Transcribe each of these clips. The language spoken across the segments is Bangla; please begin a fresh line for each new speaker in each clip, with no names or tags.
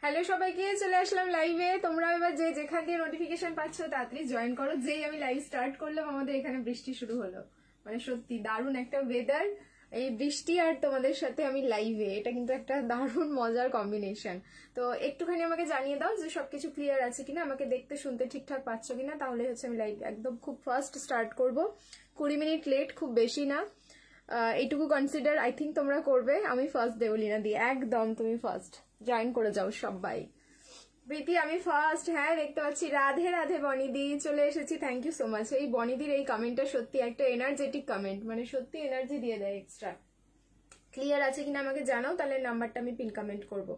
হ্যালো সবাইকে, চলে আসলাম লাইভে। তোমরা এবার যে যেখান দিয়ে নোটিফিকেশন পাচ্ছ তাড়াতাড়ি জয়েন করো। যেই আমি লাইভ স্টার্ট করলাম আমাদের এখানে বৃষ্টি শুরু হলো। মানে সত্যি দারুণ একটা ওয়েদার, এই বৃষ্টি আর তোমাদের সাথে আমি লাইভে, এটা কিন্তু একটা দারুণ মজার কম্বিনেশন। তো একটুখানি আমাকে জানিয়ে দাও যে সবকিছু ক্লিয়ার আছে কিনা, আমাকে দেখতে শুনতে ঠিকঠাক পাচ্ছ কিনা, তাহলে হচ্ছে আমি লাইভ একদম খুব ফার্স্ট স্টার্ট করব। 20 মিনিট লেট, খুব বেশি না, এইটুকু কনসিডার আই থিঙ্ক তোমরা করবে। আমি ফার্স্ট দেবলিনা দি, একদম তুমি ফার্স্ট জয়েন করে যাও সবাই। প্রীতি আমি ফার্স্ট, হ্যাঁ দেখতে পাচ্ছি। রাধে রাধে বনিদি, চলে এসেছি, থ্যাংক ইউ সো মাচ। এই বনিদির এই কমেন্টটা সত্যি একটা এনার্জেটিক কমেন্ট, মানে সত্যি এনার্জি দিয়ে দেয় এক্সট্রা। ক্লিয়ার আছে কিনা আমাকে জানাও, তাহলে নাম্বারটা আমি পিন কমেন্ট করবো।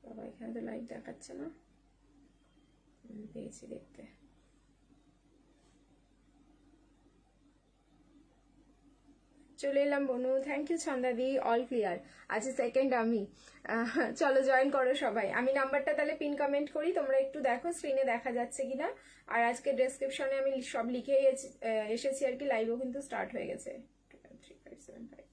বাবা এখানে তো লাইভ দেখাচ্ছে না, পেয়েছি দেখতে। চলে এলাম বনু, থ্যাংক ইউ ছন্দাদি, অল ক্লিয়ার আছে। সেকেন্ড আমি, চলো জয়েন করো সবাই। আমি নাম্বারটা তাহলে পিন কমেন্ট করি, তোমরা একটু দেখো স্ক্রিনে দেখা যাচ্ছে কিনা। আর আজকে ডেসক্রিপশনে আমি সব লিখে এসেছি আর কি, লাইভও কিন্তু স্টার্ট হয়ে গেছে। 3575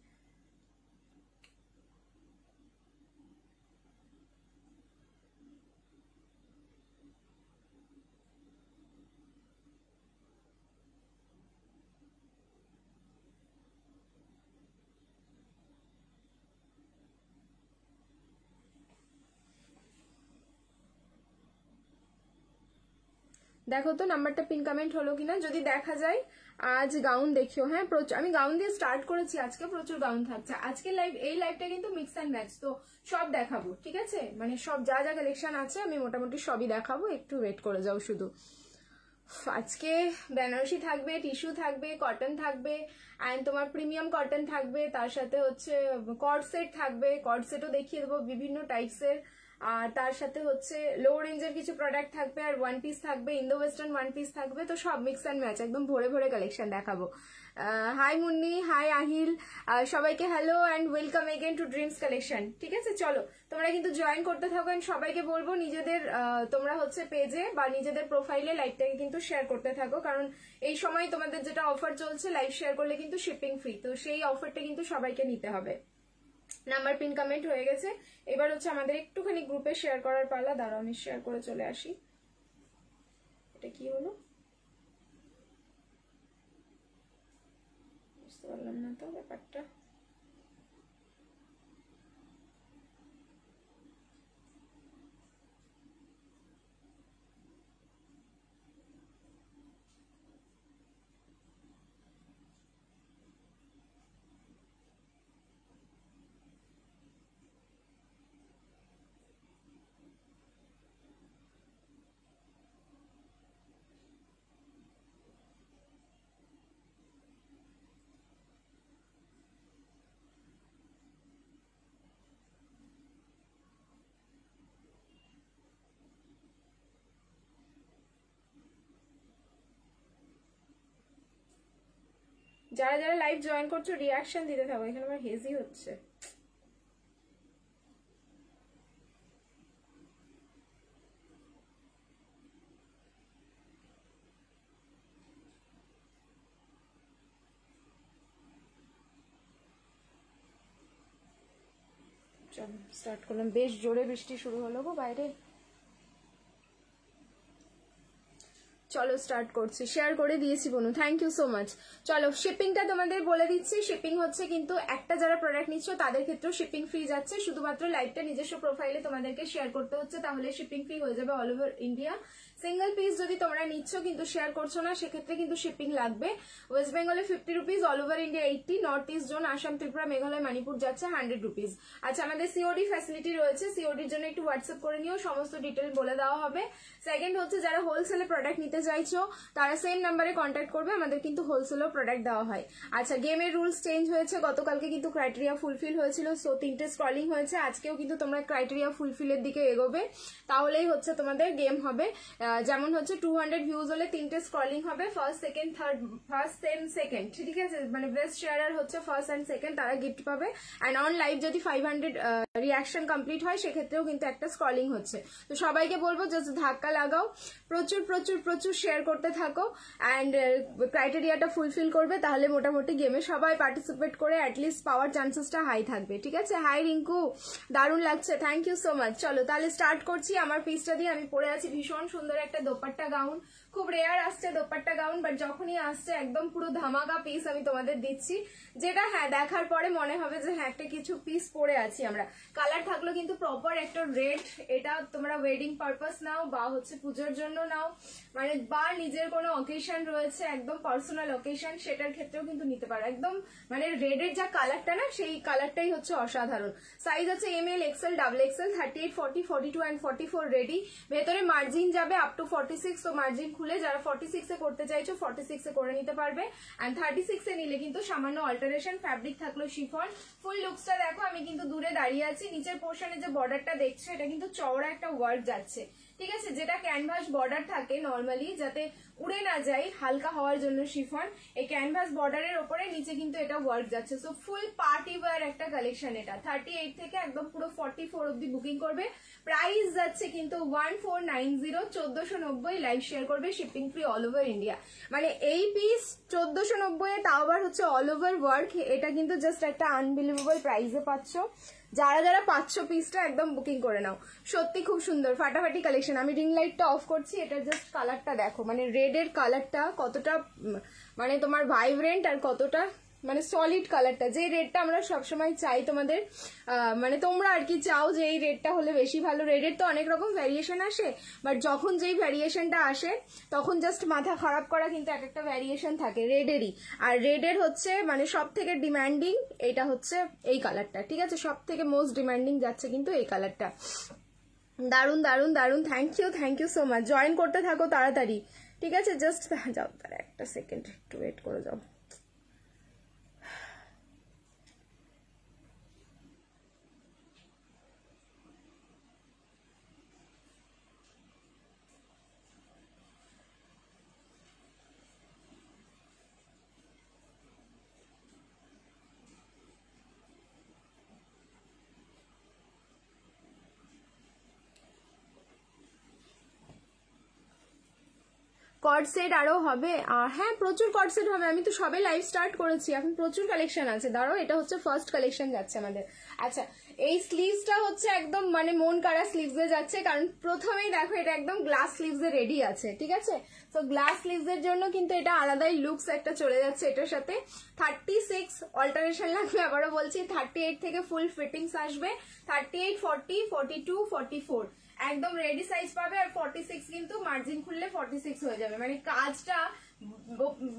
দেখো তো নাম্বারটা পিন কমেন্ট হলো কিনা। যদি দেখা যায় আজ গাউন দেখিও। হ্যাঁ আমি গাউন দিয়ে স্টার্ট করেছি, আজকে প্রচুর গাউন থাকছে। আজকে লাইভ, এই লাইভটা কিন্তু মিক্স অ্যান্ড ম্যাচ, তো সব দেখাবো, ঠিক আছে? মানে সব যা যা কালেকশন আছে আমি মোটামুটি সবই দেখাবো, একটু ওয়েট করে যাও শুধু। আজকে বেনারসি থাকবে, টিস্যু থাকবে, কটন থাকবে, অ্যান্ড তোমার প্রিমিয়াম কটন থাকবে, তার সাথে হচ্ছে কর্ড সেট থাকবে। কর্ড সেটও দেখিয়ে দেবো বিভিন্ন টাইপসের। আর তার সাথে হচ্ছে লো রেঞ্জের কিছু প্রোডাক্ট থাকবে, আর ওয়ান পিস থাকবে, ইন্দো ওয়েস্টার্ন ওয়ান পিস থাকবে। তো সব মিক্স অ্যান্ড ম্যাচ, একদম ভরে ভরে কালেকশন দেখাবো। হাই মুন্নি, হাই আহিল, সবাইকে hello and welcome again to dreams collection. ঠিক আছে, চলো তোমরা কিন্তু জয়েন করতে থাকো। সবাইকে বলবো নিজেদের তোমরা হচ্ছে পেজে বা নিজেদের প্রোফাইলে লাইভটাকে কিন্তু শেয়ার করতে থাকো, কারণ এই সময় তোমাদের যেটা অফার চলছে, লাইভ শেয়ার করলে কিন্তু শিপিং ফ্রি, তো সেই অফারটা কিন্তু সবাইকে নিতে হবে। নাম্বার পিন কমেন্ট হয়ে গেছে, এবার হচ্ছে আমাদের একটুখানি গ্রুপে শেয়ার করার পালা। দাঁড়াও আমি শেয়ার করে চলে আসি। এটা কি হলো বুঝতে পারলাম না তো ব্যাপারটা। যারা যারা লাইভ জয়েন করছো রিয়াকশন দিতে থাকো, এখানে আমার হেজি হচ্ছে। চলো স্টার্ট করলাম। বেশ জোরে বৃষ্টি শুরু হলো গো বাইরে। চলো স্টার্ট করছি, শেয়ার করে দিয়েছি বনু, থ্যাংক ইউ সো মাচ। চলো শিপিংটা তোমাদের বলে দিচ্ছি। শিপিং হচ্ছে কিন্তু একটা যারা প্রোডাক্ট নিচ্ছ তাদের ক্ষেত্রেও শিপিং ফ্রি যাচ্ছে, শুধুমাত্র লাইভটা নিজস্ব প্রোফাইলে তোমাদেরকে শেয়ার করতে হচ্ছে, তাহলে শিপিং ফ্রি হয়ে যাবে all over India. Single piece যদি তোমরা নিচ্ছ কিন্তু শেয়ার করছো না, সেক্ষেত্রে কিন্তু শিপিং লাগবে। ওয়েস্ট বেঙ্গলে 50 rupees, all over India 80, north east zone Assam, Tripura, Meghalaya, Manipur যাচ্ছে 100 রুপিস। আচ্ছা আমাদের সিওডি ফ্যাসিলিটি রয়েছে, সিওডির জন্য একটু হোয়াটসঅ্যাপ করে নিও, সমস্ত ডিটেল বলে দেওয়া হবে। সেকেন্ড হচ্ছে যারা হোলসেলে প্রোডাক্ট নিতে চাইছো তারা সেম নাম্বারে কন্ট্যাক্ট করবে, আমাদের কিন্তু হোলসেলও প্রোডাক্ট দেওয়া হয়। আচ্ছা গেমের রুলস চেঞ্জ হয়েছে, গতকালকে কিন্তু ক্রাইটেরিয়া ফুলফিল হয়েছিল, সো 3টে স্ক্রলিং হয়েছে। আজকেও কিন্তু তোমরা ক্রাইটেরিয়া ফুলফিলের দিকে এগোবে, তাহলেই হচ্ছে তোমাদের গেম হবে। যেমন হচ্ছে 200 ভিউজ হলে 3টে স্ক্রলিং হবে, first second third, first second, ঠিক আছে, মানে বেস্ট শেয়ারার হচ্ছে ফার্স্ট অ্যান্ড সেকেন্ড, তারা গিফট পাবে। অ্যান্ড অন লাইভ যদি 500 রিয়াকশন কমপ্লিট হয় সেক্ষেত্রেও কিন্তু একটা স্ক্রলিং হচ্ছে। তো সবাইকে বলবো জাস্ট ধাক্কা লাগাও, প্রচুর প্রচুর প্রচুর শেয়ার করতে থাকো অ্যান্ড ক্রাইটেরিয়াটা ফুলফিল করবে, তাহলে মোটামুটি গেমে সবাই পার্টিসিপেট করে অ্যাটলিস্ট পাওয়ার চান্সেসটা হাই থাকবে, ঠিক আছে। হাই রিঙ্কু, দারুণ লাগছে, থ্যাংক ইউ সো মাচ। চলো তাহলে স্টার্ট করছি। আমার পিসটা দিয়ে আমি পরে আছি ভীষণ সুন্দর একটা দোপাট্টা গাউন, খুব রেয়ার আসছে দোপাট্টা গাউন, বাট যখনই আসছে একদম পুরো ধামাকা পিস আমি তোমাদের দিচ্ছি, যেটা হ্যাঁ দেখার পরে মনে হবে যে হ্যাঁ একটা কিছু পিস পরে আছি আমরা। কালার থাকলো কিন্তু প্রপার একটা রেড, এটা তোমরা ওয়েডিং পারপাস নাও বা হচ্ছে পুজোর জন্য নাও, মানে বা নিজের কোনো অকেশন রয়েছে একদম পার্সোনাল অকেশন, সেটার ক্ষেত্রেও কিন্তু নিতে পারো। একদম মানে রেডের যা কালারটা না, সেই কালারটাই হচ্ছে অসাধারণ। সাইজ আছে ML, XL, XXL, 38, 40, 42 and 44 ready. ভেতরে মার্জিন যাবে আপ টু 46, তো মার্জিন খুলে যারা 46 এ করতে চাইছো 46 এ করে নিতে পারবে। অ্যান্ড 36 এ নিলে কিন্তু সামান্য অল্টারেশন, ফ্যাব্রিক থাকলো শিফন। ফুল লুকসটা দেখো, আমি কিন্তু দূরে দাঁড়িয়ে আছি, নিচের পোর্শনে যে বর্ডারটা দেখছো এটা কিন্তু চওড়া একটা ওয়ার্ক যাচ্ছে, ঠিক আছে, যেটা ক্যানভাস বর্ডার থাকে নর্মালি যাতে উড়ে না যায় হালকা হওয়ার জন্য শিফন, এই ক্যানভাস বর্ডারের ওপরে নিচে কিন্তু এটা ওয়ার্ক যাচ্ছে। সো ফুল পার্টি ওয়্যার একটা কালেকশন এটা। 38 থেকে একদম পুরো 44 অব্দি বুকিং করবে। প্রাইস যাচ্ছে কিন্তু 1490, 1490, লাইভ শেয়ার করবে, shipping free all over India. মানে এই পিস 1490 এ, তাও আবার হচ্ছে অল ওভার ওয়ার্ক, এটা কিন্তু জাস্ট একটা আনবিলিভেবল প্রাইসে পাচ্ছ। যারা যারা পাচ্ছ পিসটা একদম বুকিং করে নাও, সত্যি খুব সুন্দর ফাটাফাটি কালেকশন। আমি রিং লাইটটা অফ করছি, এটা জাস্ট কালারটা দেখো, মানে রেডের কালারটা কতটা মানে তোমার ভাইব্রেন্ট আর কতটা মানে সলিড কালারটা, যে রেডটা আমরা সবসময় চাই তোমাদের, মানে তোমরা আর কি চাও যে এই রেডটা হলে বেশি ভালো। রেডের তো অনেক রকম ভ্যারিয়েশন আসে, বাট যখন যেই ভ্যারিয়েশনটা আসে তখন জাস্ট মাথা খারাপ করা কিন্তু এক একটা ভ্যারিয়েশন থাকে রেডেরই। আর রেডের হচ্ছে মানে সব থেকে ডিমান্ডিং এটা হচ্ছে এই কালারটা, ঠিক আছে, সব থেকে মোস্ট ডিমান্ডিং যাচ্ছে কিন্তু এই কালারটা। দারুন দারুন দারুন, thank you so much. Join করতে থাকো তাড়াতাড়ি, ঠিক আছে, জাস্ট যাও তারা একটা সেকেন্ড একটু ওয়েট করে যাও। কর্ড সেট আরো হবে, হ্যাঁ প্রচুর কর্ড সেট হবে, আমি তো সবে লাইভ স্টার্ট করেছি, এখন প্রচুর কালেকশন আছে। দাঁড়াও, এটা হচ্ছে ফার্স্ট কালেকশন যাচ্ছে আমাদের। আচ্ছা, এই স্লিভসটা হচ্ছে একদম মানে মন কাড়া স্লিভস এ যাচ্ছে, কারণ প্রথমেই দেখো এটা একদম গ্লাস স্লিভস এ রেডি আছে, ঠিক আছে। তো গ্লাস স্লিভস এর জন্য কিন্তু এটা আলাদাই লুকস একটা চলে যাচ্ছে এটার সাথে। 36 অল্টারেশন লাগবে, আবারও বলছি 38 থেকে ফুল ফিটিংস আসবে, 38, 40, 42, 44 একদম রেডি সাইজ পাবে। আর 46 কিন্তু মার্জিন খুললে 46 হয়ে যাবে, মানে কাজটা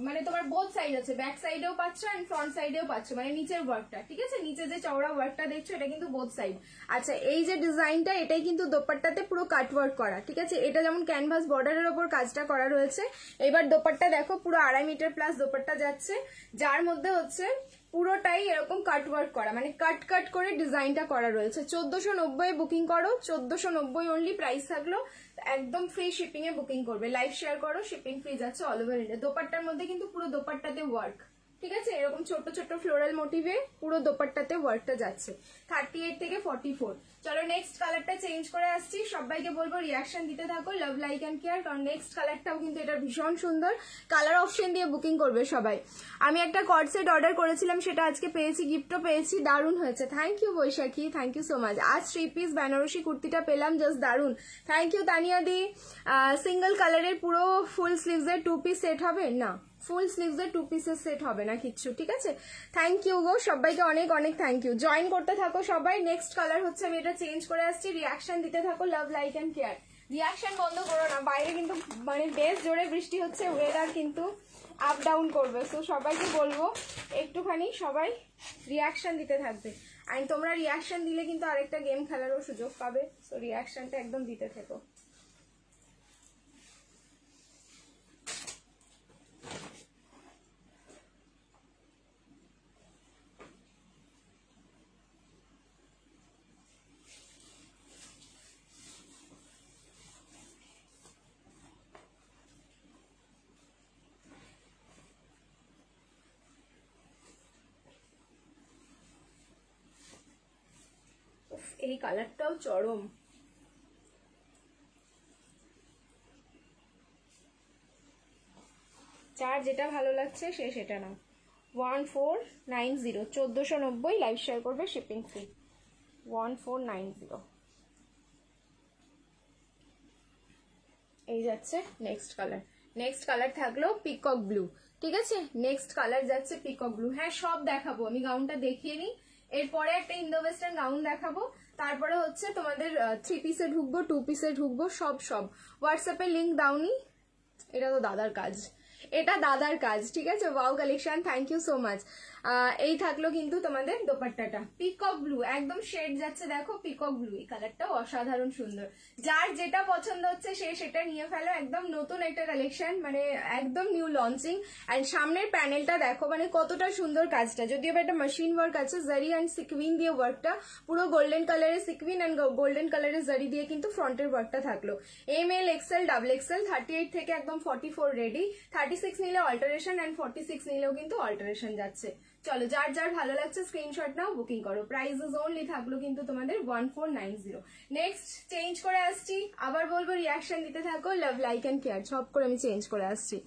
মানে তোমার বোথ সাইড আছে, ব্যাক সাইডেও পাচ্ছ এন্ড ফ্রন্ট সাইডেও পাচ্ছ, মানে নিচের ওয়ার্কটা, ঠিক আছে, নিচে যে চওড়া ওয়ার্কটা দেখছো এটা কিন্তু বোথ সাইড। আচ্ছা, এই যে ডিজাইনটা এটাই কিন্তু দোপাট্টাতে পুরো কাট ওয়ার্ক করা, ঠিক আছে, এটা যেমন ক্যানভাস বর্ডারের ওপর কাজটা করা রয়েছে, এবার দোপাট্টা দেখো পুরো 2.5 মিটার প্লাস দোপাট্টা যাচ্ছে, যার মধ্যে হচ্ছে পুরোটাই এরকম কাট ওয়ার্ক করা, মানে কাট কাট করে ডিজাইনটা করা রয়েছে। 1490 বুকিং করো, 1490 অনলি প্রাইস থাকলো, একদম ফ্রি শিপিং এ বুকিং করবে, লাইভ শেয়ার করো, শিপিং ফ্রি যাচ্ছে অল ওভার ইন্ডিয়া। দোপাট্টার মধ্যে কিন্তু পুরো দোপাট্টাতে ওয়ার্ক, ঠিক আছে, এরকম ছোট ছোট ফ্লোরাল মোটিভে পুরো দোপাট্টাতে ওয়ার্কটা যাচ্ছে। 38 থেকে 44। চলো নেক্সট কালারটা চেঞ্জ করে আসছি, সবাইকে বলবো রিয়াকশন দিতে থাকো, লাভ লাইক অ্যান্ড কেয়ার, কারণ নেক্সট কালারটাও কিন্তু এটা ভীষণ সুন্দর। কালার অপশন দিয়ে বুকিং করবে সবাই। আমি একটা কর্ড সেট অর্ডার করেছিলাম, সেটা আজকে পেয়েছি, গিফটও পেয়েছি, দারুণ হয়েছে, thank you Baishakhi, thank you so much. আজ 3 পিস বেনারসি কুর্তিটা পেলাম, জাস্ট দারুণ, থ্যাংক ইউ তানিয়া দি। সিঙ্গেল কালারের পুরো ফুল স্লিভস এর 2 পিস সেট হবে না, ফুল স্লিভস এর 2 পিসের সেট হবে না কিচ্ছু, ঠিক আছে। থ্যাংক ইউ গো সবাইকে, অনেক অনেক থ্যাংক ইউ। জয়েন করতে থাকো সবাই। নেক্সট কালার হচ্ছে, আমি এটা চেঞ্জ করে আসছি, রিয়াকশন দিতে থাকো, লাভ লাইক অ্যান্ড কেয়ার। রিয়াকশন বন্ধ করো না, বাইরে কিন্তু মানে বেশ জোরে বৃষ্টি হচ্ছে, ওয়েদার কিন্তু আপ ডাউন করবে, সো সবাইকে বলবো একটুখানি সবাই রিয়াকশন দিতে থাকবে। আর তোমরা রিয়াকশন দিলে কিন্তু আরেকটা গেম খেলারও সুযোগ পাবে, সো রিয়াকশনটা একদম দিতে থেকো। এই কালারটাও চরম। যার যেটা ভালো লাগছে সে সেটা নাও। 1490 1490 লাইভ শেয়ার করবে, শিপিং ফ্রি। 1490 এই যাচ্ছে নেক্সট কালার। নেক্সট কালার থাকলো পিকক ব্লু, ঠিক আছে। নেক্সট কালার যাচ্ছে পিকক ব্লু। হ্যাঁ সব দেখাবো, আমি গাউনটা দেখিয়ে নিই, এরপরে একটা ইন্দো ওয়েস্টার্ন গাউন দেখাবো, তারপরে হচ্ছে তোমাদের 3 পিসে ঢুকবো, 2 পিসে ঢুকবো, সব হোয়াটসঅ্যাপে লিঙ্ক দাওনি, এটা তো দাদার কাজ, এটা দাদার কাজ, ঠিক আছে। Wow collection, thank you so much. এই থাকলো কিন্তু তোমাদের দোপাট্টাটা পিকক ব্লু, একদম শেড যাচ্ছে দেখো পিকক ব্লু, এই কালারটাও অসাধারণ সুন্দর। যার যেটা পছন্দ হচ্ছে সে সেটা নিয়ে ফেলো, একদম নতুন একটা কালেকশন, মানে একদম নিউ লঞ্চিং। অ্যান্ড সামনের প্যানেলটা দেখো মানে কতটা সুন্দর কাজটা, যদিও একটা মেশিন ওয়ার্ক আছে, জারি অ্যান্ড সিকুইন দিয়ে ওয়ার্কটা, পুরো গোল্ডেন কালারের সিকুইন অ্যান্ড গোল্ডেন কালারের জারি দিয়ে কিন্তু ফ্রন্টের ওয়ার্কটা থাকলো। ML XL ডাবল XL 38 থেকে একদম 44 রেডি, 36 নিলে অল্টারেশন অ্যান্ড 46 নিলেও কিন্তু অল্টারেশন যাচ্ছে। চলো যার যার ভালো লাগছে স্ক্রিনশট নাও, বুকিং করো। প্রাইসেস অনলি থাকলো কিন্তু তোমাদের 1490। নেক্সট চেঞ্জ করে আসছি, আবার বলবো রিয়াকশন দিতে থাকো, লাভ লাইক অ্যান্ড কেয়ার সব করে আমি চেঞ্জ করে আসছি।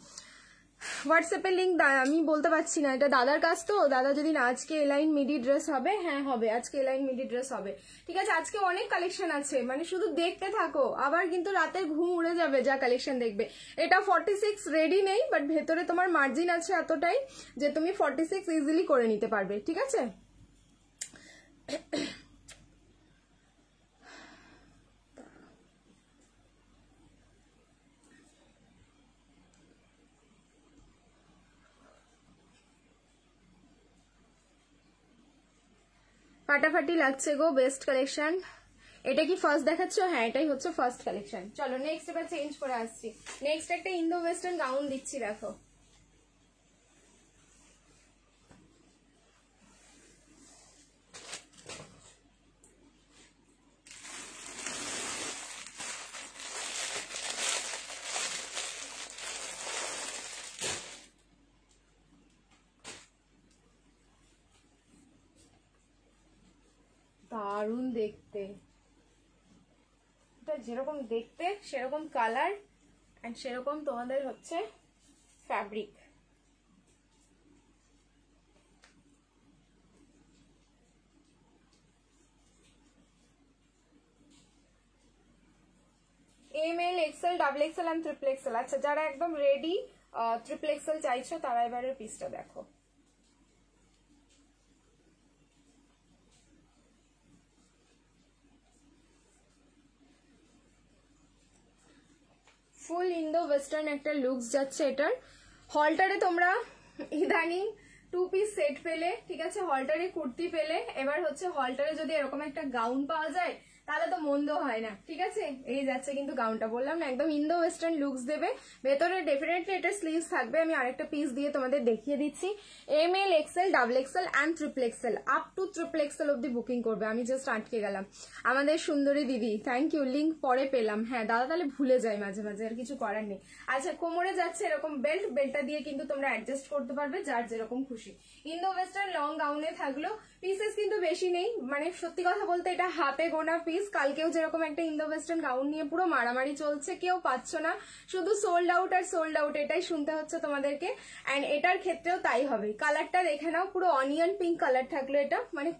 হোয়াটসঅ্যাপের লিঙ্ক আমি বলতে পারছি না, এটা দাদার কাজ তো, দাদা যদি না আজকে এলাইন মিডি ড্রেস হবে, হ্যাঁ হবে আজকে এলাইন মিডি ড্রেস হবে, ঠিক আছে। আজকে অনেক কালেকশন আছে, মানে শুধু দেখতে থাকো, আবার কিন্তু রাতের ঘুম উড়ে যাবে যা কালেকশন দেখবে। এটা 46 রেডি নেই, বাট ভেতরে তোমার মার্জিন আছে এতটাই যে তুমি 46 ইজিলি করে নিতে পারবে, ঠিক আছে। ফাটাফাটি লাগছে গো, বেস্ট কালেকশন। এটা কি ফার্স্ট দেখাচ্ছ? হ্যাঁ এটাই হচ্ছে ফার্স্ট কালেকশন। চলো নেক্সট এবার চেঞ্জ করে আসছি। নেক্সট একটা ইন্দো ওয়েস্টার্ন গাউন দিচ্ছি, দেখো দারুণ দেখতে, এটা যেরকম দেখতে সেরকম কালার এন্ড সেরকম তোমাদের হচ্ছে fabric. ML XL double XL and triple XL। আচ্ছা যারা একদম রেডি ট্রিপল XL চাইছো তারা এবারে পিসটা দেখো। ফুল ইন্দো ওয়েস্টার্ন একটা লুকস যাচ্ছে এটার। হলটারে তোমরা ইদানিং 2 পিস সেট পেলে, ঠিক আছে, হলটারে কুর্তি পেলে, এবার হচ্ছে হলটারে যদি এরকম একটা গাউন পাওয়া যায় তাহলে তো মন্দ হয় না, ঠিক আছে। এই যাচ্ছে কিন্তু গাউনটা, বললাম না একদম ইন্দো ওয়েস্টার্ন লুকস দেবে। ভেতরে ডেফিনেটলি এটা স্লিভস থাকবে, আমি আরেকটা পিস দিয়ে তোমাদের দেখিয়ে দিচ্ছি। ML XL double XL and triple XL, up to triple XL অব্দি বুকিং করবে। আমি জাস্ট আটকে গেলাম, আমাদের সুন্দরী দিদি, থ্যাংক ইউ, লিঙ্ক পরে পেলাম। হ্যাঁ দাদা তাহলে ভুলে যায় মাঝে মাঝে, আর কিছু করার নেই। আচ্ছা কোমরে যাচ্ছে এরকম বেল্ট, বেল্টটা দিয়ে কিন্তু তোমরা অ্যাডজাস্ট করতে পারবে যার যেরকম খুশি। ইন্দো ওয়েস্টার্ন লং গাউনে থাকলো, পিসেস কিন্তু বেশি নেই, মানে সত্যি কথা বলতে এটা হাতে গোনা পিস। কালকেও যেরকম একটা ইন্দো ওয়েস্টার্ন গাউন নিয়ে পুরো মারামারি চলছে, কেউ পাচ্ছ না, শুধু sold out are sold out এটাই শুনতে হচ্ছে তোমাদেরকে। এন্ড এটার ক্ষেত্রেও তাই হবে। কালারটা দেখে নাও, পুরো অনিয়ন পিঙ্ক কালার থাকলো এটা, মানে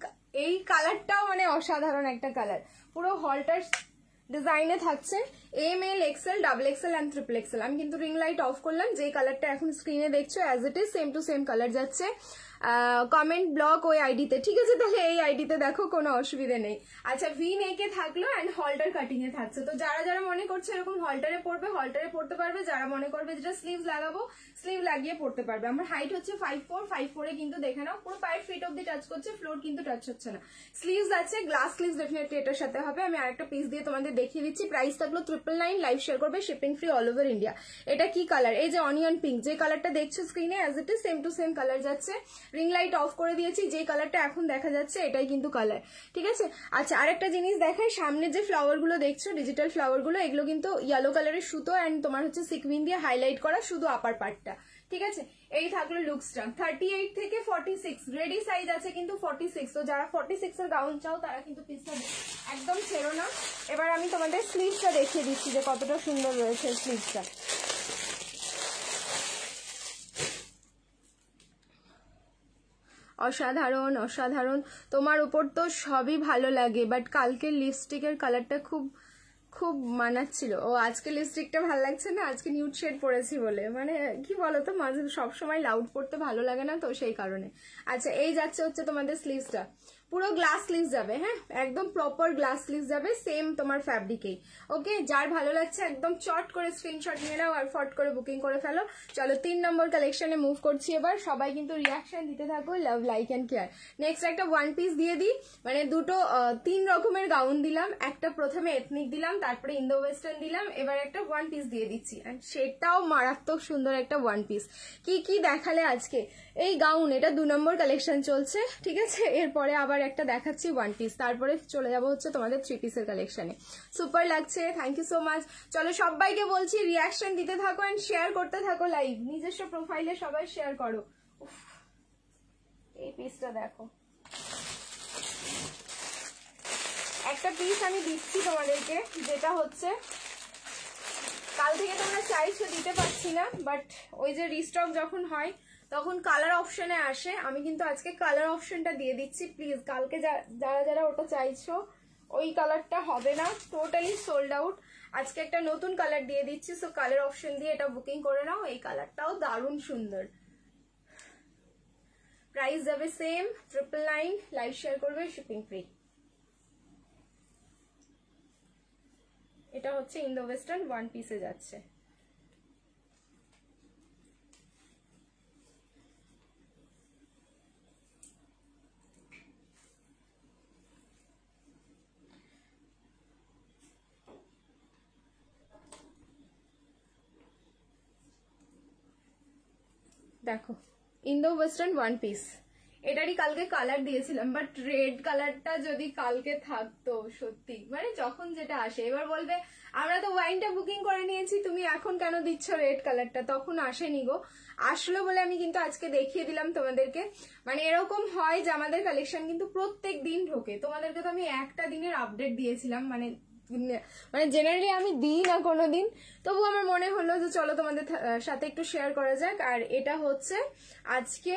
এই কালারটাও মানে অসাধারণ একটা কালার, পুরো হলটার ডিজাইনে থাকছে। ML XL double XL and triple XL। আমি কিন্তু রিং লাইট অফ করলাম, যে কালারটা এখন স্ক্রিনে দেখছো as it is same to same colour যাচ্ছে। কমেন্ট ব্লক ওই আইডিতে, ঠিক আছে, তাহলে এই আইডিতে দেখো, কোনো অসুবিধা নেই। আচ্ছা ভি নেকে থাকলো অ্যান্ড হলটার কাটিং এ থাকছে। তো যারা যারা মনে করছে এরকম হলটারে পড়বে, হলটারে পড়তে পারবে, যারা মনে করবে যেটা স্লিভস লাগাবো স্লিভ লাগিয়ে পড়তে পারবে। আমার হাইট হচ্ছে 5'4", 5'4" কিন্তু দেখে নাও পুরো পায়ের ফিট অব্দি টাচ করছে, ফ্লোর কিন্তু টাচ হচ্ছে না। স্লিভস আছে, গ্লাস স্লিভস ডেফিনেটলি এটার সাথে হবে। আমি আরেকটা পিস দিয়ে তোমাদের দেখিয়ে দিচ্ছি। প্রাইস থাকলো 999, লাইভ শেয়ার করবে, shipping free all over India. এটা কি কালার? এই যে অনিয়ন পিঙ্ক, যে কালারটা দেখছো স্ক্রিনে as it is same to same colour যাচ্ছে। রিং লাইট অফ করে দিয়েছি, যে কালারটা এখন দেখা যাচ্ছে এটাই কিন্তু কালার, ঠিক আছে। আচ্ছা আরেকটা জিনিস দেখাই, সামনে যে ফ্লাওয়ার গুলো দেখছো ডিজিটাল ফ্লাওয়ার গুলো, এগুলো কিন্তু ইয়েলো কালারের সুতো অ্যান্ড তোমার হচ্ছে সিকুইন দিয়ে হাইলাইট করা, শুধু আপার পার্টটা, ঠিক আছে, এই থাকলো লুকসটা। 38 থেকে 46 রেডি সাইজ আছে কিন্তু 46, তো যারা 46 এর গাউন চাও তারা কিন্তু পিসটা একদম ছেড়ো না। এবার আমি তোমাদের স্লিভসটা দেখিয়ে দিচ্ছি যে কতটা সুন্দর রয়েছে স্লিভসটা। অসাধারণ অসাধারণ, তোমার উপর তো সবই ভালো লাগে, বাট কালকের লিপস্টিকের কালারটা খুব খুব মানাচ্ছিল। ও আজকে লিপস্টিকটা ভালো লাগছে না, আজকে নিউড শেড পরেছি বলে, মানে কি বলতো মাঝে সবসময় লাউড পড়তে ভালো লাগে না তো সেই কারণে। আচ্ছা, এই যাচ্ছে হচ্ছে তোমাদের স্লিভসটা, পুরো গ্লাস স্লিভস যাবে, হ্যাঁ একদম প্রপার গ্লাস স্লিভস যাবে, সেম তোমার ফ্যাব্রিকেই। ওকে, যার ভালো লাগছে একদম চট করে স্ক্রিনশট নিয়ে নাও আর ফট করে বুকিং করে ফেলো। চলো 3 নম্বর কালেকশনে মুভ করছি এবার। সবাই কিন্তু রিয়াকশন দিতে থাকো, লাভ লাইক অ্যান্ড কেয়ার। নেক্সট একটা ওয়ান পিস দিয়ে দিই, মানে দুটো 3 রকমের গাউন দিলাম, একটা প্রথমে এথনিক দিলাম, তারপরে ইন্দো ওয়েস্টার্ন দিলাম, এবার একটা ওয়ান পিস দিয়ে দিচ্ছি, অ্যান্ড সেটাও মারাত্মক সুন্দর একটা ওয়ান পিস। কি কি দেখালে আজকে এই গাউন, এটা 2 নম্বর কালেকশন চলছে, ঠিক আছে, এরপরে আবার একটা দেখাচ্ছি ওয়ান পিস, তারপরে চলে যাবো হচ্ছে তোমাদের 3 পিসের কালেকশনে। সুপার লাগছে, থ্যাংক ইউ সো মাচ। চলো সবাইকে বলছি রিয়াকশন দিতে থাকো এন্ড শেয়ার করতে থাকো লাইভ, নিজস্ব প্রোফাইলে সবাই শেয়ার করো। এই পিসটা দেখো, একটা পিস আমি দিচ্ছি তোমাদেরকে, যেটা হচ্ছে কাল থেকে তোমরা চাইছো দিতে পারছি না, বাট ওই যে রিস্টক যখন হয় তখন কালার অপশনে আসে, আমি কিন্তু আজকে কালার অপশনটা দিয়ে দিচ্ছি। প্লিজ কালকে যারা যারা ওটা চাইছো, ওই কালারটা হবে না, টোটালি সোল্ড আউট। আজকে একটা নতুন কালার দিয়ে দিচ্ছি, সো কালার অপশন দিয়ে এটা বুকিং করে নাও। এই কালারটাও দারুণ সুন্দর। প্রাইস যাবে সেম 999, লাইভ শেয়ার করবে, শিপিং ফ্রি। এটা হচ্ছে ইন্দো ওয়েস্টার্ন ওয়ান পিসে যাচ্ছে। দেখো ইন্দো ওয়েস্টার্ন ওয়ান পিস, এটারই কালকে কালার দিয়েছিলাম, বাট রেড কালারটা যদি কালকে থাকতো সত্যি, মানে যখন যেটা আসে, এবার বলবে আমরা তো ওয়াইনটা বুকিং করে নিয়েছি, তুমি এখন কেন দিচ্ছ রেড কালারটা, তখন আসেনি গো, আসলো বলে আমি কিন্তু আজকে দেখিয়ে দিলাম তোমাদেরকে। মানে এরকম হয় যে আমাদের কালেকশন কিন্তু প্রত্যেক দিন ঢোকে, তোমাদেরকে তো আমি একটা দিনের আপডেট দিয়েছিলাম, মানে জেনারেলি আমি দিই না কোনোদিন, তবু আমার মনে হলো যে চলো তোমাদের সাথে একটু শেয়ার করা যাক। আর এটা হচ্ছে আজকে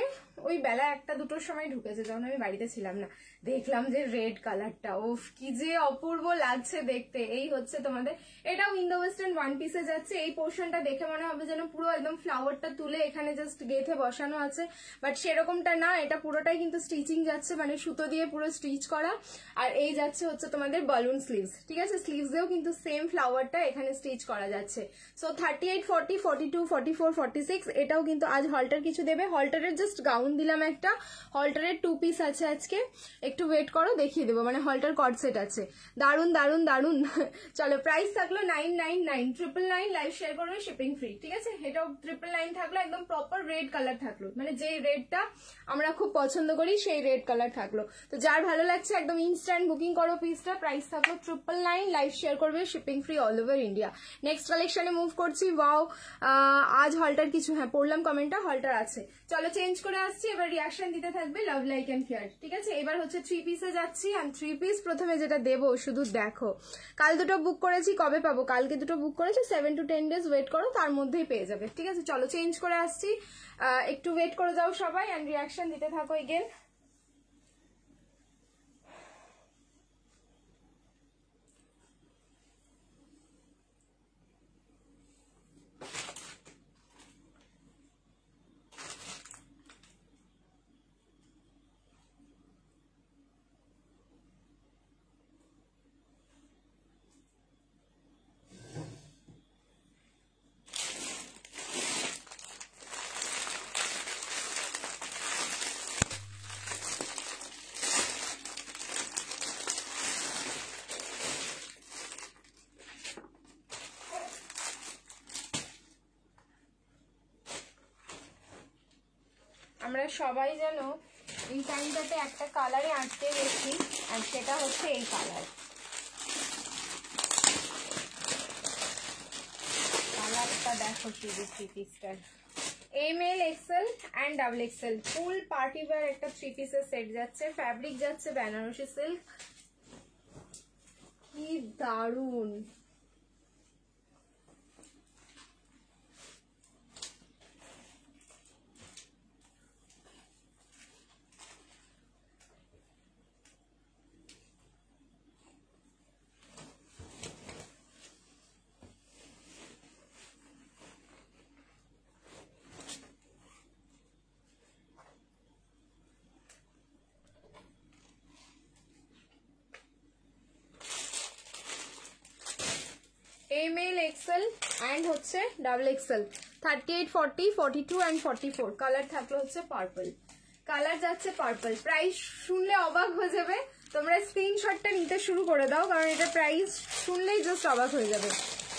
ওই বেলা 1-2টোর সময় ঢুকেছে, যখন আমি বাড়িতে ছিলাম না, দেখলাম যে রেড কালারটা, ওফ কি যে অপূর্ব লাগছে দেখতে। এই হচ্ছে তোমাদের, এটাও ইন্দো ওয়েস্টার্ন ওয়ান পিসে যাচ্ছে। এই পোর্শনটা দেখে মনে হবে যেন পুরো একদম ফ্লাওয়ারটা তুলে এখানে জাস্ট গেথে বসানো আছে, বাট সেরকমটা না, এটা পুরোটাই কিন্তু স্টিচিং যাচ্ছে, মানে সুতো দিয়ে পুরো স্টিচ করা। আর এই যাচ্ছে হচ্ছে তোমাদের বালুন স্লিভস, ঠিক আছে, স্লিভসেও কিন্তু সেম ফ্লাওয়ারটা এখানে স্টিচ করা যাচ্ছে। সো 38, 40, 42, 44, 46, এটাও কিন্তু আজ হলটার কিছু দেবে। হলটারের জাস্ট গাউন দিলাম একটা, হলটারের 2 পিস আছে আজকে, একটু ওয়েট করো দেখিয়ে দেবো, মানে হলটার কট সেট আছে। দারুন দারুন দারুন। চলো প্রাইস থাকলো 999, 999, লাইভ শেয়ার করবে, শিপিং ফ্রি, ঠিক আছে। এটাও 999 থাকলো, একদম প্রপার রেড কালার থাকলো, মানে যে রেডটা আমরা খুব পছন্দ করি সেই রেড কালার থাকলো। তো যার ভালো লাগছে একদম ইনস্ট্যান্ট বুকিং করো পিসটা। প্রাইস থাকলো 999, লাইভ শেয়ার করবে, shipping free all over India. Next কালেকশনে মুভ করছি। ওয়াও, আজ হলটার কিছু, হ্যাঁ পড়লাম কমেন্টটা, হলটার আছে। চলো চেঞ্জ করে আসছি, এবার রিয়াকশন দিতে থাকবে, লাভ লাইক অ্যান্ড কেয়ার, ঠিক আছে। এবার হচ্ছে 3 পিসে যাচ্ছি, আর 3 পিস প্রথমে যেটা দেবো শুধু দেখো, কাল দুটো বুক করেছি, কবে পাবো, কালকে দুটো বুক করেছি, 7 to 10 days ওয়েট করো, তার মধ্যেই পেয়ে যাবে, ঠিক আছে। চলো চেঞ্জ করে আসছি, একটু ওয়েট করে যাও সবাই, অ্যান্ড রিয়াকশন দিতে থাকো এগেন। আমরা সবাই যেন এই টাইমটাতে একটা কালারে আটকে গেছি, আর সেটা হচ্ছে এই কালার। কালারটা দেখো শুধু থ্রি পিসটার, M L XL and double XL full party wear একটা 3 পিসের সেট যাচ্ছে। ফ্যাব্রিক যাচ্ছে বেনারসি সিল্ক। কি দারুন! এম এল এক্সেল অ্যান্ড হচ্ছে ডাবল এক্সেল 38, 40, 42 অ্যান্ড 44 কালার থাকলো হচ্ছে পার্পল। কালার যাচ্ছে পার্পল। প্রাইস শুনলে অবাক হয়ে যাবে, তোমরা স্ক্রিনশটটা নিতে শুরু করে দাও, কারণ এটা প্রাইস শুনলেই জাস্ট অবাক হয়ে যাবে।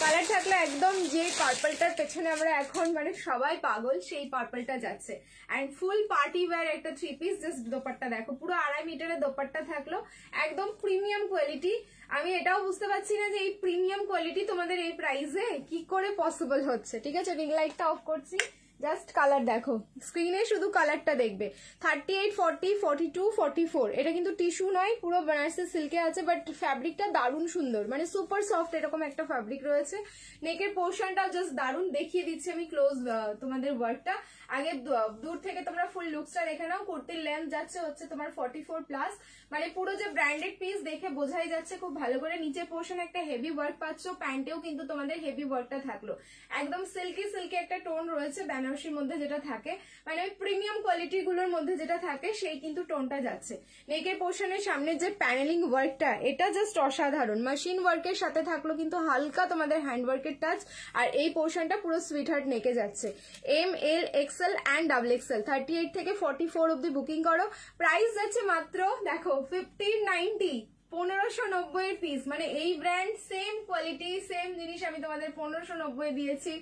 কালার থাকলে একদম যে পার্পলটার পেছনে আমরা এখন মানে সবাই পাগল, সেই পার্পলটা যাচ্ছে। অ্যান্ড ফুল পার্টি ওয়্যার একটা 3 পিস। জাস্ট দোপাট্টা দেখো, পুরো 2.5 মিটারের দোপাট্টা থাকলো, একদম প্রিমিয়াম কোয়ালিটি। আমি এটাও বুঝতে পারছি না যে এই প্রিমিয়াম কোয়ালিটি তোমাদের এই প্রাইসে কি করে পসিবল হচ্ছে। ঠিক আছে, রিং লাইটটা অফ করছি, জাস্ট কালার দেখো, স্ক্রিনে শুধু কালারটা দেখবে। 38, 40, 42, 44 এটা কিন্তু টিস্যু নয়, পুরো বেনারসি সিল্কে আছে, বাট ফ্যাব্রিকটা দারুণ সুন্দর, মানে সুপার সফট এরকম একটা ফ্যাব্রিক রয়েছে। নেকের পোর্শনটাও জাস্ট দারুণ, দেখিয়ে দিচ্ছি আমি ক্লোজ তোমাদের ওয়ার্কটা। আগে দূর থেকে তোমরা ফুল লুকসটা দেখে নাও। কুর্তির লেন্থ যাচ্ছে হচ্ছে তোমার 44 প্লাস, মানে পুরো যে ব্র্যান্ডেড পিস দেখে বোঝাই যাচ্ছে খুব ভালো করে। নিচের পোর্শনে একটা হেভি ওয়ার্ক পাচ্ছ, প্যান্টেও কিন্তু তোমাদের হেভি ওয়ার্কটা থাকলো। একদম সিল্কি সিল্কি একটা টোন রয়েছে বেনারসির মধ্যে যেটা থাকে, মানে ওই প্রিমিয়াম কোয়ালিটি গুলোর মধ্যে যেটা থাকে সেই কিন্তু টোনটা যাচ্ছে। নেকের পোর্শনের সামনের যে প্যানেলিং ওয়ার্কটা, এটা জাস্ট অসাধারণ। মেশিন ওয়ার্কের সাথে থাকলো কিন্তু হালকা তোমাদের হ্যান্ড ওয়ার্কের টাচ, আর এই পোর্শনটা পুরো সুইট হার্ট নেকে যাচ্ছে। M L XL and double XL 38 থেকে 44 অব্দি বুকিং করো। প্রাইস যাচ্ছে মাত্র দেখো 1590, 1590 এর পিস। মানে এই ব্র্যান্ড সেম কোয়ালিটি সেম জিনিস আমি তোমাদের 1590 দিয়েছি।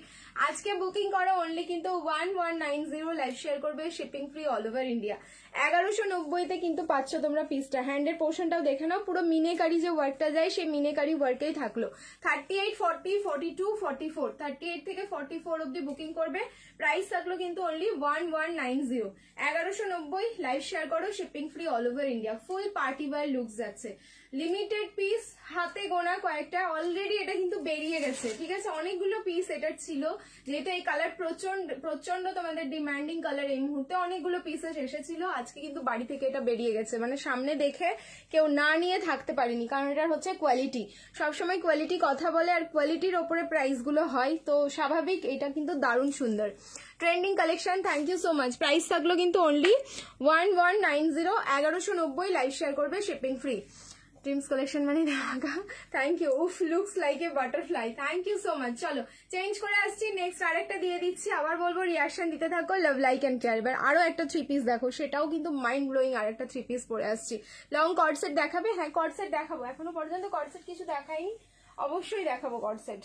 আজকে বুকিং করো অনলি কিন্তু 1190, লাইভ শেয়ার করবে, shipping free all over India. 1190 কিন্তু পাচ্ছ তোমরা পিসটা। হ্যান্ডের পোর্শনটাও দেখে নাও, পুরো মিনেকারি যে ওয়ার্কটা যায় সেই মিনেকারি ওয়ার্কেই থাকলো। 38, 40, 42, 44, 38 থেকে 44 অব্দি বুকিং করবে। প্রাইস থাকলো কিন্তু অনলি 1190, 1190, লাইভ শেয়ার করো, shipping free all over India. Full party wear looks যাচ্ছে, লিমিটেড পিস, হাতে গোনা কয়েকটা, অলরেডি এটা কিন্তু বেরিয়ে গেছে। ঠিক আছে, অনেকগুলো পিস এটার ছিল, যেহেতু এই কালার প্রচন্ড তোমাদের ডিমান্ডিং কালার, এই মুহূর্তে অনেকগুলো পিসেস এসেছিল। আজকে কিন্তু বাড়ি থেকে এটা বেরিয়ে গেছে, মানে সামনে দেখে কেউ না নিয়ে থাকতে পারেনি, কারণ এটার হচ্ছে কোয়ালিটি। সবসময় কোয়ালিটি কথা বলে, আর কোয়ালিটির ওপরে প্রাইস গুলো হয়, তো স্বাভাবিক। এটা কিন্তু দারুণ সুন্দর trending collection. Thank you so much. Price থাকলো কিন্তু অনলি 1190, 1190, লাইভ শেয়ার করবে, শিপিং ফ্রি। ড্রিমস কালেকশন মানে ধাগা। Thank you. উফ, looks like a butterfly. Thank you so much. চলো চেঞ্জ করে আসছি, নেক্সট আরেকটা দিয়ে দিচ্ছি। আবার বলবো রিয়াকশন দিতে থাকো, লাভ লাইক এন্ড কেয়ার। এবার আরো একটা 3 পিস দেখো, সেটাও কিন্তু মাইন্ড ব্লোয়িং। আর একটা 3 পিস পরে আসছি। লং কর্ডসেট দেখাবে? হ্যাঁ, কর্ডসেট দেখাবো। এখনো পর্যন্ত কর্ডসেট কিছু দেখাইনি, অবশ্যই দেখাবো কর্ডসেট।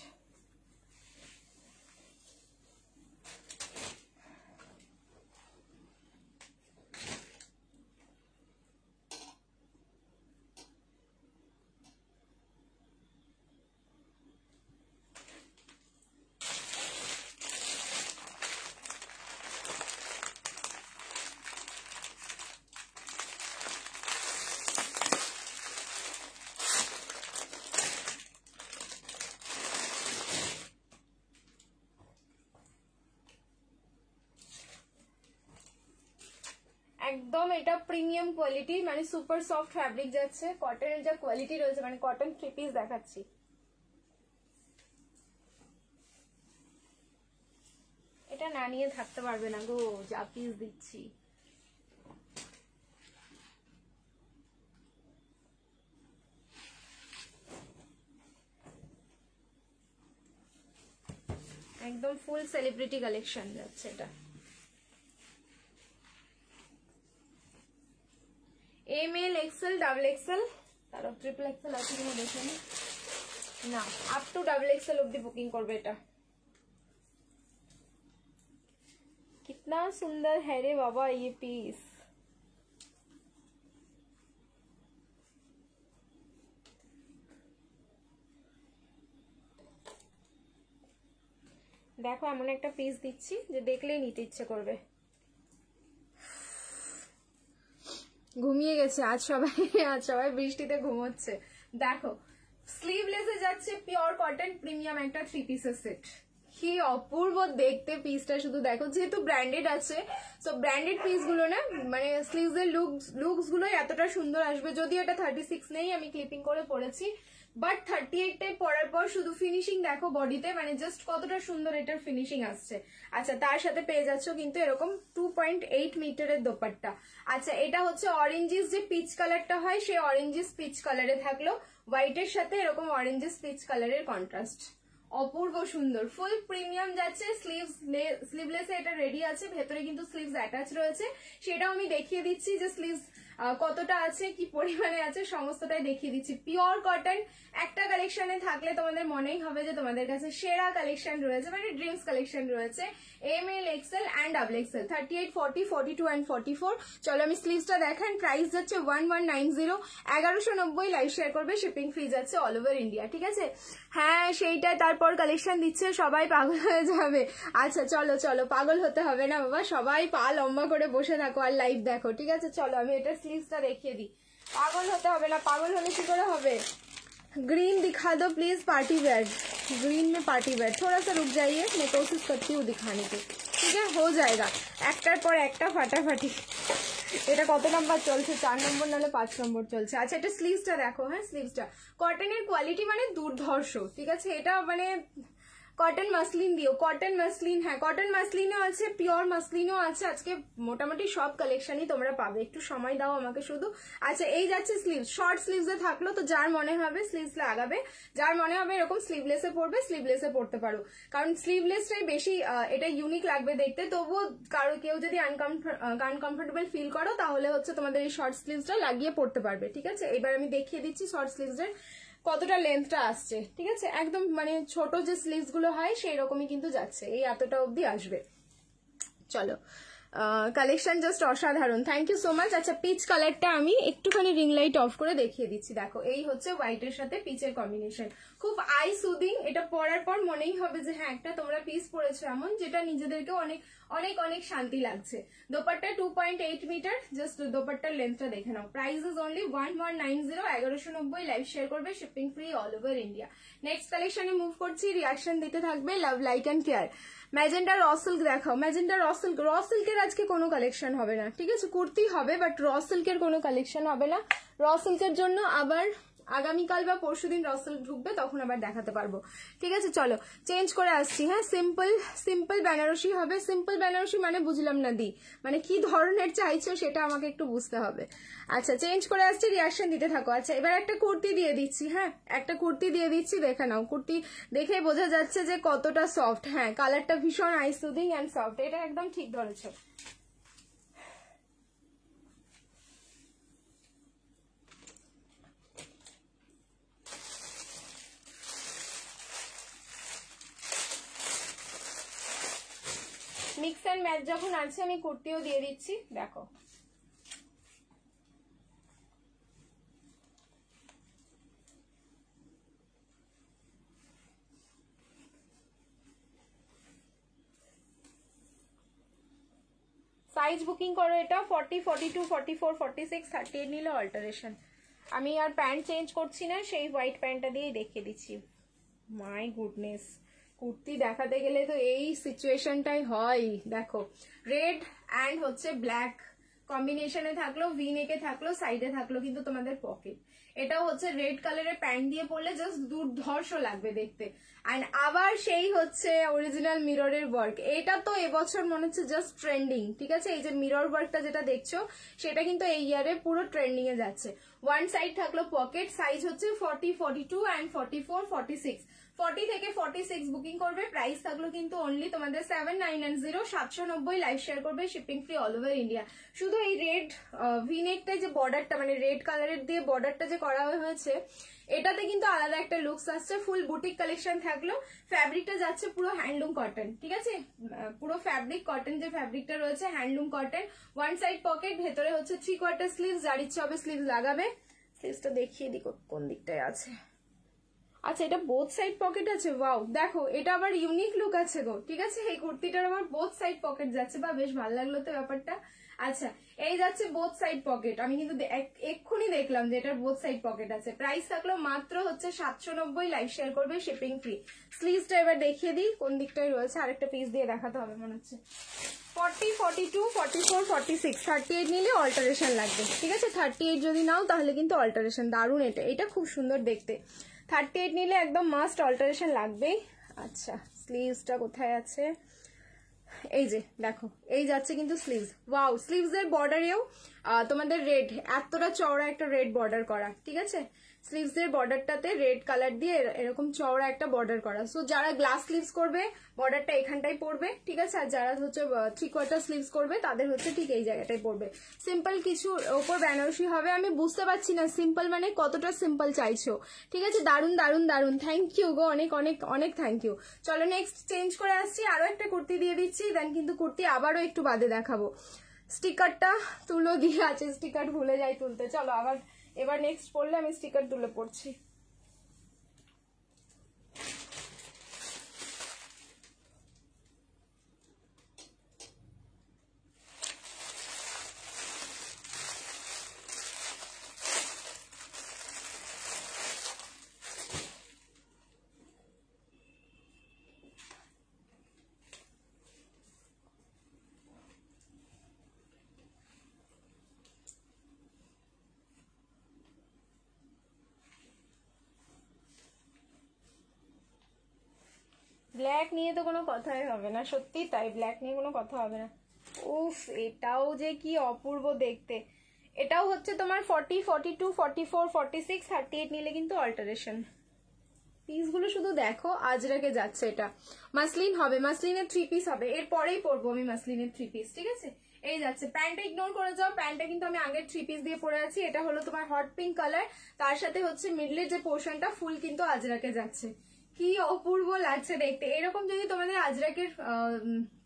একদম এটা প্রিমিয়াম কোয়ালিটি, মানে সুপার সফট ফ্যাব্রিক যাচ্ছে। কটনের যা কোয়ালিটি রয়েছে, মানে কটন 3 পিস দেখাচ্ছি। এটা না নিয়ে থাকতে পারবে না গো, যা পিস দিচ্ছি। একদম ফুল সেলিব্রিটি কালেকশন যাচ্ছে এটা। M L XL double XL, তারও ট্রিপল এক্সেল আছে কিনা দেখে নি। না, আপ টু ডাবল এক্সেল অব্দি বুকিং করবে এটা। कितना सुंदर है रे बाबा ये पीस। দেখো এমন একটা পিস দিচ্ছি যে দেখলেই নিতে ইচ্ছে করবে। ঘুমিয়ে গেছে আজ সবাই বৃষ্টিতে ঘুমোচ্ছে। দেখো স্লিভলেসে যাচ্ছে পিওর কটন প্রিমিয়াম একটা 3 পিসের সেট। কি অপূর্ব দেখতে পিসটা, শুধু দেখো, যেহেতু ব্র্যান্ডেড আছে, সো ব্র্যান্ডেড পিস গুলো না মানে স্লিভস এর লুকস গুলো এতটা সুন্দর আসবে। যদিও এটা 36 নেই, আমি ক্লিপিং করে পরেছি, বাট 38টাই পরার পর শুধু ফিনিশিং দেখো বডিতে, মানে জাস্ট কতটা সুন্দর এটার ফিনিশিং আসছে। আচ্ছা তার সাথে পেয়ে যাচ্ছ কিন্তু এরকম 2.8 মিটারের দোপাট্টা। আচ্ছা এটা হচ্ছে অরেঞ্জিস যে পিচ কালারটা হয়, সেই অরেঞ্জিস পিচ কালারে থাকলো, হোয়াইটের সাথে এরকম অরেঞ্জিস পিচ কালারের কন্ট্রাস্ট। অপূর্ব সুন্দর, ফুল প্রিমিয়াম যাচ্ছে। স্লিভলেসে এটা রেডি আছে, ভেতরে কিন্তু স্লিভস অ্যাটাচ রয়েছে, সেটাও আমি দেখিয়ে দিচ্ছি যে স্লিভস কতটা আছে, কি পরিমাণে আছে, সমস্তটাই দেখিয়ে দিচ্ছি। পিওর কটন একটা কালেকশনে থাকলে তোমাদের মনেই হবে যে তোমাদের কাছে সেরা কালেকশন রয়েছে, মানে ড্রিমস কালেকশন রয়েছে। ML, XL and XXL, 38, 40, 42 and 44। চলো আমি স্লিভসটা দেখান। প্রাইস যাচ্ছে 1190, 1190, লাইভ শেয়ার করবে, শিপিং ফ্রি যাচ্ছে অল ওভার ইন্ডিয়া। ঠিক আছে, হ্যাঁ সেইটাই, তারপর কালেকশন দিচ্ছে, সবাই পাগল হয়ে যাবে। আচ্ছা চলো চলো, পাগল হতে হবে না বাবা, সবাই পা লম্বা করে বসে থাকো আর লাইভ দেখো। ঠিক আছে চলো আমি এটা স্লিভসটা দেখিয়ে দিই। পাগল হতে হবে না, পাগল হলে কি করে হবে। ग्रीन दिखा दो प्लीज, पार्टी वेयर, ग्रीन में पार्टी वेयर। थोड़ा सा रुक जाइए, मैं कोशिश करती हूँ दिखाने की, ठीक है, हो जाएगा। একটার পর একটা ফাটাফাটি। এটা কত নাম্বার চলছে, 4 নম্বর নাহলে 5 নম্বর চলছে। আচ্ছা এটা স্লিভসটা দেখো, হ্যাঁ স্লিভসটা কটনের কোয়ালিটি মানে দুর্ধর্ষ। ঠিক আছে, এটা মানে কটন মাসলিন দিও, কটন মাসলিন, হ্যাঁ কটন মাসলিনও আছে, পিওর মাসলিনও আছে। আজকে মোটামুটি সব কালেকশনই তোমরা পাবে, একটু সময় দাও আমাকে শুধু। আচ্ছা এই যাচ্ছে স্লিভস, শর্ট স্লিভসে থাকলো, তো যার মনে হবে স্লিভস লাগাবে, যার মনে হবে এরকম স্লিভলেসে পরবে, স্লিভলেসে পরতে পারো, কারণ স্লিভলেসটাই বেশি এটা ইউনিক লাগবে দেখতে। তবুও কারো কেউ যদি আনকমফোর্টেবল ফিল করো তাহলে হচ্ছে তোমাদের এই শর্ট স্লিভসটা লাগিয়ে পরতে পারবে। ঠিক আছে, এবার আমি দেখিয়ে দিচ্ছি শর্ট স্লিভসের কতটা লেন্থটা আসছে। ঠিক আছে, একদম মানে ছোট যে স্লিভস গুলো হয় সেই রকমই কিন্তু যাচ্ছে, এই এতটা অবধি আসবে। চলো কালেকশন জাস্ট অসাধারণ, থ্যাংক ইউ সো মাচ। আচ্ছা পিচ কালারটা আমি একটুখানি রিং লাইট অফ করে দেখিয়ে দিচ্ছি। দেখো এই হচ্ছে হোয়াইটের সাথে পিচের কম্বিনেশন, খুব আই সুদিং। এটা পরার পর মনেই হবে যে হ্যাঁ একটা তোমরা পিস পরেছো এমন, যেটা নিজেদেরকে অনেক অনেক অনেক শান্তি লাগছে। দোপাট্টা 2.8 মিটার, জাস্ট দোপাট্টার লেন্থটা দেখে নাও। Price is only 1190, 1190, live share করবে, shipping free all over India. Next কালেকশনে মুভ করছি, রিয়াকশন দিতে থাকবে, love like and care. Magenta raw silk দেখাও, ম্যাজেন্ডা র সিল্ক। র সিল্কের আজকে কোনো কালেকশন হবে না, ঠিক আছে, কুর্তি হবে বাট র সিল্কের কোনো কালেকশন হবে না। র সিল্কের জন্য আবার আগামীকাল বা পরশুদিন র সিল্ক ঢুকবে, তখন আবার দেখাতে পারবো। ঠিক আছে চলো চেঞ্জ করে আসছি। হ্যাঁ সিম্পল বেনারসি হবে। সিম্পল বেনারসি মানে বুঝলাম না দি, মানে কি ধরনের চাইছো সেটা আমাকে একটু বুঝতে হবে। আচ্ছা চেঞ্জ করে আসছি, রিয়াকশন দিতে থাকো। আচ্ছা এবার একটা কুর্তি দিয়ে দিচ্ছি, হ্যাঁ একটা কুর্তি দিয়ে দিচ্ছি, দেখে নাও। কুর্তি দেখে বোঝা যাচ্ছে যে কতটা সফট, হ্যাঁ কালারটা ভীষণ আই সুদিং অ্যান্ড সফট, এটা একদম ঠিক ধরেছো। মিক্স অ্যান্ড ম্যাচ যখন আছে আমি কুর্তিও দিয়ে দিচ্ছি, দেখো সাইজ বুকিং করো। এটা 40, 42, 44, 46, 38 নিলে অল্টারেশন। আমি আর প্যান্ট চেঞ্জ করছি না, সেই হোয়াইট প্যান্টটা দিয়েই দেখিয়ে দিচ্ছি। মাই গুডনেস, কুর্তি দেখাতে গেলে তো এই সিচুয়েশনটাই হয়। দেখো রেড অ্যান্ড হচ্ছে ব্ল্যাক কম্বিনেশনে থাকলো, ভি নেকে থাকলো, সাইডে থাকলো কিন্তু তোমাদের পকেট। এটাও হচ্ছে রেড কালারের প্যান্ট দিয়ে পরলে জাস্ট দুর্ধর্ষ লাগবে দেখতে। অ্যান্ড আবার সেই হচ্ছে অরিজিনাল মিররের ওয়ার্ক, এটা তো এবছর মনে হচ্ছে জাস্ট ট্রেন্ডিং। ঠিক আছে, এই যে মিরর ওয়ার্কটা যেটা দেখছো সেটা কিন্তু এই ইয়ারে পুরো ট্রেন্ডিং এ যাচ্ছে। ওয়ান সাইড থাকলো পকেট, সাইজ হচ্ছে 40, 42 অ্যান্ড 44, 46। 40 থেকে 46 বুকিং করবে, প্রাইস থাকলো কিন্তু অনলি তোমাদের 7990, 790, লাইভ শেয়ার করবে, shipping free all over India. শুধু এই রেড ভিনেকটাই যে বর্ডারটা মানে রেড কালারের দিয়ে বর্ডারটা যে করা হয়েছে, এটাতে কিন্তু আলাদা একটা লুকস আসছে। ফুল বুটিক কালেকশন থাকলো, ফ্যাব্রিকটা যাচ্ছে পুরো হ্যান্ডলুম কটন। ঠিক আছে, পুরো ফ্যাব্রিক কটন যে ফ্যাব্রিকটা রয়েছে handloom cotton. One side pocket, ভেতরে হচ্ছে 3/4 স্লিভস, যার ইচ্ছে হবে স্লিভস লাগাবে। স্লিভসটা দেখিয়ে দিই কোন দিকটায় আছে। আচ্ছা এটা বোথ সাইড পকেট আছে, ওয়াও দেখো এটা আবার ইউনিক লুক আছে গো। ঠিক আছে, এই কুর্তিটার আবার বোথ সাইড পকেট যাচ্ছে, বা বেশ ভালো লাগলো তো ব্যাপারটা। আচ্ছা এই যাচ্ছে বোথ সাইড পকেট, আমি কিন্তু এক্ষুনি দেখলাম যে এটার বোথ সাইড পকেট আছে। প্রাইস থাকলো মাত্র হচ্ছে 790, লাইভ শেয়ার করবে, শিপিং ফ্রি। স্লিভসটা এবার দেখিয়ে দিই কোন দিকটায় রয়েছে, আরেকটা পিস দিয়ে দেখাতে হবে মনে হচ্ছে। 40, 42, 44, 46, 38 নিলে অল্টারেশন লাগবে। ঠিক আছে, 38 যদি নাও তাহলে কিন্তু অল্টারেশন। দারুণ, এটা খুব সুন্দর দেখতে। 38 নিলে একদম মাস্ট অল্টারেশন লাগবেই। আচ্ছা স্লিভসটা কোথায় আছে, এই যে দেখো এই যাচ্ছে কিন্তু স্লিভস। ওয়াও, স্লিভস এর বর্ডারেও তোমাদের রেড, এতটা চওড়া একটা রেড বর্ডার করা। ঠিক আছে, স্লিভস এর বর্ডারটাতে রেড কালার দিয়ে এরকম চওড়া একটা বর্ডার করা। সো যারা গ্লাস স্লিভস করবে বর্ডারটা এখানটাই পড়বে। ঠিক আছে, আর যারা হচ্ছে 3/4 স্লিভস করবে তাদের হচ্ছে ঠিক এই জায়গাটাই পড়বে। সিম্পল কিছু ওপর বেনারসি হবে। আমি বুঝতে পারছি না সিম্পল মানে কতটা সিম্পল চাইছো। ঠিক আছে, দারুন দারুন দারুন, থ্যাংক ইউ গো, অনেক অনেক অনেক থ্যাংক ইউ। চলো নেক্সট চেঞ্জ করে আসছি, আরো একটা কুর্তি দিয়ে দিচ্ছি, দেন কিন্তু কুর্তি আবারও একটু বাদে দেখাবো। স্টিকারটা তুলো দিয়ে আছে, স্টিকার ভুলে যাই তুলতে। চলো আবার এবার নেক্সট পড়লে আমি স্টিকার তুলে পড়ছি। ব্ল্যাক নিয়ে তো কোনো কথাই হবে না, সত্যি তাই, ব্ল্যাক নিয়ে কোনো কথা হবে না। উফ, এটাও যে কি অপূর্ব দেখতে। এটাও হচ্ছে তোমার 40, 42, 44, 46, 38 নিলে কিন্তু অল্টারেশন। পিসগুলো শুধু দেখো, আজরাকে যাচ্ছে। এটা মাসলিন হবে, মাসলিনের 3 পিস হবে, এরপরেই পরবো আমি মাসলিনের 3 পিস। ঠিক আছে, এই যাচ্ছে। প্যান্টটা ইগনোর করে যাও, প্যান্টটা কিন্তু আমি আগের 3 পিস দিয়ে পরে আছি। এটা হলো তোমার হট পিঙ্ক কালার, তার সাথে হচ্ছে মিডলের যে পোর্শনটা ফুল কিন্তু আজরাকে যাচ্ছে। কি অপূর্ব লাগছে দেখতে। এরকম যদি তোমাদের আজরাকের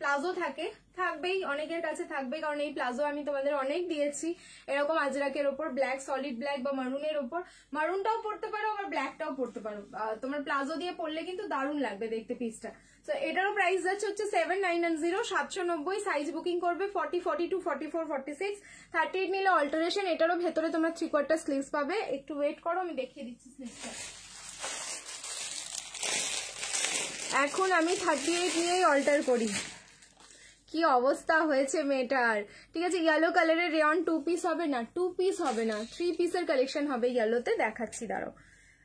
প্লাজো থাকে, থাকবেই, অনেকের কাছে থাকবে, কারণ এই প্লাজো আমি তোমাদের অনেক দিয়েছি। এরকম আজরাকের ওপর ব্ল্যাক, সলিড ব্ল্যাক বা মারুনের ওপর, মারুনটাও পরতে পারো আবার ব্ল্যাকটাও পরতে পারো। তোমার প্লাজো দিয়ে পরলে কিন্তু দারুণ লাগবে দেখতে পিসটা। তো এটারও প্রাইস যাচ্ছে হচ্ছে 790, 790। সাইজ বুকিং করবে 40, 42, 44, 46, 38 নিলে অল্টারেশন। এটারও ভেতরে তোমরা 3/4 স্লিভস পাবে। একটু ওয়েট করো, আমি দেখিয়ে দিচ্ছি স্লিভসটা। এখন আমি 38 নিয়েই অল্টার করি। কি অবস্থা হয়েছে মেয়েটার। ঠিক আছে, ইয়েলো কালারের রেয়ন 2 পিস হবে না, 2 পিস হবে না, 3 পিসের কালেকশন হবে ইয়েলোতে, দেখাচ্ছি দাঁড়াও।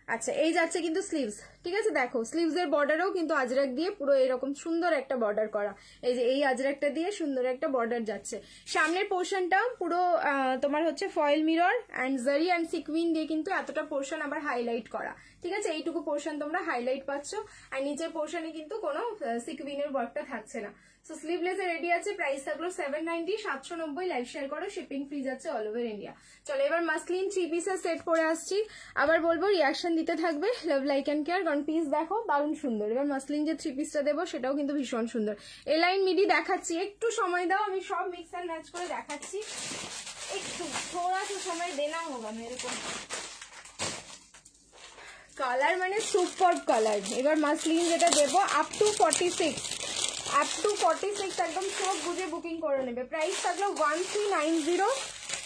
আচ্ছা এই যাচ্ছে কিন্তু স্লিভস। ঠিক আছে, দেখো স্লিভস এর বর্ডারেও কিন্তু আজরাক দিয়ে পুরো এরকম সুন্দর একটা বর্ডার করা। এই যে এই আজরাকটা দিয়ে সুন্দর একটা বর্ডার যাচ্ছে। সামনের পোর্শনটা পুরো তোমার হচ্ছে ফয়েল মিরর অ্যান্ড জারি অ্যান্ড সিকুইন দিয়ে কিন্তু এতটা পোর্শন আবার হাইলাইট করা। ঠিক আছে, এইটুকু পোর্শন তোমরা হাইলাইট পাচ্ছ, আর নিচের পোর্শনে কিন্তু কোনো সিকুইনের ওয়ার্কটা থাকছে না। সো স্লিভলেস রেডি আছে, প্রাইস থাকলো 790, 790, লাইভ শেয়ার করো, শিপিং ফ্রি যাচ্ছে অল ওভার ইন্ডিয়া। চলো এবার মাসলিন 3 পিসের সেট পরে আসছি। আবার বলবো রিয়াকশন দিতে থাকবে, লাভ লাইক অ্যান্ড কেয়ার, কারণ পিস দেখো দারুণ সুন্দর। এবার মাসলিন যে 3 পিসটা দেবো সেটাও কিন্তু ভীষণ সুন্দর। এলাইন মিডি দেখাচ্ছি, একটু সময় দাও, আমি সব মিক্স অ্যান্ড ম্যাচ করে দেখাচ্ছি। একটু থোড়া সা সময় দেনা হোগা মেরে কো। কালার মানে সুপার কালার। এবার মাসলিন যেটা দেবো আপ টু 46, আপ টু 46 একদম চোখ বুঝে বুকিং করে নেবে। প্রাইস থাকলো 1390,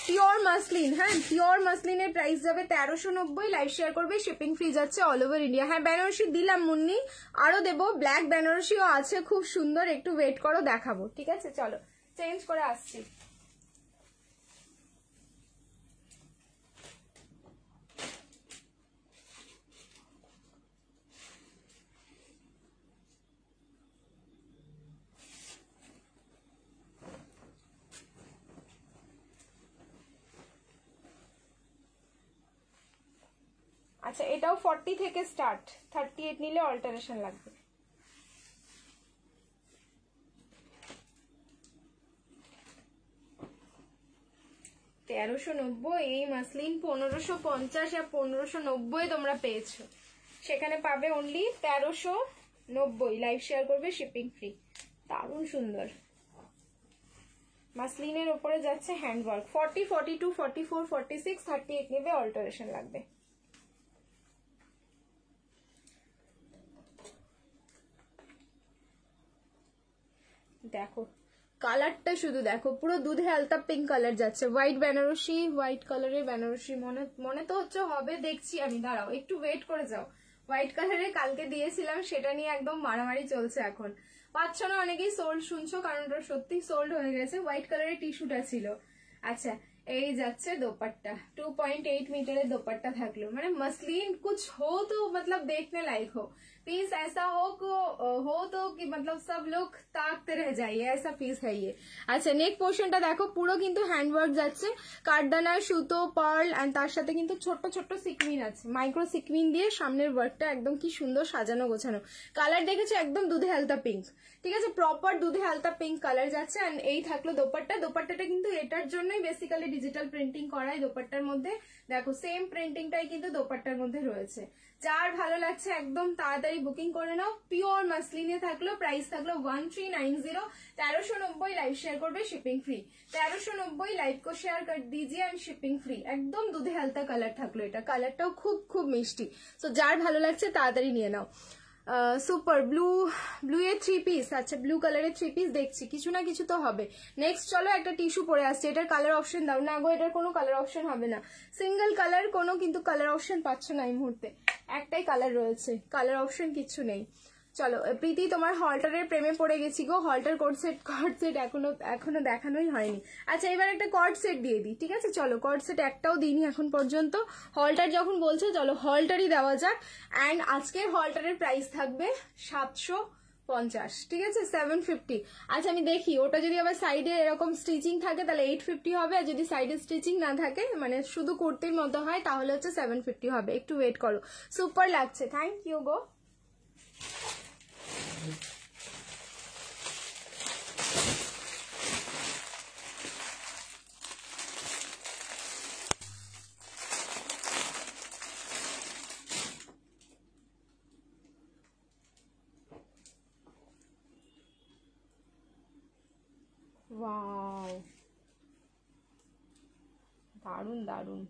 পিওর মাসলিন। হ্যাঁ, পিওর মাসলিনের প্রাইস যাবে 1390, লাইভ শেয়ার করবে, শিপিং ফ্রি যাচ্ছে অল ওভার ইন্ডিয়া। হ্যাঁ বেনারসি দিলাম মুন্নি, আরো দেবো, ব্ল্যাক বেনারসিও আছে খুব সুন্দর, একটু ওয়েট করো দেখাবো। ঠিক আছে, চলো চেঞ্জ করে আসছি। আচ্ছা এটাও 40 থেকে স্টার্ট, 38 নিলে অল্টারেশন লাগবে। $1390, এই মাসলিন 1550 আর 1590 তোমরা পেয়েছো, সেখানে পাবে অনলি 1390, লাইভ শেয়ার করবে, শিপিং ফ্রি। দারুণ সুন্দর মাসলিনের ওপরে যাচ্ছে হ্যান্ডওয়ার্ক। 40, 42, 44, 46, 38 নেবে, অল্টারেশন লাগবে। দেখো কালারটা শুধু দেখো, পুরো দুধে আলতা পিঙ্ক কালার যাচ্ছে, হোয়াইট বেনারসি, হোয়াইট কালারের বেনারসি, মনে তো হচ্ছে হবে, দেখছি আমি, দাঁড়াও একটু ওয়েট করে যাও। হোয়াইট কালারের কালকে দিয়েছিলাম, সেটা নিয়ে একদম মারামারি চলছে এখন। পাচ্ছ না অনেকেই সোল্ড শুনছো, কারণ ওটা সত্যি সোল্ড হয়ে গেছে। হোয়াইট কালারের টিস্যুটা ছিল। আচ্ছা এই যাচ্ছে দোপাট্টা, 2.8 मीटर दोपट्टा থাকলো, মানে मसलिन कुछ हो तो मतलब देखने लायक हो, पीस ऐसा हो तो कि मतलब सब लोग ताकते रह जाइए, ऐसा पीस है ये। আচ্ছা নেক পোর্শনটা দেখো, পুরো কিন্তু হ্যান্ডওয়ার্ক যাচ্ছে, কাঠদানা, সুতো, পার্ল এন্ড তার সাথে কিন্তু ছোট্ট ছোট্ট সিকউইন আছে, মাইক্রো সিকউইন দিয়ে সামনের ওয়ার্কটা একদম কি সুন্দর সাজানো গোছানো। কালার দেখেছো একদম দুধে হালতা পিঙ্ক, ঠিক আছে, প্রপার দুধে হালতা পিঙ্ক কালার যাচ্ছে। এন্ড এই থাকলো দোপাট্টা। দোপাট্টাটা কিন্তু এটার জন্যই বেসিক্যালি ডিজিটাল প্রিন্টিং করাই দোপাট্টার মধ্যে, দেখো সেম প্রিন্টিংটাই কিন্তু দোপাট্টার মধ্যে রয়েছে। যার ভালো লাগছে একদম তাড়াতাড়ি বুকিং করে নাও। পিওর মাসলিনে থাকলো, প্রাইস থাকলো 1390, 1390, লাইভ শেয়ার করবে শিপিং ফ্রি, 1390 লাইভ को शेयर कर दीजिए एंड शिपिंग फ्री। একদম দুধে হালতা কালার থাকলো, এটা কালারটাও খুব খুব মিষ্টি। সো যার ভালো লাগছে তাড়াতাড়ি নিয়ে নাও। সুপার ব্লু এর 3 পিস, আচ্ছা ব্লু কালারের 3 পিস দেখছি, কিছু না কিছু তো হবে। নেক্সট চলো একটা টিস্যু পরে আসছে, এটার কালার অপশন দাও না গো, এটার কোনো কালার অপশন হবে না, সিঙ্গেল কালার, কোনো কিন্তু কালার অপশন পাচ্ছ না এই মুহূর্তে, একটাই কালার রয়েছে, কালার অপশন কিছু নেই। চলো প্রীতি, তোমার হল্টারের প্রেমে পড়ে গেছি গো, হল্টার কোড সেট এখনো দেখানোই হয়নি। আচ্ছা এবার একটা কর্ড সেট দিয়ে দিই, ঠিক আছে, চলো কর্ড সেট একটাও দিইনি এখন পর্যন্ত, হল্টার যখন বলছে চলো হল্টারই দেওয়া যাক। অ্যান্ড আজকের হল্টারের প্রাইস থাকবে 750, ঠিক আছে, 750। আচ্ছা আমি দেখি ওটা যদি আবার সাইডে এরকম স্টিচিং থাকে তাহলে 850 হবে, আর যদি সাইডে স্টিচিং না থাকে মানে শুধু কুর্তির মতো হয় তাহলে হচ্ছে 750 হবে। একটু ওয়েট করো, সুপার লাগছে, থ্যাংক ইউ গো। ওয়াও দারুন দারুন।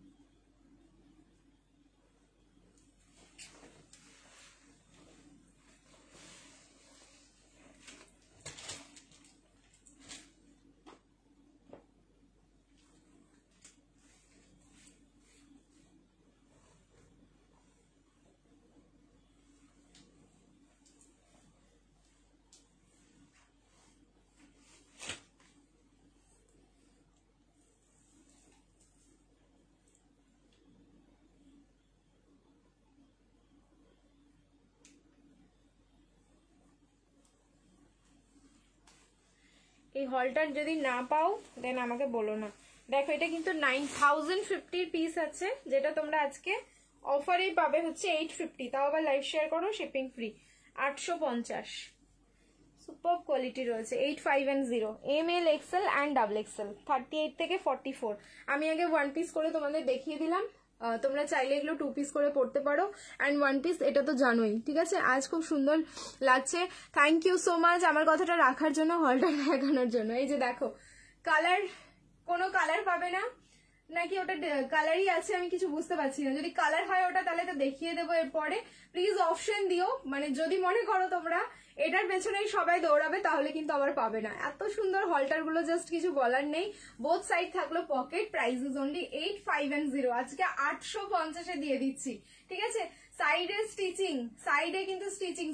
এই হলটার যদি না পাও দেন আমাকে বলো না। দেখো এটা কিন্তু 9050 পিস আছে, যেটা তোমরা আজকে অফারেই পাবে হচ্ছে 850, তাও আবার লাইভ শেয়ার করো শিপিং ফ্রি, 850। সুপার কোয়ালিটি রয়েছে, 8510, ML XL অ্যান্ড XXL, 38 থেকে 44। আমি আগে 1 পিস করে তোমাদের দেখিয়ে দিলাম, তোমরা চাইলে এগুলো 2 পিস করে পড়তে পারো, অ্যান্ড 1 পিস এটা তো জানোই, ঠিক আছে। আজ খুব সুন্দর লাগছে, থ্যাংক ইউ সো মাচ আমার কথাটা রাখার জন্য, হলটা দেখানোর জন্য। এই যে দেখো কালার, কোনো কালার পাবে না নাকি ওটা কালারই আছে আমি কিছু বুঝতে পারছি না, যদি কালার হয় ওটা তাহলে তো দেখিয়ে দেবো এরপরে। প্লিজ অপশন দিও, মানে যদি মনে করো তোমরা এটার পেছনেই সবাই দৌড়াবে তাহলে কিন্তু আবার পাবে না। এত সুন্দর হলটার গুলো জাস্ট কিছু বলার নেই। বোথ সাইড থাকলো পকেট, প্রাইস ইজ অনলি 8510, আজকে 850 দিয়ে দিচ্ছি, ঠিক আছে। সাইডে স্টিচিং,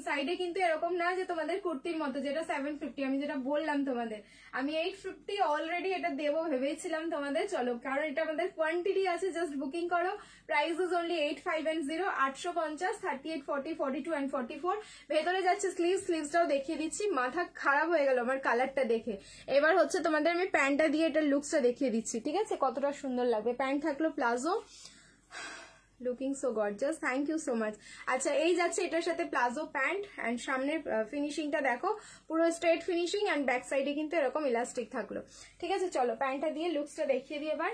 সাইডে কিন্তু এরকম না যে তোমাদের কুর্তির মতো যেটা 750, আমি যেটা বললাম তোমাদের, আমি 850 অলরেডি এটা দেবো ভেবেছিলাম তোমাদের। চলো কারণ এটা আমাদের কোয়ান্টিটি আছে, জাস্ট বুকিং করো, প্রাইস ইজ অনলি 8510, 850, 38, 40, 42 অ্যান্ড 44। ভেতরে যাচ্ছে স্লিভসটাও দেখিয়ে দিচ্ছি, মাথা খারাপ হয়ে গেল আমার কালারটা দেখে। এবার হচ্ছে তোমাদের আমি প্যান্টটা দিয়ে এটার লুকসটা দেখিয়ে দিচ্ছি, ঠিক আছে, কতটা সুন্দর লাগবে। প্যান্ট থাকলো palazzo, looking so gorgeous, thank you so much. আচ্ছা এই যাচ্ছে এটার সাথে প্লাজো প্যান্ট, অ্যান্ড সামনের ফিনিশিংটা দেখো পুরো স্ট্রেট ফিনিশিং, অ্যান্ড ব্যাক সাইডে কিন্তু এরকম ইলাস্টিক থাকলো, ঠিক আছে। চলো প্যান্টটা দিয়ে লুকসটা দেখিয়ে দিই এবার।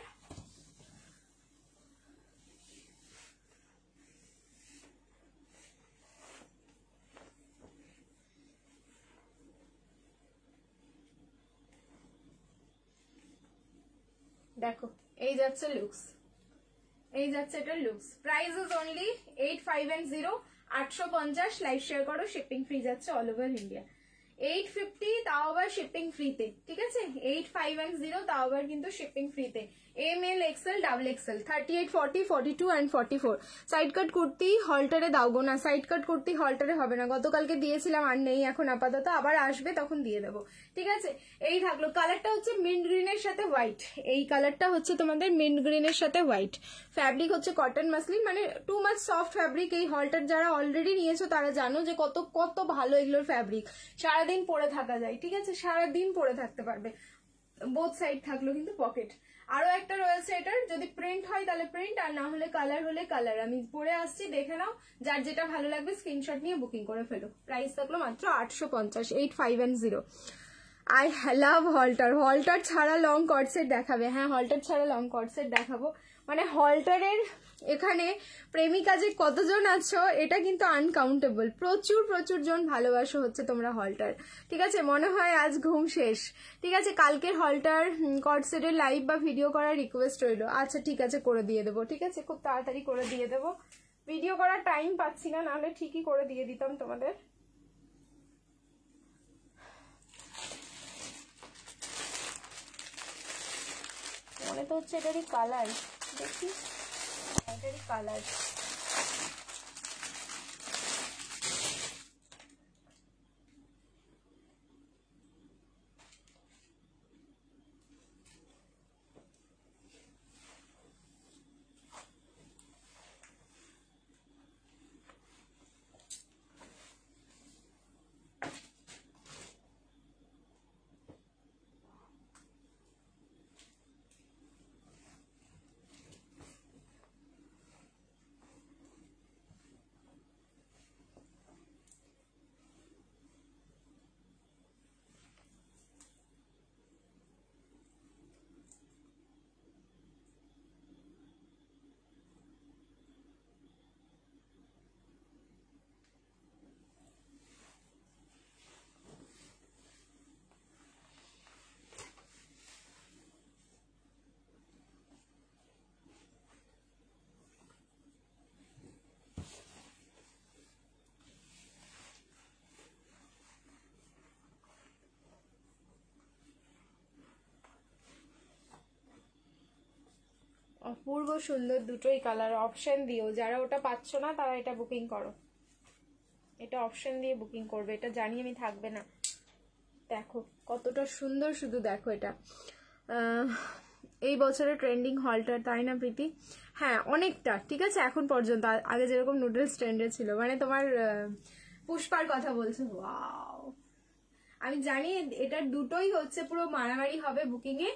দেখো এই যাচ্ছে লুকস, এই যাচ্ছে এটা looks, price is only 8510, 850, live share করো শিপিং ফ্রি যাচ্ছে অল ওভার ইন্ডিয়া। 850 তাও আবার শিপিং ফ্রিতে, ঠিক আছে 8510 তাও আবার কিন্তু শিপিং ফ্রিতে। ML XL double XL 38 40 42 and 44। Side cut kurti হল্টারে দাও গো না, সাইড কাট কুর্তি হল্টারে হবে না, গতকালকে দিয়েছিলাম আর নেই এখন আপাতত, আবার আসবে তখন দিয়ে দেবো, ঠিক আছে। এই থাকলো, কালারটা হচ্ছে মিন্ট গ্রিনের সাথে হোয়াইট, এই কালারটা হচ্ছে তোমাদের মিন্ট গ্রিনের সাথে হোয়াইট। ফ্যাব্রিক হচ্ছে কটন মাসলিন, মানে টু মাচ সফট ফ্যাব্রিক। এই হলটার যারা অলরেডি নিয়েছো তারা জানো যে কত কত ভালো এগুলোর ফ্যাব্রিক, সারাদিন পরে থাকা যায়, ঠিক আছে, সারাদিন পরে থাকতে পারবে। বোথ সাইড থাকলো কিন্তু পকেট। আরো একটা রয়েছে এটার, যদি প্রিন্ট হয় তাহলে প্রিন্ট, আর না হলে কালার হলে কালার। আমি পরে আসছি, দেখে নাও, যার যেটা ভালো লাগবে স্ক্রিনশট নিয়ে বুকিং করে ফেলো। প্রাইস থাকলো মাত্র 850, 8510। I love হলটার। হলটার ছাড়া লং কট সেট দেখাবে? হ্যাঁ, হলটার ছাড়া লং কট সেট দেখাবো। মানে হলটারের এখানে প্রেমিকা যে কতজন আছো এটা কিন্তু আনকাউন্টেবল, প্রচুর প্রচুর জন ভালোবাসো হচ্ছে তোমরা হলটার, ঠিক আছে। মনে হয় আজ ঘুম শেষ, ঠিক আছে। কালকের হলটার কট সেটের লাইভ বা ভিডিও করার রিকোয়েস্ট রইলো। আচ্ছা ঠিক আছে, করে দিয়ে দেবো, ঠিক আছে, খুব তাড়াতাড়ি করে দিয়ে দেবো। ভিডিও করার টাইম পাচ্ছি না, নাহলে ঠিকই করে দিয়ে দিতাম তোমাদের। মনে তো হচ্ছে এটারই কালার, দেখি এটারই কালার। অপূর্ব সুন্দর দুটোই কালার। অপশন দিও, যারা ওটা পাচ্ছ না তারা এটা বুকিং করো, এটা অপশন দিয়ে বুকিং করবে, এটা জানি আমি থাকবে না। দেখো কতটা সুন্দর, শুধু দেখো এটা। এই বছরের ট্রেন্ডিং হলটার, তাই না প্রীতি? হ্যাঁ অনেকটা, ঠিক আছে, এখন পর্যন্ত। আগে যেরকম নুডলস ট্রেন্ডে ছিল, মানে তোমার পুষ্পার কথা বলছো, ওয়াও। আমি জানি এটার দুটোই হচ্ছে পুরো মারামারি হবে বুকিং এ,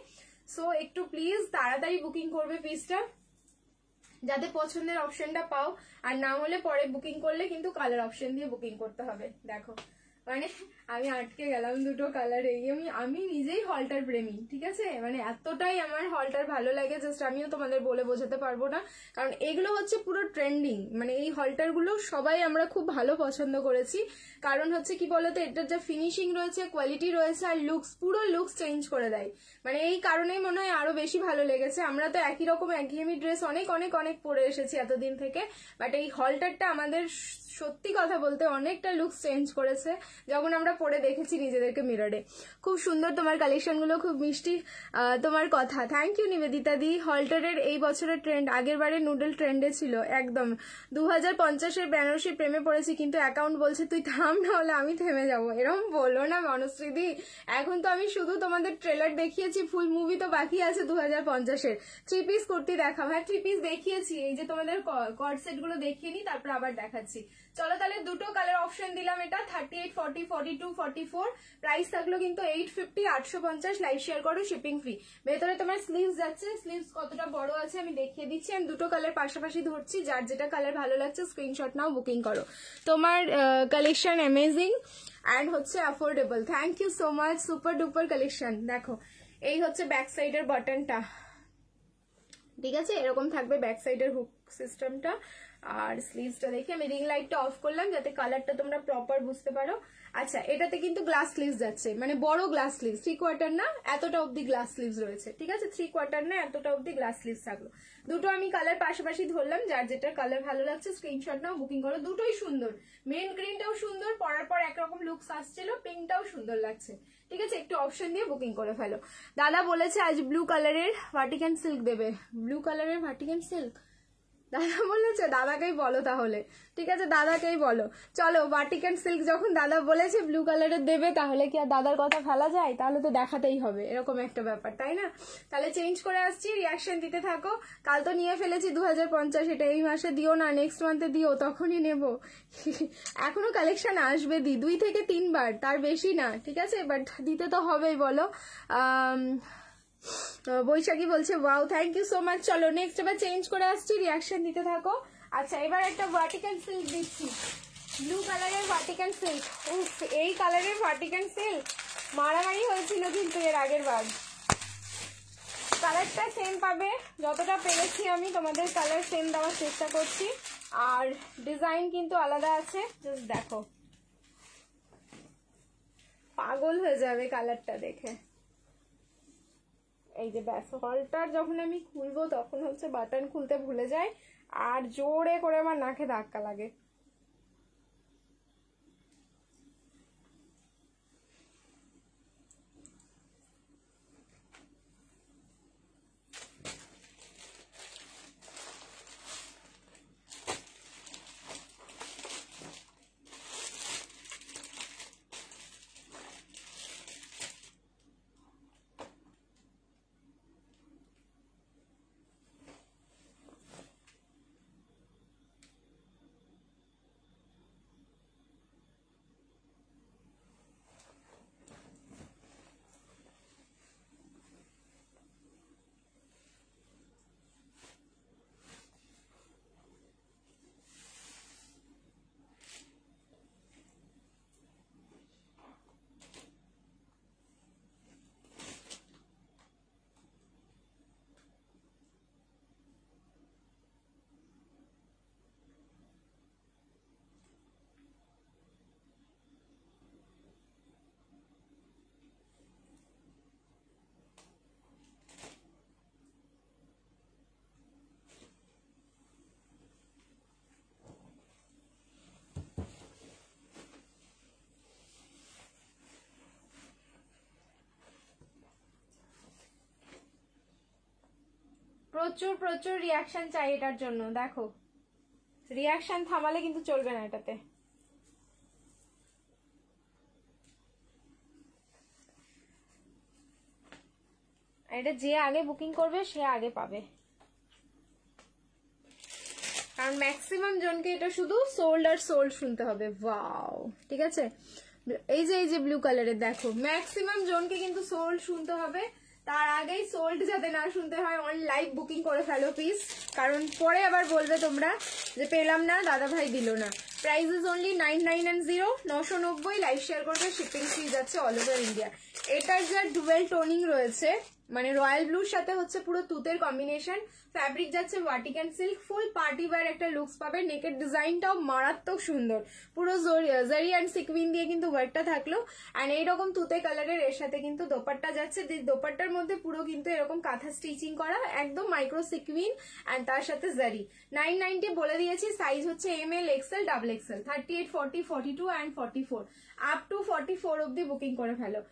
সো একটু প্লিজ তাড়াতাড়ি বুকিং করবে পিসটা, যাতে পছন্দের অপশনটা পাও। আর না হলে পরে বুকিং করলে কিন্তু কালার অপশন দিয়ে বুকিং করতে হবে। দেখো মানে আমি আটকে গেলাম দুটো কালারে। আমি নিজেই হলটার প্রেমী, ঠিক আছে, মানে এতটাই আমার হলটার ভালো লাগে, জাস্ট আমিও তোমাদের বলে বোঝাতে পারবো না। কারণ এগুলো হচ্ছে পুরো ট্রেন্ডিং, মানে এই হলটার গুলো সবাই আমরা খুব ভালো পছন্দ করেছি। কারণ হচ্ছে কি বলতো, এটার যা ফিনিশিং রয়েছে, কোয়ালিটি রয়েছে, আর লুকস, পুরো লুকস চেঞ্জ করে দেয়। মানে এই কারণেই মনে হয় আরো বেশি ভালো লেগেছে। আমরা তো একই রকম একঘেয়েমি ড্রেস অনেক অনেক অনেক পরে এসেছি এতদিন থেকে, বাট এই হলটারটা আমাদের সত্যি কথা বলতে অনেকটা লুকস চেঞ্জ করেছে যখন আমরা পরে দেখেছি নিজেদেরকে মিররে। খুব সুন্দর তোমার কালেকশনগুলো, খুব মিষ্টি তোমার কথা। থ্যাংক ইউ নিবেদিতা দি। হলটারের এই বছরের ট্রেন্ড, আগের বারে নুডল ট্রেন্ডে ছিল একদম। 2050-এর বেনারসি প্রেমে পড়েছি, কিন্তু অ্যাকাউন্ট বলছে তুই থাম, না হলে আমি থেমে যাবো। এরকম বলো না মনশ্রী দি, এখন তো আমি শুধু তোমাদের ট্রেলার দেখিয়েছি, ফুল মুভি তো বাকি আছে 2050-এর। 3 পিস কুর্তি দেখাও। হ্যাঁ 3 পিস দেখিয়েছি, এই যে তোমাদের কর্ড সেট গুলো দেখিয়ে নি, তারপর আবার দেখাচ্ছি। চলো তাহলে দুটো কালার অপশন দিলাম, এটা 38 40 42 44। প্রাইস থাকলো কিন্তু 850, 850। লাইভ শেয়ার করো, শিপিং ফ্রি। ভেতরে তোমার স্লিভস যাচ্ছে, স্লিভস কতটা বড় আছে আমি দেখিয়ে দিচ্ছি। আমি দুটো কালার পাশাপাশি ধরছি, যার যেটা কালার ভালো লাগছে স্ক্রিনশট নাও, বুকিং করো। তোমার কালেকশন অ্যামেজিং অ্যান্ড হচ্ছে affordable. Thank you so much, super duper collection. দেখো এই হচ্ছে ব্যাক সাইডের বাটনটা, ঠিক আছে, এরকম থাকবে ব্যাক সাইডের হুক সিস্টেমটা। আর স্লিভসটা দেখি আমি রিং লাইটটা অফ করলাম যাতে কালারটা তোমরা প্রপার বুঝতে পারো। আচ্ছা, এটাতে কিন্তু গ্লাস স্লিভস যাচ্ছে, মানে বড় গ্লাস স্লিভস, 3/4 না, এতটা অবধি গ্লাস স্লিভস রয়েছে। ঠিক আছে, 3/4 না, এতটা অবধি গ্লাস স্লিভস থাকলো। দুটো আমি কালার পাশাপাশি ধরলাম, যার যেটা কালার ভালো লাগছে স্ক্রিনশট নাও, বুকিং করো। দুটোই সুন্দর, মেন গ্রিনটাও সুন্দর, পরার পর একরকম লুকস আসছিল, পিঙ্কটাও সুন্দর লাগছে। ঠিক আছে, একটু অপশন দিয়ে বুকিং করে ফেলো। দাদা বলেছে আজ ব্লু কালারের ভার্টিকান সিল্ক দেবে। ব্লু কালারের ভার্টিকান সিল্ক দাদা বলেছে? দাদাকেই বলো তাহলে। ঠিক আছে, দাদাকেই বলো। চলো, ভার্টিকান সিল্ক যখন দাদা বলেছে ব্লু কালারের দেবে, তাহলে কি আর দাদার কথা ফেলা যায়? তাহলে তো দেখাতেই হবে, এরকম একটা ব্যাপার, তাই না? তাহলে চেঞ্জ করে আসছি, রিয়াকশন দিতে থাকো। কাল তো নিয়ে ফেলেছি 2050, এটা এই মাসে দিও না, নেক্সট মান্থে দিও, তখনই নেব। এখনো কালেকশন আসবে, 2 থেকে 3 বার, তার বেশি না। ঠিক আছে, বাট দিতে তো হবেই, বলো। বৈশাখী বলছে wow, thank you so much. চলো নেক্সট এবার চেঞ্জ করে আসছি, রিয়াকশন দিতে থাকো। আচ্ছা, এবার একটা ভার্টিকান সিল্ক দিচ্ছি, ব্লু কালারের ভার্টিকান সিল্ক। উফ, এই কালারের ভার্টিকান সিল্ক মারামারি হয়েছিল কিন্তু এর আগের বার। কালারটা সেম পাবে, যতটা পেরেছি আমি তোমাদের কালার সেম দেওয়ার চেষ্টা করছি, আর ডিজাইন কিন্তু আলাদা আছে। জাস্ট দেখো, পাগল হয়ে যাবে কালারটা দেখে। এই যে ব্যাস, হলটার যখন আমি খুলবো তখন হচ্ছে বাটন খুলতে ভুলে যাই, আর জোরে করে আমার নাকে ধাক্কা লাগে। প্রচুর প্রচুর রিয়াকশন চাই এটার জন্য। দেখো, রিয়াকশন থামালে কিন্তু চলবে না এটাতে। এটা যে আগে বুকিং করবে সে আগে পাবে, কারণ ম্যাক্সিমাম জনকে এটা শুধু সোল্ড আর সোল্ড শুনতে হবে। ওয়াও, ঠিক আছে, এই যে ব্লু কালারের দেখো, ম্যাক্সিমাম জনকে কিন্তু সোল্ড শুনতে হবে। তার আগেই সোল্ড যাতে না শুনতে হয়, অন লাইভ বুকিং করে ফেলো প্লিজ, কারণ পরে আবার বলবে তোমরা যে পেলাম না, দাদা ভাই দিল না। Price is only 990, 990, live share করবে, শিপিং ফ্রি যাচ্ছে অল ওভার ইন্ডিয়া। এটার যা ডুয়েল টোনিং রয়েছে, মানে রয়্যাল ব্লুর সাথে হচ্ছে পুরো তুতের কম্বিনেশন, ফ্যাব্রিক যাচ্ছে ভার্টিকান সিল্ক, ফুল পার্টি ওয়্যার একটা লুকস পাবে। নেকের ডিজাইনটাও মারাত্মক সুন্দর, পুরো জারি অ্যান্ড সিকুইন দিয়ে কিন্তু ওয়ার্কটা থাকলো। অ্যান্ড এইরকম তুতে কালারের এর সাথে কিন্তু দোপাট্টা যাচ্ছে, যে দোপাট্টার মধ্যে পুরো কিন্তু এরকম কাঁথা স্টিচিং করা, একদম মাইক্রো সিকুইন, অ্যান্ড তার সাথে জারি। 990 বলে দিয়েছি, সাইজ হচ্ছে ML, XL, XXL, 38, 40, 42 and 44, up to 44 অব্দি বুকিং করে ফেলো।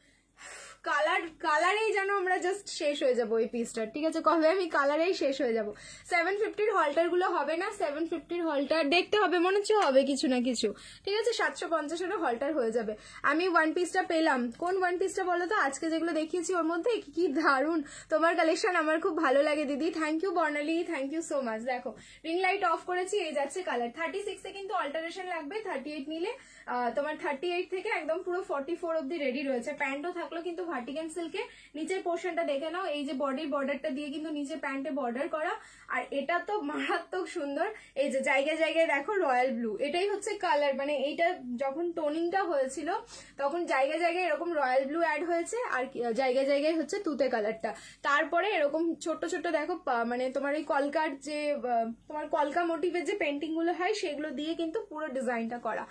কালারেই যেন আমরা জাস্ট শেষ হয়ে যাবো এই পিসটার। ঠিক আছে, কবে আমি কালারেই শেষ হয়ে যাবো। 750 হল্টার গুলো হবে না, 750 হল্টার দেখতে হবে, মনে হচ্ছে হবে কিছু না কিছু। ঠিক আছে, 750 হল্টার হয়ে যাবে। আমি ওয়ান পিসটা পেলাম, কোন ওয়ান পিসটা বলো তো? আজকে যেগুলো দেখিয়েছি ওর মধ্যে কি দারুণ তোমার কালেকশন, আমার খুব ভালো লাগে দিদি। Thank you Barnali, thank you so much. দেখো, রিং লাইট অফ করেছি, এই যাচ্ছে কালার। 36 এ কিন্তু অল্টারেশন লাগবে, 38 নিলে তোমার 38 থেকে একদম পুরো 44 অব্দি রেডি রয়েছে। প্যান্টও থাকলো কিন্তু ভার্টিকান সিল্কে। নিচের পোর্শনটা দেখে নাও, এই যে বডির বর্ডারটা দিয়ে কিন্তু নিচে প্যান্টে বর্ডার করা, আর এটা তো মারাত্মক সুন্দর। এই যে জায়গায় জায়গায় দেখো রয়্যাল ব্লু, এটাই হচ্ছে কালার, মানে এইটা যখন টোনিংটা হয়েছিল তখন জায়গায় জায়গায় এরকম রয়্যাল ব্লু অ্যাড হয়েছে, আর জায়গায় জায়গায় হচ্ছে তুতে কালারটা। তারপরে এরকম ছোট ছোট দেখো মানে তোমার এই কলকার যে তোমার কলকা মোটিভের যে পেন্টিং গুলো হয় সেগুলো দিয়ে কিন্তু পুরো ডিজাইনটা করা।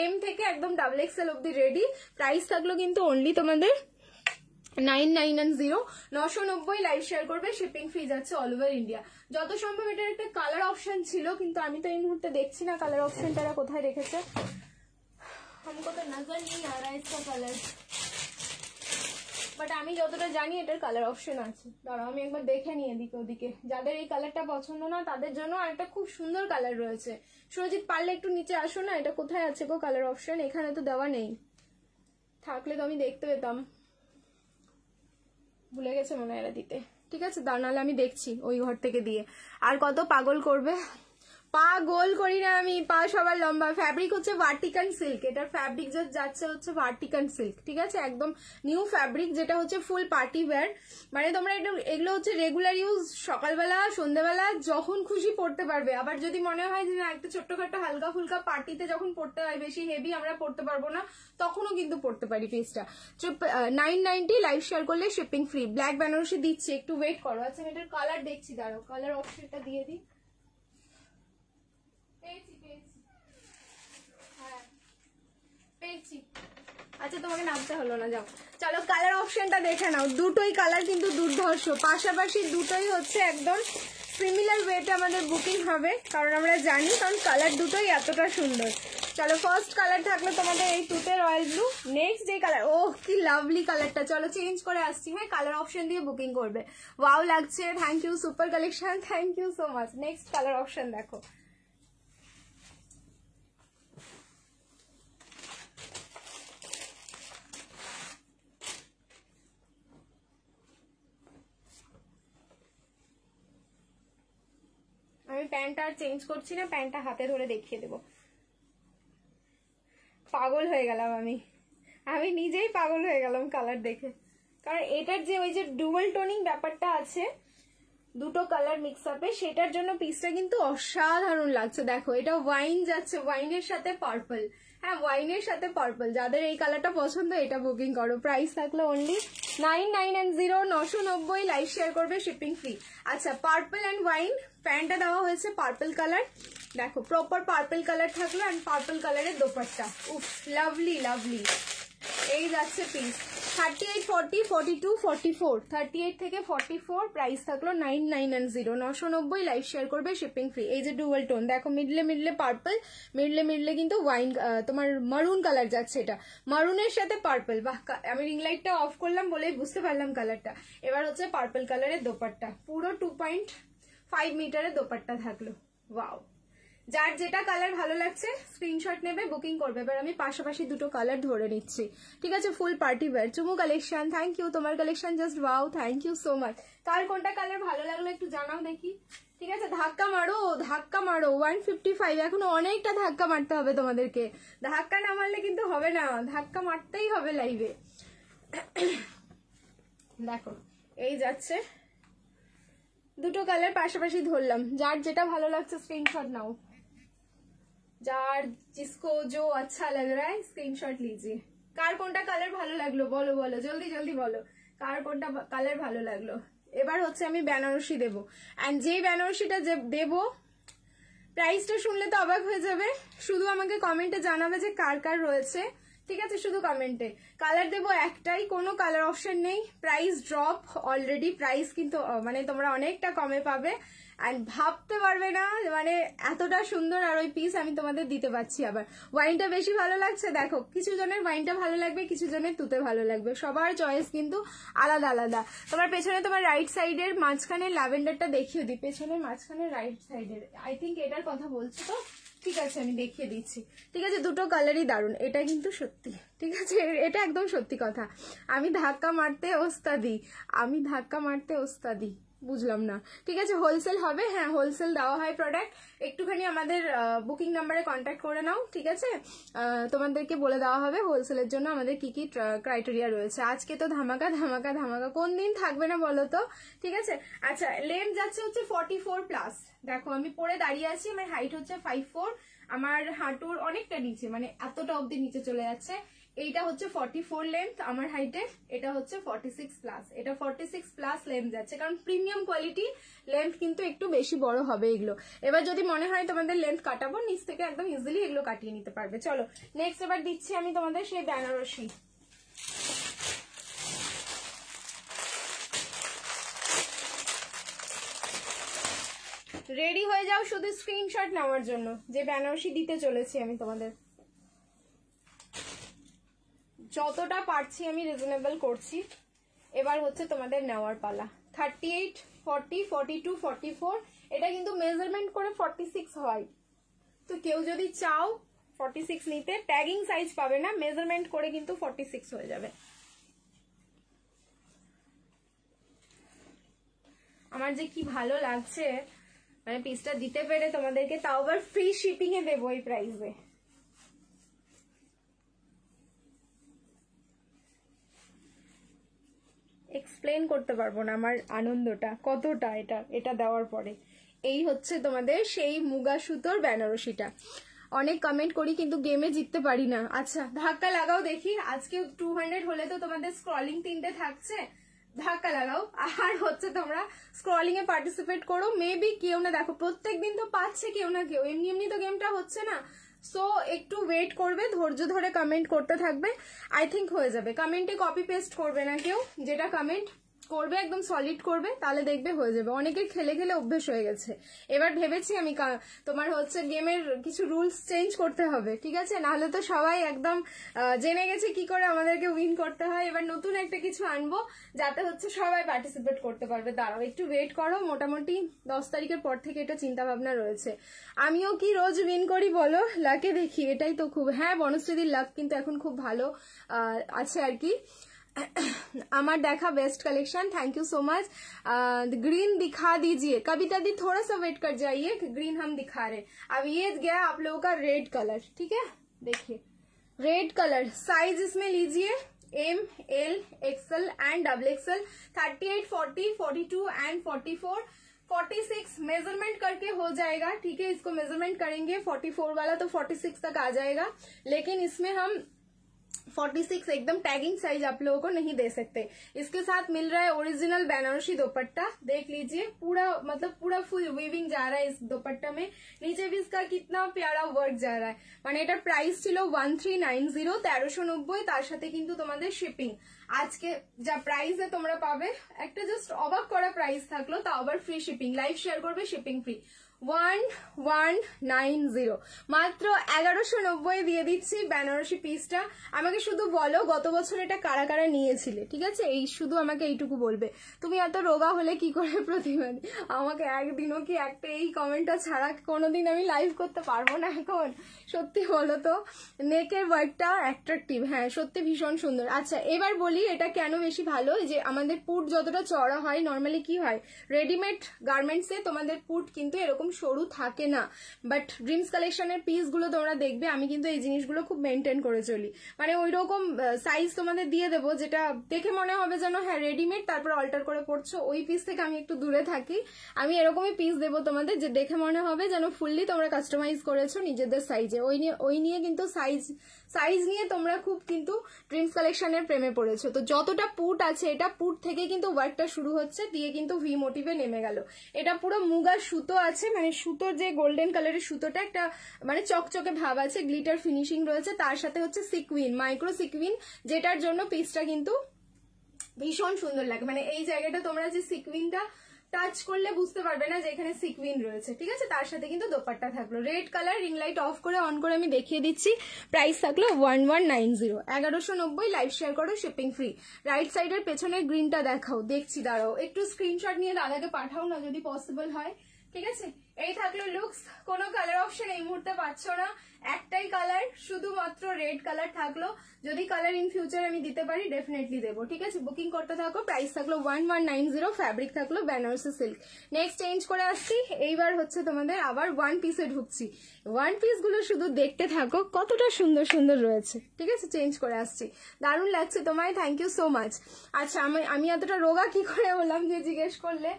এম থেকে একদম XXL অব্দি রেডি। প্রাইস থাকলো কিন্তু অনলি তোমাদের 990, 990 লাইভ শেয়ার করবে, শিপিং ফ্রি যাচ্ছে অল ওভার ইন্ডিয়া। যত সম্ভব এটার একটা কালার অপশন ছিল, কিন্তু আমি তো এই মুহূর্তে দেখছি না কালার অপশনটা কোথায় রেখেছে। हमको तो नजर नहीं आ रहा है इसका कलर, বাট আমি যতটা জানি এটার কালার অপশন আছে। দাঁড়াও আমি একবার দেখে নিই এদিকে ওদিকে। যাদের এই কালারটা পছন্দ না তাদের জন্য আরেকটা খুব সুন্দর কালার রয়েছে। সুরজিৎ পারলে একটু নিচে আসো না, এটা কোথায় আছে গো কালার অপশন? এখানে তো দেওয়া নেই, থাকলে তো আমি দেখতে পেতাম, ভুলে গেছে মনে হয় এরা দিতে। ঠিক আছে দাঁড়ালে আমি দেখছি ওই ঘর থেকে দিয়ে। আর কত পাগল করবে, পা গোল করি না আমি, পা সবার লম্বা। ফ্যাব্রিক হচ্ছে ভার্টিকান সিল্ক, এটার ফ্যাব্রিক যাচ্ছে হচ্ছে ভার্টিকান সিল্ক। ঠিক আছে একদম নিউ ফ্যাব্রিক, যেটা হচ্ছে ফুল পার্টি ওয়্যার। মানে তোমরা এগুলো হচ্ছে রেগুলার ইউজ, সকালবেলা সন্ধ্যেবেলা যখন খুশি পড়তে পারবে। আবার যদি মনে হয় যে না একটা ছোট্টখাটো হালকা ফুলকা পার্টিতে যখন পড়তে হয়, বেশি হেভি আমরা পড়তে পারবো না, তখনও কিন্তু পড়তে পারি। পিসটা 990 লাইভ শেয়ার করলে শিপিং ফ্রি। ব্ল্যাক বেনারসি দিচ্ছি, একটু ওয়েট করো। আচ্ছা আমি এটার কালার দেখছি, দাঁড়াও কালার অপশনটা দিয়ে দিই। আচ্ছা তোমাকে নামতে হলো না, যাও চলো কালার অপশনটা দেখে নাও। দুটোই কালার কিন্তু দুর্ধর্ষ, পাশাপাশি দুটোই হচ্ছে একদম সিমিলার ওয়েতে আমাদের বুকিং হবে, কারণ আমরা জানি, কারণ কালার দুটোই এতটা সুন্দর। চলো ফার্স্ট কালার থাকলো তোমাদের এই তুতে রয়্যাল ব্লু। নেক্সট যে কালার, ওহ কি লাভলি কালারটা, চলো চেঞ্জ করে আসছি। হ্যাঁ কালার অপশন দিয়ে বুকিং করবে। ওয়াও লাগছে, thank you, super collection, thank you so much. Next colour option দেখো। আমি প্যান্টটা আর চেঞ্জ করছি না, প্যান্টটা হাতে ধরে দেখিয়ে দেবো। পাগল হয়ে গেলাম আমি নিজেই পাগল হয়ে গেলাম কালার দেখে, কারণ এটার যে ওই যে ডুয়াল টোনিং ব্যাপারটা আছে, দুটো কালার মিক্স আপে, সেটার জন্য পিসটা কিন্তু অসাধারণ লাগছে। দেখো এটা ওয়াইন যাচ্ছে, ওয়াইনের সাথে পার্পল। হ্যাঁ ওয়াইনের সাথে পার্পল, যাদের এই কালারটা পছন্দ এটা বুকিং করো। প্রাইস থাকলো অনলি 990, 990 লাইভ শেয়ার করবে, শিপিং ফ্রি। আচ্ছা পার্পল অ্যান্ড ওয়াইন, প্যান্টটা দেওয়া হয়েছে পার্পল কালার, দেখো প্রপার পার্পল কালার থাকলো, অ্যান্ড পার্পল কালারের দোপাট্টা, উফ লাভলি লাভলি। এই যাচ্ছে পিস 38, 40, 42, 44, 38 থেকে 44। প্রাইস থাকলো 990, 990 লাইভ শেয়ার করবে, শিপিং ফ্রি। এই যে ডুয়াল টোন দেখো, মিডলে মিডলে পার্পল, মিডলে কিন্তু ওয়াইন তোমার মারুন কালার যাচ্ছে, এটা মারুনের সাথে পার্পল। বাহ, আমি রিং লাইটটা অফ করলাম বলেই বুঝতে পারলাম কালারটা। এবার হচ্ছে পার্পল কালারের দোপাট্টা, পুরো 2.5 মিটারের দোপাট্টা থাকলো। ওয়াও, যার যেটা কালার ভালো লাগছে স্ক্রিনশট নেবে, বুকিং করবে। এবার আমি পাশাপাশি দুটো কালার ধরে নিচ্ছি। ঠিক আছে ফুল পার্টি ওয়্যার, চুমু কালেকশন, থ্যাংক ইউ, তোমার collection just wow, thank you so much. কার কোনটা কালার ভালো লাগলো একটু জানাও দেখি। ঠিক আছে ধাক্কা মারো, ধাক্কা মারো। 155, এখনো অনেকটা ধাক্কা মারতে হবে তোমাদেরকে, ধাক্কা না মারলে কিন্তু হবে না, ধাক্কা মারতেই হবে লাইভে। দেখো এই যাচ্ছে দুটো কালার পাশাপাশি ধরলাম, যার যেটা ভালো লাগছে স্ক্রিনশট নাও, যার जिसको जो अच्छा लग रहा है स्क्रीनशॉट लीजिए। কার কোনটা কালার ভালো লাগলো বলো বলো, জলদি জলদি বলো কার কোনটা কালার ভালো লাগলো। এবার হচ্ছে আমি বেনারসি দেবো, এন্ড যেই বেনারসিটা দেবো প্রাইসটা শুনলে তো অবাক হয়ে যাবে। শুধু আমাকে কমেন্টে জানাবে যে কার কার রয়েছে, ঠিক আছে শুধু কমেন্টে। কালার দেবো একটাই, কোনো কালার অপশন নেই। প্রাইস ড্রপ অলরেডি, প্রাইস কিন্তু মানে তোমরা অনেকটা কমে পাবে, অ্যান্ড ভাবতে পারবে না মানে এতটা সুন্দর আর ওই পিস আমি তোমাদের দিতে পারছি। আবার ওয়াইনটা বেশি ভালো লাগছে, দেখো কিছু জনের ওয়াইনটা ভালো লাগবে, কিছু জনের তুতে ভালো লাগবে, সবার চয়েস কিন্তু আলাদা আলাদা। তোমার পেছনে তোমার রাইট সাইডের মাঝখানে ল্যাভেন্ডারটা দেখিয়ে দিই, পেছনের মাঝখানে রাইট সাইডের, আই থিঙ্ক এটার কথা বলছো তো, ঠিক আছে আমি দেখিয়ে দিচ্ছি। ঠিক আছে দুটো কালারই দারুণ, এটা কিন্তু সত্যি, ঠিক আছে এটা একদম সত্যি কথা। আমি ধাক্কা মারতে ওস্তাদি, আমি ধাক্কা মারতে ওস্তাদি, বুঝলাম না, ঠিক আছে হোলসেল হবে, হ্যাঁ হোলসেল দেওয়া হয় প্রোডাক্ট, একটুখানি আমাদের বুকিং নাম্বারে কন্ট্যাক্ট করে নাও, ঠিক আছে, তোমাদেরকে বলে দেওয়া হবে হোলসেলের জন্য আমাদের কি কি ক্রাইটেরিয়া রয়েছে। আজকে তো ধামাকা ধামাকা ধামাকা, কোন দিন থাকবে না বলো তো, ঠিক আছে। আচ্ছা লেন্থ যাচ্ছে হচ্ছে 44+, দেখো আমি পরে দাঁড়িয়ে আছি, আমার হাইট হচ্ছে 5'4", আমার হাঁটুর অনেকটা নিচে, মানে এতটা অব্দি নিচে চলে যাচ্ছে। এইটা হচ্ছে 44 লেন্থ আমার হাইটে, এটা হচ্ছে 46+, এটা 46+ লেন্থ যাচ্ছে, কারণ প্রিমিয়াম কোয়ালিটি লেন্থ কিন্তু একটু বেশি বড় হবে এগুলো। এবার যদি মনে হয় তোমাদের লেন্থ কাটাবো, নিচ থেকে একদম ইজিলি এগুলো কাটিয়ে নিতে পারবে। চলো নেক্সট এবার দিচ্ছি আমি তোমাদের সেই বেনারসি। রেডি হয়ে যাও শুধু স্ক্রিনশট নেওয়ার জন্য, যে বেনারসি দিতে চলেছি আমি তোমাদের। যতটা পারছি আমি রিজনেবল করছি, এবার হচ্ছে তোমাদের নেওয়ার পালা। 38, 40, 42, 44, এটা কিন্তু মেজারমেন্ট করে 46 হয়, তো কেউ যদি চাও 46 নিতে, ট্যাগিং সাইজ পাবে না, মেজারমেন্ট করে কিন্তু 46 হয়ে যাবে। আমার যে কি ভালো লাগছে মানে পিসটা দিতে পেরে তোমাদেরকে, তাও আবার ফ্রি শিপিং এ দেবো এই প্রাইসে। এক্সপ্লেন করতে পারবো না আমার আনন্দটা কতটা এটা দেওয়ার পরে। এই হচ্ছে তোমাদের সেই মুগা সুতোর বেনারসিটা। অনেক কমেন্ট করি কিন্তু গেমে জিততে পারি না। আচ্ছা ধাক্কা লাগাও দেখি, আজকে 200 হলে তো তোমাদের স্ক্রলিং 3টে থাকছে, ধাক্কা লাগাও আর হচ্ছে তোমরা স্ক্রলিং এ পার্টিসিপেট করো। মেবি কেউ না, দেখো প্রত্যেকদিন তো পাচ্ছে কেউ না কেউ, এমনি এমনি তো গেমটা হচ্ছে না, সো একটু ওয়েট করবে, ধৈর্য ধরে কমেন্ট করতে থাকবে, আই থিঙ্ক হয়ে যাবে। কমেন্টে কপি পেস্ট করবে না কেউ, যেটা কমেন্ট করবে একদম সলিড করবে, তাহলে দেখবে হয়ে যাবে। অনেকের খেলে খেলে অভ্যেস হয়ে গেছে। এবার ভেবেছি আমি তোমার হচ্ছে গেমের কিছু রুলস চেঞ্জ করতে হবে, ঠিক আছে, নাহলে তো সবাই একদম জেনে গেছে কি করে আমাদেরকে উইন করতে হয়। এবার নতুন একটা কিছু আনবো যাতে হচ্ছে সবাই পার্টিসিপেট করতে পারবে। দাঁড়াও একটু ওয়েট করো, মোটামুটি 10 তারিখের পর থেকে এটা চিন্তা ভাবনা রয়েছে। আমিও কি রোজ উইন করি বলো, লাকে দেখি, এটাই তো খুব, হ্যাঁ বনশ্রীদির লাক কিন্তু এখন খুব ভালো আছে আর কি। আমার देखा best collection, thank you so much. Green दिखा दीजिए, कविता दी थोड़ा सा वेट कर जाइए, ग्रीन हम दिखा रहे। अब ये गया आप लोगों का रेड कलर, ठीक है, देखिए रेड कलर। साइज इसमें लीजिए M, L, XL and XXL, 38, 40, 42 and 44, 46 measurement करके हो जाएगा, ठीक है। इसको मेजरमेंट करेंगे 44 वाला तो 46 तक आ जाएगा, लेकिन इसमें हम 46 एकदम टैगिंग साइज आप लोगों को नहीं दे सकते। इसके साथ मिल रहा है ओरिजिनल बेनारसी दुपट्टा, देख लीजिए पूरा, मतलब पूरा फुल वीविंग जा रहा है इस दुपट्टा में। नीचे भी इसका कितना प्यारा वर्क जा रहा है, মানে এটার প্রাইস ছিল 1390, 1390, তার সাথে কিন্তু তোমাদের শিপিং। আজকে যা প্রাইসে তোমরা পাবে একটা জাস্ট অবাক করা প্রাইস থাকলো, তাও আবার ফ্রি শিপিং। লাইভ শেয়ার করবে, শিপিং ফ্রি। 1190, মাত্র 1190 দিয়ে দিচ্ছি বেনারসি পিসটা। আমাকে শুধু বলো গত বছর এটা কারা কারা নিয়েছিলে, ঠিক আছে, এই শুধু আমাকে এইটুকু বলবে। তুমি এত রোগা হলে কি করে প্রতিবাদ, আমাকে একদিনও কি একটা এই কমেন্টটা ছাড়া কোনোদিন আমি লাইভ করতে পারবো না এখন, সত্যি বলো তো। নেকের ওয়ার্কটা অ্যাট্রাকটিভ, হ্যাঁ সত্যি ভীষণ সুন্দর। আচ্ছা এবার বলি এটা কেন বেশি ভালো, যে আমাদের পুট যতটা চড়া হয়, নর্মালি কি হয় রেডিমেড গার্মেন্টসে তোমাদের পুট কিন্তু এরকম সরু থাকে না, বাট ড্রিমস কালেকশনের পিস গুলো তোমরা দেখবে আমি কিন্তু এই জিনিসগুলো খুব মেনটেন করে চলি, মানে ওই রকম সাইজ তোমাদের দিয়ে দেবো যেটা দেখে মনে হবে যেন হ্যাঁ রেডিমেড, তারপর অল্টার করে পড়ছো, ওই পিস থেকে আমি একটু দূরে থাকি। আমি এরকমই পিস দেবো তোমাদের যে দেখে মনে হবে যেন ফুললি তোমরা কাস্টমাইজ করেছো নিজেদের সাইজে। ওই নিয়ে কিন্তু সাইজ নিয়ে তোমরা খুব কিন্তু ড্রিমস কালেকশনের প্রেমে পড়েছো। তো যতটা পুট আছে, এটা পুট থেকে কিন্তু ওয়ার্কটা শুরু হচ্ছে, দিয়ে কিন্তু ভি মোটিভে নেমে গেল। এটা পুরো মুগার সুতো আছে, মানে সুতোর যে গোল্ডেন কালারের সুতোটা একটা মানে চকচকে ভাব আছে, গ্লিটার ফিনিশিং রয়েছে, তার সাথে হচ্ছে সিকুইন, মাইক্রো সিকুইন, যেটার জন্য পিসটা কিন্তু ভীষণ সুন্দর লাগে। মানে এই জায়গাটা তোমরা যে সিকুইনটা টাচ করলে বুঝতে পারবে না যে এখানে সিকুইন রয়েছে, ঠিক আছে। তার সাথে কিন্তু দোপাট্টা থাকলো red colour. Ring light of করে অন করে আমি দেখিয়ে দিচ্ছি। প্রাইস থাকলো 1190, 1190। লাইভ শেয়ার করো, শিপিং ফ্রি। রাইট সাইডের পেছনের গ্রিনটা দেখাও, দেখছি, দাঁড়াও একটু স্ক্রিনশট নিয়ে দাদাকে পাঠাও না যদি পসিবল হয়, ঠিক আছে, এই থাকলো লুকস। কোনো কালার অপশন এই মুহূর্তে পাচ্ছ না, একটাই কালার, শুধুমাত্র রেড কালার থাকলো। যদি কালার ইন ফিউচার আমি দিতে পারি ডেফিনেটলি দেবো। ঠিক আছে, বুকিং করতে থাকো। প্রাইস থাকলো 1190, ফ্যাব্রিক থাকলো বেনারসি সিল্ক। নেক্সট চেঞ্জ করে আসছি, এইবার হচ্ছে তোমাদের আবার ওয়ান পিসে ঢুকছি। ওয়ান পিস গুলো শুধু দেখতে থাকো কতটা সুন্দর সুন্দর রয়েছে। ঠিক আছে, চেঞ্জ করে আসছি, দারুণ লাগছে তোমায়, থ্যাংক ইউ সো মাচ। আচ্ছা, আমি এতটা রোগা কি করে বললাম যে জিজ্ঞেস করলে,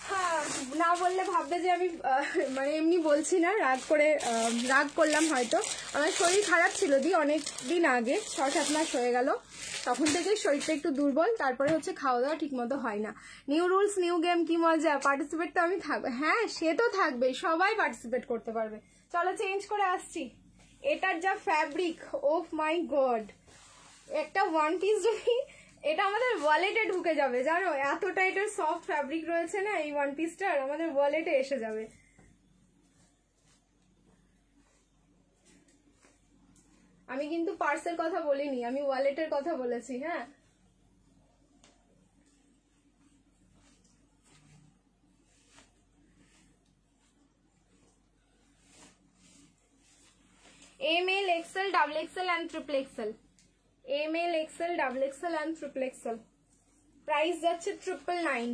হ্যাঁ না বললে ভাববে যে আমি মানে এমনি বলছি না, রাগ করলাম হয়তো। আমার শরীর খারাপ ছিল অনেক দিন আগে, 6-7 মাস হয়ে গেল, তখন থেকেই শরীরটা একটু দুর্বল। তারপরে হচ্ছে খাওয়া দাওয়া ঠিক মতো হয় না। নিউ রুলস নিউ গেম, কি মজা, পার্টিসিপেট তো আমি থাকবে। হ্যাঁ সে তো থাকবে, সবাই পার্টিসিপেট করতে পারবে। চলো চেঞ্জ করে আসছি। এটার যা ফ্যাব্রিক, ওহ মাই গড, একটা ওয়ান পিস যদি এটা আমাদের ওয়ালেটে ঢুকে যাবে জানো, এতটা এটার সফট ফ্যাব্রিক রয়েছে না, এই ওয়ান পিসটার আমাদের ওয়ালেটে এসে যাবে। আমি কিন্তু পার্সের কথা বলিনি, আমি ওয়ালেটের কথা বলেছি। হ্যাঁ, ML, XL, XXL and triple XL, ML, XL, XXL and triple XL। Price যাচ্ছে 999।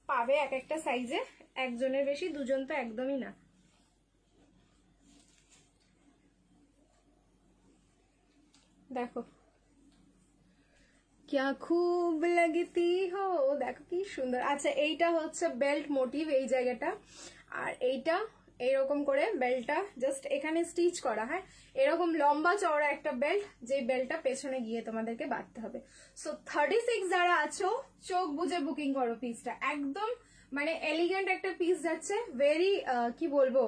পাবে এক একটা সাইজে, একজনের বেশি, দুজন তো একদমই না। দেখো क्या खूब लगती हो, দেখো কি সুন্দর। আচ্ছা, এইটা হচ্ছে বেল্ট মোটিভ এই জায়গাটা, আর এইটা এরকম করে বেল্টটা জাস্ট এখানে স্টিচ করা। হ্যাঁ, এরকম লম্বা চওড়া একটা বেল্ট, যে বেল্টটা পেছনে গিয়ে তোমাদেরকে বাঁধতে হবে। সো 36 যারা আছো চোখ বুঝে বুকিং করো পিসটা, একদম মানে এলিগেন্ট একটা পিস যাচ্ছে, ভেরি কি বলবো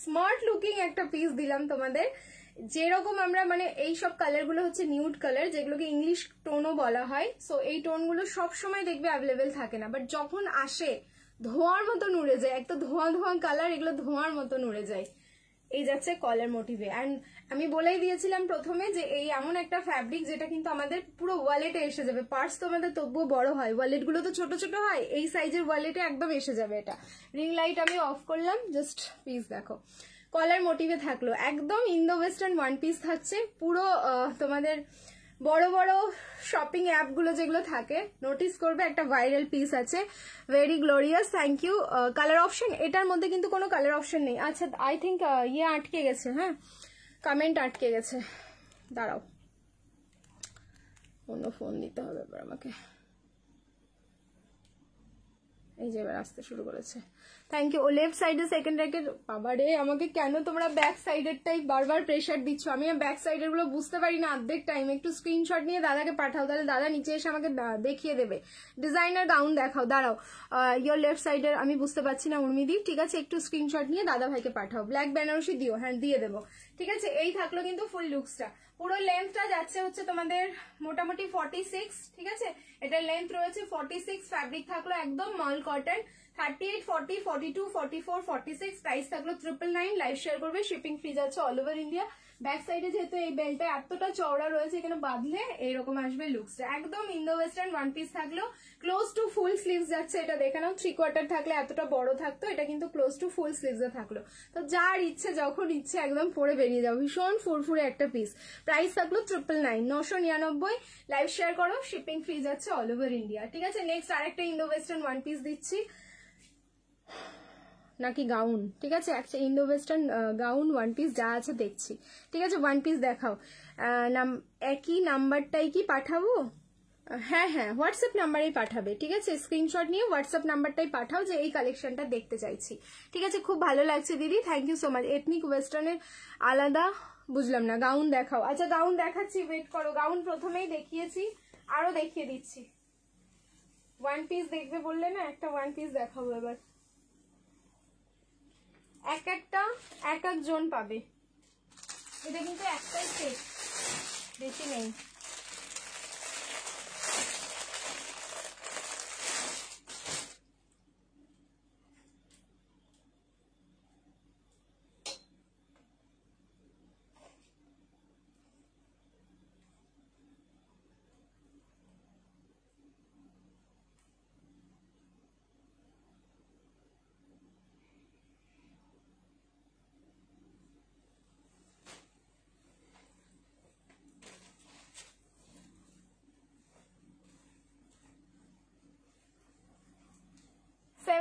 স্মার্ট লুকিং একটা পিস দিলাম তোমাদের। যেরকম আমরা মানে এই সব কালার গুলো হচ্ছে নিউড কালার, যেগুলোকে ইংলিশ টোনও বলা হয়। সো এই টোন গুলো সবসময় দেখবে অ্যাভেলেবেল থাকে না, বাট যখন আসে ধোঁয়ার মতন উড়ে যায়। একটা ধোঁয়া ধোঁয়া কালার, এগুলো ধোঁয়ার মতন উড়ে যায়। এই যাচ্ছে কলার মোটিভে। অ্যান্ড আমি বলেই দিয়েছিলাম প্রথমে যে এই এমন একটা ফ্যাব্রিক যেটা কিন্তু আমাদের পুরো ওয়ালেটে এসে যাবে। পার্স তো আমাদের তবুও বড় হয়, ওয়ালেট গুলো তো ছোট ছোট হয়, এই সাইজের ওয়ালেটে একদম এসে যাবে এটা। রিং লাইট আমি অফ করলাম, জাস্ট পিস দেখো, কলার মোটিভে থাকলো, একদম ইন্দো ওয়েস্টার্ন ওয়ান পিস থাকছে পুরো। তোমাদের বড় বড় শপিং অ্যাপ গুলো যেগুলো থাকে নোটিস করবে, একটা ভাইরাল পিস আছে, very glorious. Thank you. Colour option, এটার মধ্যে কিন্তু কোনো কালার অপশন নেই। আচ্ছা, আই থিঙ্ক ইয়ে আটকে গেছে, হ্যাঁ কমেন্ট আটকে গেছে, দাঁড়াও অন্য ফোন দিতে হবে এবার আমাকে। এই যে এবার আসতে শুরু করেছে, থ্যাংক ইউ। ও লেফট সাইডে সেকেন্ড র্যাকের, বাবা রে আমাকে কেন তোমরা ব্যাক সাইডেরটাই বারবার প্রেশার দিচ্ছ, আমি ব্যাক সাইডের গুলো বুঝতে পারি না অর্ধেক টাইম। একটু স্ক্রিনশট নিয়ে দাদাকে পাঠাও, তাহলে দাদা নিচে এসে আমাকে দেখিয়ে দেবে। ডিজাইনার গাউন দেখাও, দাঁড়াও ইয়োর লেফট সাইডের আমি বুঝতে পারছি না উর্মিদি, ঠিক আছে একটু স্ক্রিনশট নিয়ে দাদা ভাইকে পাঠাও। ব্ল্যাক বেনারসি দিও, হ্যাঁ দিয়ে দেবো। ঠিক আছে, এই থাকলো কিন্তু ফুল লুকসটা। পুরো লেন্থটা যাচ্ছে হচ্ছে তোমাদের মোটামুটি 46। ঠিক আছে, এটার লেন্থ রয়েছে 46, ফ্যাব্রিক থাকলো একদম মল কটন। 38, 40, 42, 44, 46, প্রাইস থাকলো 999। লাইভ শেয়ার করবে, শিপিং ফ্রি যাচ্ছে অল ওভার ইন্ডিয়া। ব্যাক সাইডে যেহেতু এই বেল্টটা এতটা চওড়া রয়েছে, এখানে বাঁধলে এইরকম আসবে লুকসটা, একদম ইন্দো ওয়েস্টার্ন ওয়ান পিস থাকলো। ক্লোজ টু ফুল স্লিভস যাচ্ছে, এটা দেখে নাও, 3/4 থাকলে এতটা বড় থাকতো, এটা কিন্তু ক্লোজ টু ফুল স্লিভস থাকলো। তো যার ইচ্ছে যখন ইচ্ছে একদম পরে বেরিয়ে যাও, ভীষণ ফুরফুরে একটা পিস। প্রাইস থাকলো 999, 999। লাইভ শেয়ার করো, শিপিং ফ্রি যাচ্ছে অল ওভার ইন্ডিয়া। ঠিক আছে, নেক্সট আরেকটা ইন্দো ওয়েস্টার্ন ওয়ান পিস দিচ্ছি, নাকি গাউন, ঠিক আছে একটা Indo western gown one piece যা আছে দেখছি। ঠিক আছে, ওয়ান পিস দেখাও। একই নাম্বারটাই কি পাঠাবো? হ্যাঁ হ্যাঁ, হোয়াটসঅ্যাপ নাম্বারেই পাঠাবে। ঠিক আছে, স্ক্রিনশট নিয়ে হোয়াটসঅ্যাপ নাম্বারটাই পাঠাও যে এই কালেকশনটা দেখতে চাইছি। ঠিক আছে, খুব ভালো লাগছে দিদি, thank you so much. Ethnic ওয়েস্টার্নের আলাদা বুঝলাম না, গাউন দেখাও। আচ্ছা গাউন দেখাচ্ছি, ওয়েট করো, গাউন প্রথমেই দেখিয়েছি, আরো দেখিয়ে দিচ্ছি। ওয়ান পিস দেখবে বললে না, একটা ওয়ান পিস দেখাবো এবার। এক একজন পাবে, এটা কিন্তু একটাই সেট, বেশি নেই।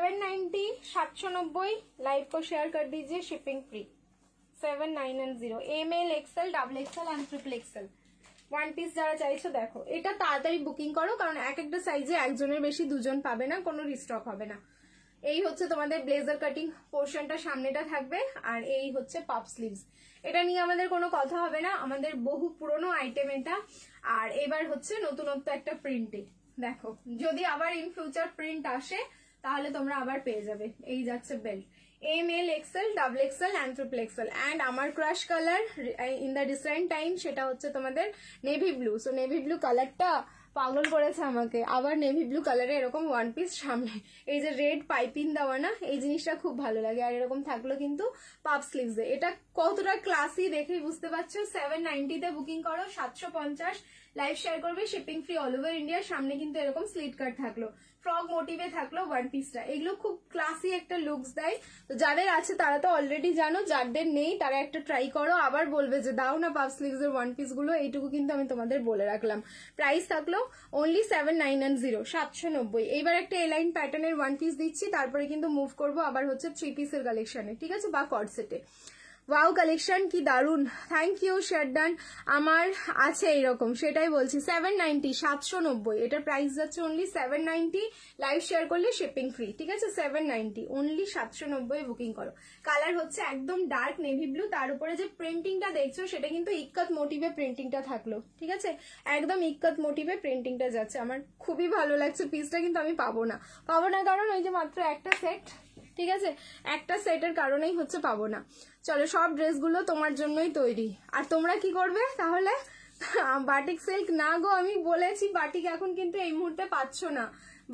790 790 लाइव को शेयर कर दीजिए, shipping free 7990 ML XL double XL and triple XL one piece যারা চাইছো দেখো এটা তাড়াতাড়ি বুকিং করো, কারণ এক একটা সাইজে একজনের বেশি দুজন পাবে না, কোনো রিস্টক হবে না। এই হচ্ছে তোমাদের ব্লেজার কাটিং পোর্শনটা, সামনেটা থাকবে, আর এই হচ্ছে পাপ স্লিভস। এটা নিয়ে আমাদের কোনো কথা হবে না, আমাদের বহু পুরনো আইটেম এটা। আর এবার হচ্ছে নতুনত্ব একটা প্রিন্টে দেখো, যদি আবার ইন ফিউচার প্রিন্ট আসে তাহলে তোমরা আবার পেয়ে যাবে। এই যাচ্ছে belt ML XL double XL and triple XL and আমার crush colour in the decent time সেটা হচ্ছে তোমাদের navy blue. So navy blue কালারটা পাগল করেছে আমাকে, আবার নেভি ব্লু কালারে এরকম ওয়ান পিস সামনে এই যে রেড পাইপিং দেওয়া না, এই জিনিসটা খুব ভালো লাগে। আর এরকম থাকলো কিন্তু পাপ স্লিভস, এটা কতটা ক্লাসি দেখেই বুঝতে পারছো। 790 তে বুকিং করো, 750 লাইভ শেয়ার করবে, shipping free all over India. সামনে কিন্তু এরকম স্লিট কাট থাকলো, ফ্রক মোটিভে থাকলো ওয়ান পিসটা, এগুলো খুব ক্লাসি একটা লুকস দেয়। তো যাদের আছে তারা তো অলরেডি জানো, যাদের নেই তারা একটা ট্রাই করো, আবার বলবে যে দাও না পাপ স্লিভস এর ওয়ান পিস গুলো। এইটুকু কিন্তু আমি তোমাদের বলে রাখলাম। প্রাইস থাকলো অনলি 790 790। এইবার একটা এলাইন প্যাটার্নের ওয়ান পিস দিচ্ছি, তারপরে কিন্তু মুভ করবো আবার হচ্ছে থ্রি পিসের কালেকশনে, ঠিক আছে, বা কট সেটে। ওয়াও কালেকশন কি দারুন, থ্যাংক ইউ শেরডান। আমার আছে এইরকম, সেটাই বলছি। 790 790, এটার প্রাইস যাচ্ছে অনলি 790, লাইভ শেয়ার করলে শিপিং ফ্রি, ঠিক আছে। 790 অনলি 790 বুকিং করো। কালার হচ্ছে একদম ডার্ক নেভি ব্লু, তার উপরে যে প্রিন্টিংটা দেখছো সেটা কিন্তু ইক্কাত মোটিভে প্রিন্টিংটা থাকলো, ঠিক আছে, একদম ইক্কাত মোটিভে প্রিন্টিংটা যাচ্ছে। আমার খুবই ভালো লাগছে পিসটা, কিন্তু আমি পাবো না কারণ ওই যে মাত্র একটা সেট, ঠিক আছে, একটা সেটের কারণেই হচ্ছে পাবো না। চলো, সব ড্রেসগুলো তোমার জন্যই তৈরি। আর তোমরা কি করবে তাহলে? বাটিক সিল্ক না গো, আমি বলেছি বাটিক এখন কিন্তু এই মুহূর্তে পাচ্ছ না,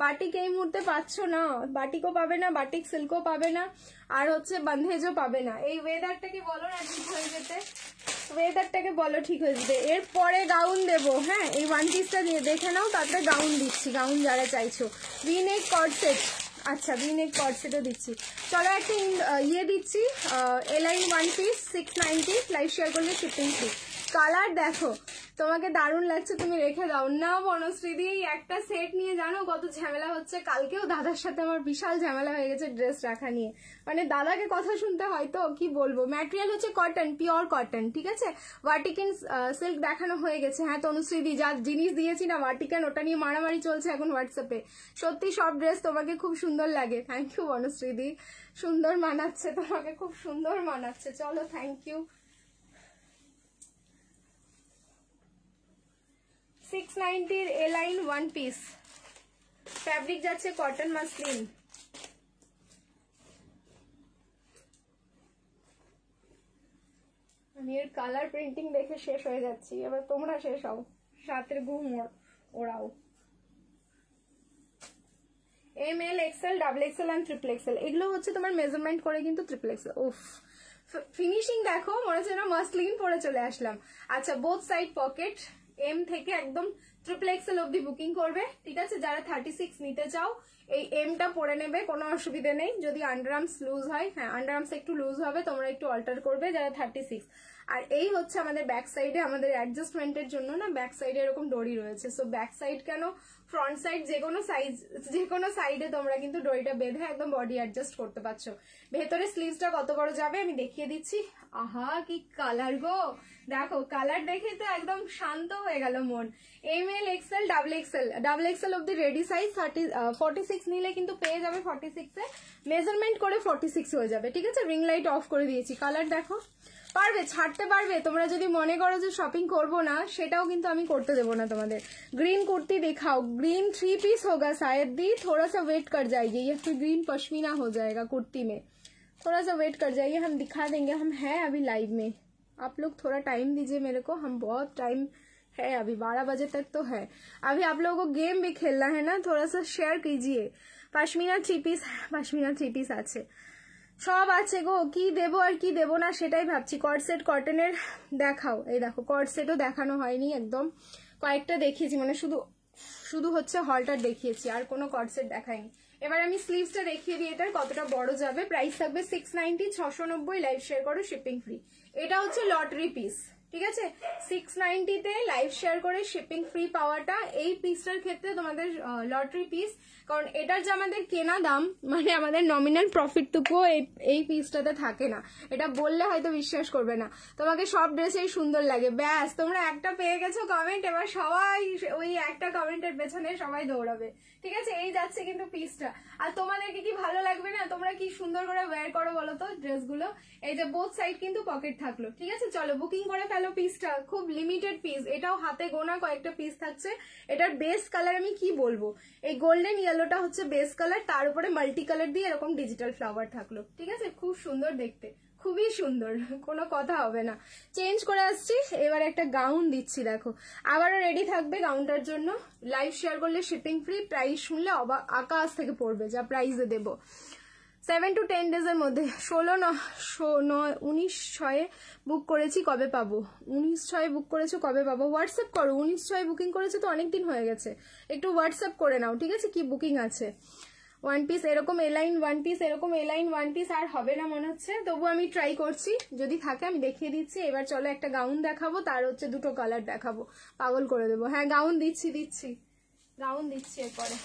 বাটিক এই মুহূর্তে পাচ্ছ না, বাটিকও পাবে না, বাটিক সিল্কও পাবে না, আর হচ্ছে বান্ধেজও পাবে না। এই ওয়েদারটাকে বলো না ঠিক হয়ে যেতে, ওয়েদারটাকে বলো ঠিক হয়ে যেতে। এরপরে গাউন দেবো, হ্যাঁ, এই ওয়ান পিসটা নিয়ে দেখে নাও, তারপরে গাউন দিচ্ছি, গাউন যারা চাইছো। ভি-নেক কট সেট, আচ্ছা ভি-নেক কট সেটও দিচ্ছি। চলো একটা ইয়ে দিচ্ছি, align one piece 690, live share করলে শিপিং ফ্রি। কালার দেখো, তোমাকে দারুণ লাগছে, তুমি রেখে দাও না বনশ্রীদি। একটা সেট নিয়ে জানো কত ঝামেলা হচ্ছে, কালকেও দাদার সাথে আমার বিশাল ঝামেলা হয়ে গেছে ড্রেস রাখা নিয়ে, মানে দাদাকে কথা শুনতে হয় তো কি বলবো। ম্যাটেরিয়াল হচ্ছে কটন, পিওর কটন, ঠিক আছে। ভার্টিকান সিল্ক দেখানো হয়ে গেছে, হ্যাঁ তনুশ্রীদি, যা জিনিস দিয়েছি না ভার্টিকান, ওটা নিয়ে মারামারি চলছে এখন হোয়াটসঅ্যাপে। সত্যি সব ড্রেস তোমাকে খুব সুন্দর লাগে, থ্যাংক ইউ বনশ্রীদি, সুন্দর মানাচ্ছে তোমাকে, খুব সুন্দর মানাচ্ছে। চলো, thank you. 690 A line one piece, fabric যাচ্ছে কটন মাসলিন। আমি এর কালার প্রিন্টিং দেখে শেষ হয়ে যাচ্ছি, এবার তোমরা শেষ হও, রাতের ঘুম ওরাও। ML XL double XL and triple XL, এগুলো হচ্ছে তোমার মেজারমেন্ট করে কিন্তু ট্রিপল XL। উফ, ফিনিশিং দেখো, মনে হচ্ছে না মাসলিন পরে চলে আসলাম। আচ্ছা, বোথ সাইড পকেট, এম থেকে একদম ট্রিপল XL অব্দি বুকিং করবে, ঠিক আছে। যারা 36 নিতে চাও এই এমটা পরে নেবে, কোনো অসুবিধা নেই। যদি আন্ডারআর্মস লুজ হয়, হ্যাঁ আন্ডারআর্মস একটু লুজ হবে, তোমরা একটু অল্টার করবে যারা 36। আর এই হচ্ছে আমাদের ব্যাক সাইডে, আমাদের অ্যাডজাস্টমেন্টের জন্য না ব্যাক সাইডে এরকম ডরি রয়েছে। সো ব্যাক সাইড কেন, ফ্রন্ট সাইড যে কোনো সাইডে তোমরা কিন্তু ডরিটা বেঁধে একদম বডি অ্যাডজাস্ট করতে পারছো। ভেতরে স্লিভসটা কত বড় যাবে আমি দেখিয়ে দিচ্ছি। আহা কি কালার গো, দেখো কালার দেখে তো একদম শান্ত হয়ে গেল মন। ML XL ডবল XL অব্দি রেডি সাইজ। 46 নিলে কিন্তু পেয়ে যাবে 46 এ, মেজারমেন্ট করে 46 হয়ে যাবে, ঠিক আছে। রিং লাইট অফ করে দিয়েছি। কালার দেখো, পারবে, ছাড়তে পারবে। তোমরা যদি মনে করো যে শপিং করবো না, সেটাও কিন্তু আমি করতে দেবো না তোমাদের। ग्रीन कुर्ती दिखाओ, ग्रीन 3 पीस होगा शायद दी, थोड़ा सा वेट कर जाइए, या फिर ग्रीन पश्मीना हो जाएगा कुर्ती में, थोड़ा सा वेट कर जाइए, हम दिखा देंगे। हम हैं अभी लाइव में, आप लोग थोड़ा टाइम दीजिए मेरे को, हम बहुत टाइम है अभी, 12 बजे तक तो है। अभी आप लोगों को गेम भी खेलना है ना, थोड़ा सा शेयर कीजिए। पश्मीना 3 পিস আছে, সব আছে গো, কি দেবো আর কি দেবো না সেটাই ভাবছি। কট সেট কটনের দেখাও, এই দেখো কট সেটও দেখানো হয়নি, একদম কয়েকটা দেখিয়েছি, মানে শুধু হচ্ছে হলটার দেখিয়েছি, আর কোনো কট সেট দেখাইনি। এবার আমি স্লিভসটা দেখিয়ে দিই এটার কতটা বড় যাবে। প্রাইস থাকবে 690 690, লাইভ শেয়ার করো, শিপিং ফ্রি। এটা হচ্ছে লটারি পিস, ঠিক আছে। 690 লাইভ শেয়ার করে শিপিং ফ্রি পাওয়াটা এই পিসটার ক্ষেত্রে তোমাদের লটারি পিস, কারণ এটার যে আমাদের কেনা দাম মানে আমাদের নমিনাল প্রফিটটুকুও এই পিসটাতে থাকে না। এটা বললে হয়তো বিশ্বাস করবে না, তোমাকে সব ড্রেসেই সুন্দর লাগে, ব্যাস তোমরা একটা পেয়ে গেছো কমেন্ট, এবার সবাই ওই একটা কমেন্টের পেছনে সবাই দৌড়াবে। ঠিক আছে, এই যাচ্ছে কিন্তু পিসটা। আর তোমাদেরকে কি ভালো লাগবে না, তোমরা কি সুন্দর করে ওয়্যার করো বলো তো ড্রেসগুলো। এই যে বোথ সাইড কিন্তু পকেট থাকলো। ঠিক আছে, চলো বুকিং করে ফেলো পিসটা, খুব লিমিটেড পিস, এটাও হাতে গোনা কয়েকটা পিস থাকছে। এটার বেস কালার আমি কি বলবো, এই গোল্ডেন ইয়েলোটা হচ্ছে বেস কালার, তার উপরে মাল্টি কালার দিয়ে এরকম ডিজিটাল ফ্লাওয়ার থাকলো। ঠিক আছে, খুব সুন্দর দেখতে, খুবই সুন্দর, কোনো কথা হবে না। চেঞ্জ করে আসছি, এবার একটা গাউন দিচ্ছি, দেখো আবারও রেডি থাকবে গাউনটার জন্য। লাইভ শেয়ার করলে শিপিং ফ্রি, প্রাইস শুনলে আকাশ থেকে পড়বে যা প্রাইসে দেবো। 7 to 10 ডেজের মধ্যে 19/6 বুক করেছি, কবে পাবো? 19/6 বুক করেছো, কবে পাবো? হোয়াটসঅ্যাপ করো, 19/6 বুকিং করেছে তো অনেকদিন হয়ে গেছে, একটু হোয়াটসঅ্যাপ করে নাও। ঠিক আছে, কি বুকিং আছে? ওয়ান পিস এরকম এলাইন ওয়ান পিস, এরকম এলাইন ওয়ান পিস আর হবে না মনে হচ্ছে, তবু আমি ট্রাই করছি, যদি থাকে আমি দেখিয়ে দিচ্ছি। এবার চলো একটা গাউন দেখাবো, তার হচ্ছে দুটো কালার দেখাবো, পাগল করে দেবো। হ্যাঁ গাউন দিচ্ছি গাউন দিচ্ছি এরপরে।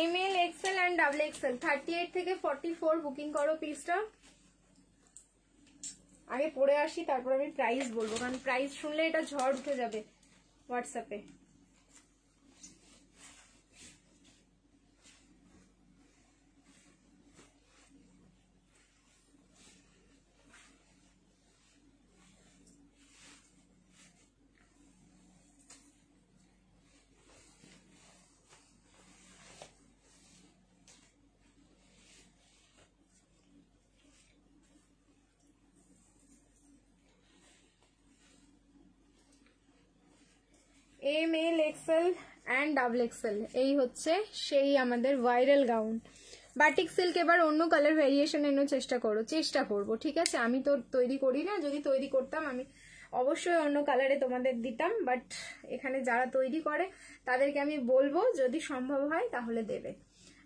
M L XL and double XL 38 থেকে 44 বুকিং করো পিসটা। আগে পরে আসি, তারপর আমি প্রাইস বলবো, কারণ প্রাইস শুনলে এটা ঝড় উঠে যাবে হোয়াটসঅ্যাপে। M L XL and double XL, এই হচ্ছে সেই আমাদের ভাইরাল গাউন। বাটিক সিল্ক এবার অন্য কালার ভ্যারিয়েশন এনে চেষ্টা করবো। ঠিক আছে, আমি তো তৈরি করি না, যদি তৈরি করতাম আমি অবশ্যই অন্য কালারে তোমাদের দিতাম, বাট এখানে যারা তৈরি করে তাদেরকে আমি বলবো যদি সম্ভব হয় তাহলে দেবে।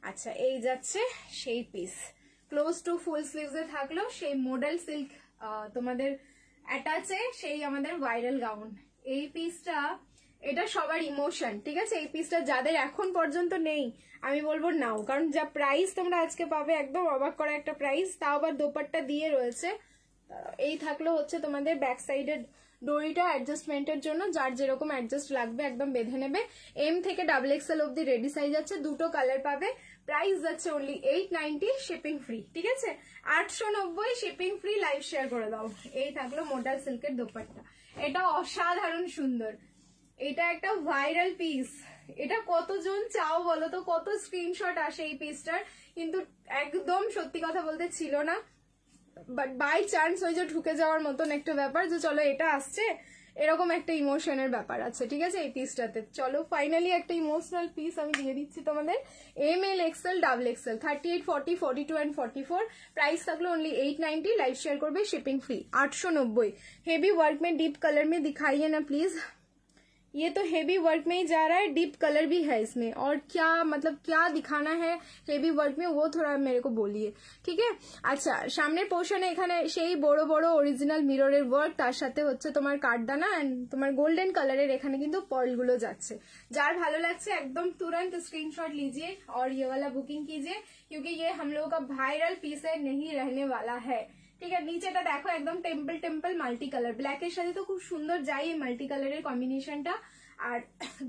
আচ্ছা, এই যাচ্ছে সেই পিস, ক্লোজ টু ফুল স্লিভসে থাকলো, সেই মডেল সিল্ক তোমাদের অ্যাটাচে সেই আমাদের ভাইরাল গাউন। এই পিসটা এটা সবার ইমোশন। ঠিক আছে, এই পিসটা যাদের এখন পর্যন্ত নেই আমি বলবো নাও, কারণ যা প্রাইস তোমরা আজকে পাবে একদম অবাক করা একটা প্রাইস, তাও আবার দোপাট্টা দিয়ে রয়েছে। এই থাকলো হচ্ছে তোমাদের ব্যাক সাইডের ডোরিটা অ্যাডজাস্টমেন্টের জন্য, যার যেরকম অ্যাডজাস্ট লাগবে একদম বেঁধে নেবে। এম থেকে ডাবল এক্সেল অব্দি রেডি সাইজ আছে, দুটো কালার পাবে। প্রাইস যাচ্ছে অনলি 890, শিপিং ফ্রি। ঠিক আছে, 890 শিপিং ফ্রি। লাইভ শেয়ার করে দাও। এই থাকলো মোটা সিল্কের দোপাট্টা, এটা অসাধারণ সুন্দর, এটা একটা ভাইরাল পিস। এটা কতজন চাও বলো তো, কত স্ক্রিনশট আসে এই পিসটার, কিন্তু একদম সত্যি কথা বলতে ছিল না, বাট বাই চান্স ওই যে ঢুকে যাওয়ার মতন একটা ব্যাপার, যে চলো এটা আসছে, এরকম একটা ইমোশনের ব্যাপার আছে। ঠিক আছে, এই পিসটাতে চলো ফাইনালি একটা ইমোশনাল পিস আমি দিয়ে দিচ্ছি তোমাদের। ML XL double XL 38, 40, 42 and 44। Price থাকলো ओनली 890। लाइव शेयर করবে, शिपिंग फ्री। 890। हेवी वर्क में डीप कलर में दिखाइए ना प्लीज। ये तो हेवी वर्क में ही जा रहा है, डीप कलर भी है इसमें, और क्या मतलब क्या दिखाना है हेवी वर्क में वो थोड़ा मेरे को बोलिए। ठीक है, আচ্ছা সামনের পোর্শনে এখানে সেই বড় বড় অরিজিনাল মিররের ওয়ার্ক, তার সাথে হচ্ছে তোমার কাঠদানা এন্ড তোমার গোল্ডেন কালারের এখানে কিন্তু पर्ल যাচ্ছে। যার ভালো লাগছে एकदम तुरंत स्क्रीनशॉट लीजिए और ये वाला बुकिंग कीजिए, क्योंकि ये हम लोगों का वायरल पीस है, नहीं रहने वाला है। ঠিক আছে। নিচেটা দেখো একদম টেম্পল টেম্পল মাল্টি কালার, ব্ল্যাকের সাথে তো খুব সুন্দর যায় এই মাল্টি কালারের কম্বিনেশনটা। আর